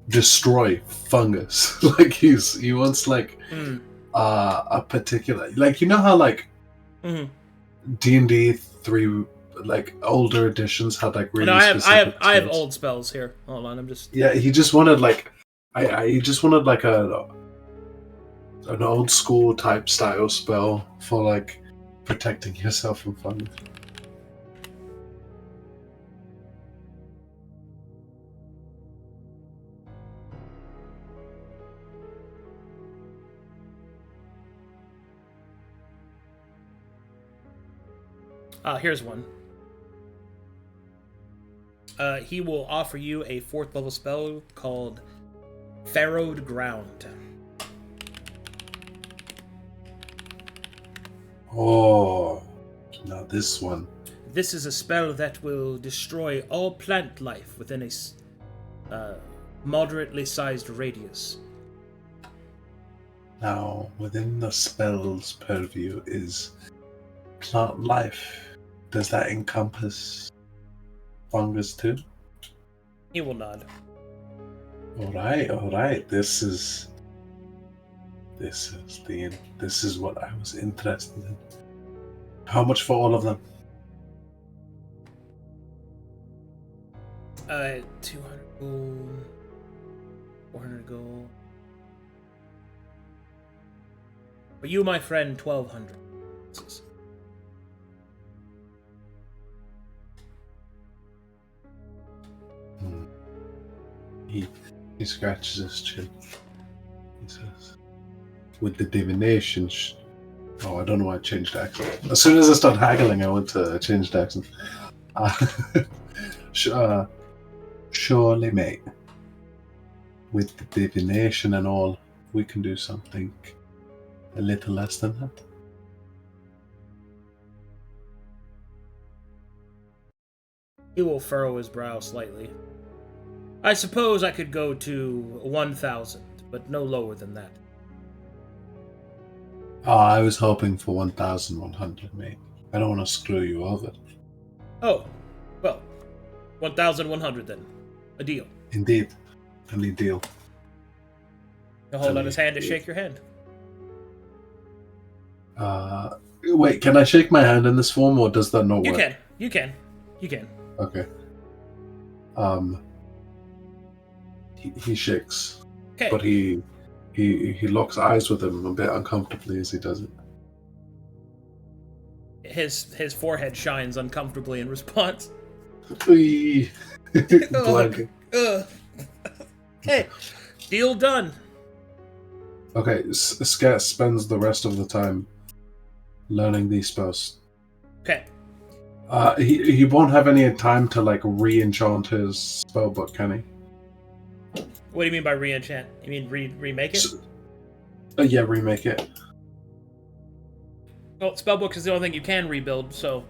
destroy fungus. Like he wants like a particular, like, you know how like D&D 3 like older editions had like really specific I have spells? old spells here. Hold on, I'm just... Yeah, he just wanted like he just wanted like an old school type style spell for like protecting yourself from fungus. Here's one. He will offer you a 4th level spell called Furrowed Ground. Oh, now this one. This is a spell that will destroy all plant life within a moderately sized radius. Now, within the spell's purview is plant life. Does that encompass fungus too? He will nod. Alright. This is what I was interested in. How much for all of them? 200 gold, 400 gold. For you, my friend, 1,200. He scratches his chin. He says, with the divination... Oh, I don't know why I changed accent. As soon as I start haggling, I went to change the accent. Surely, mate. With the divination and all, we can do something a little less than that. He will furrow his brow slightly. I suppose I could go to 1,000, but no lower than that. Oh, I was hoping for 1,100, mate. I don't want to screw you over. Oh, well, 1,100 then. A deal. Indeed. Any deal. He'll hold out his hand to shake your hand. Wait, can I shake my hand in this form, or does that not work? You can. Okay. He shakes, Okay. but he locks eyes with him a bit uncomfortably as he does it. His forehead shines uncomfortably in response. Blanking. Hey, deal done. Okay, Scat spends the rest of the time learning these spells. Okay. He won't have any time to like re-enchant his spellbook, can he? What do you mean by re-enchant? You mean remake it? Yeah, remake it. Well, spellbook is the only thing you can rebuild, so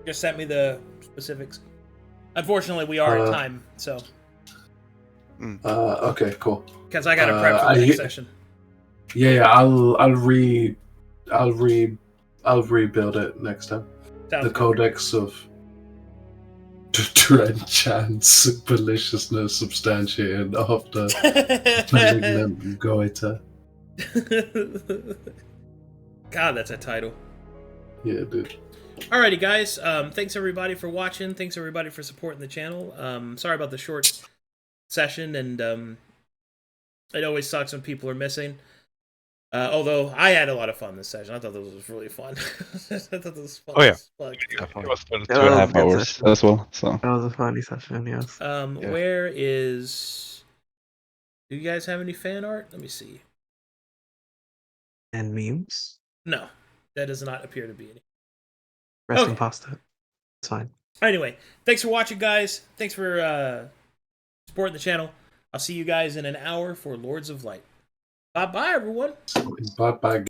just sent me the specifics. Unfortunately, we are at time, so. Okay, cool. Because I got to prep for the next session. Yeah, I'll rebuild it next time. Sounds the good. Codex of Drenchant's maliciousness substantiated after malignant goiter. God, that's a title. Yeah, dude. Alrighty, guys. Thanks everybody for watching. Thanks everybody for supporting the channel. Sorry about the short session, and it always sucks when people are missing. Although I had a lot of fun this session. I thought this was really fun. I thought this was fun. Oh, yeah. It was 2.5 That was a good hours session. as well. So That was a funny session, yes. Where is... Do you guys have any fan art? Let me see. And memes. No, that does not appear to be any. Rest Okay. in pasta. It's fine. Anyway, thanks for watching, guys. Thanks for supporting the channel. I'll see you guys in an hour for Lords of Light. Bye-bye, everyone. Bye-bye.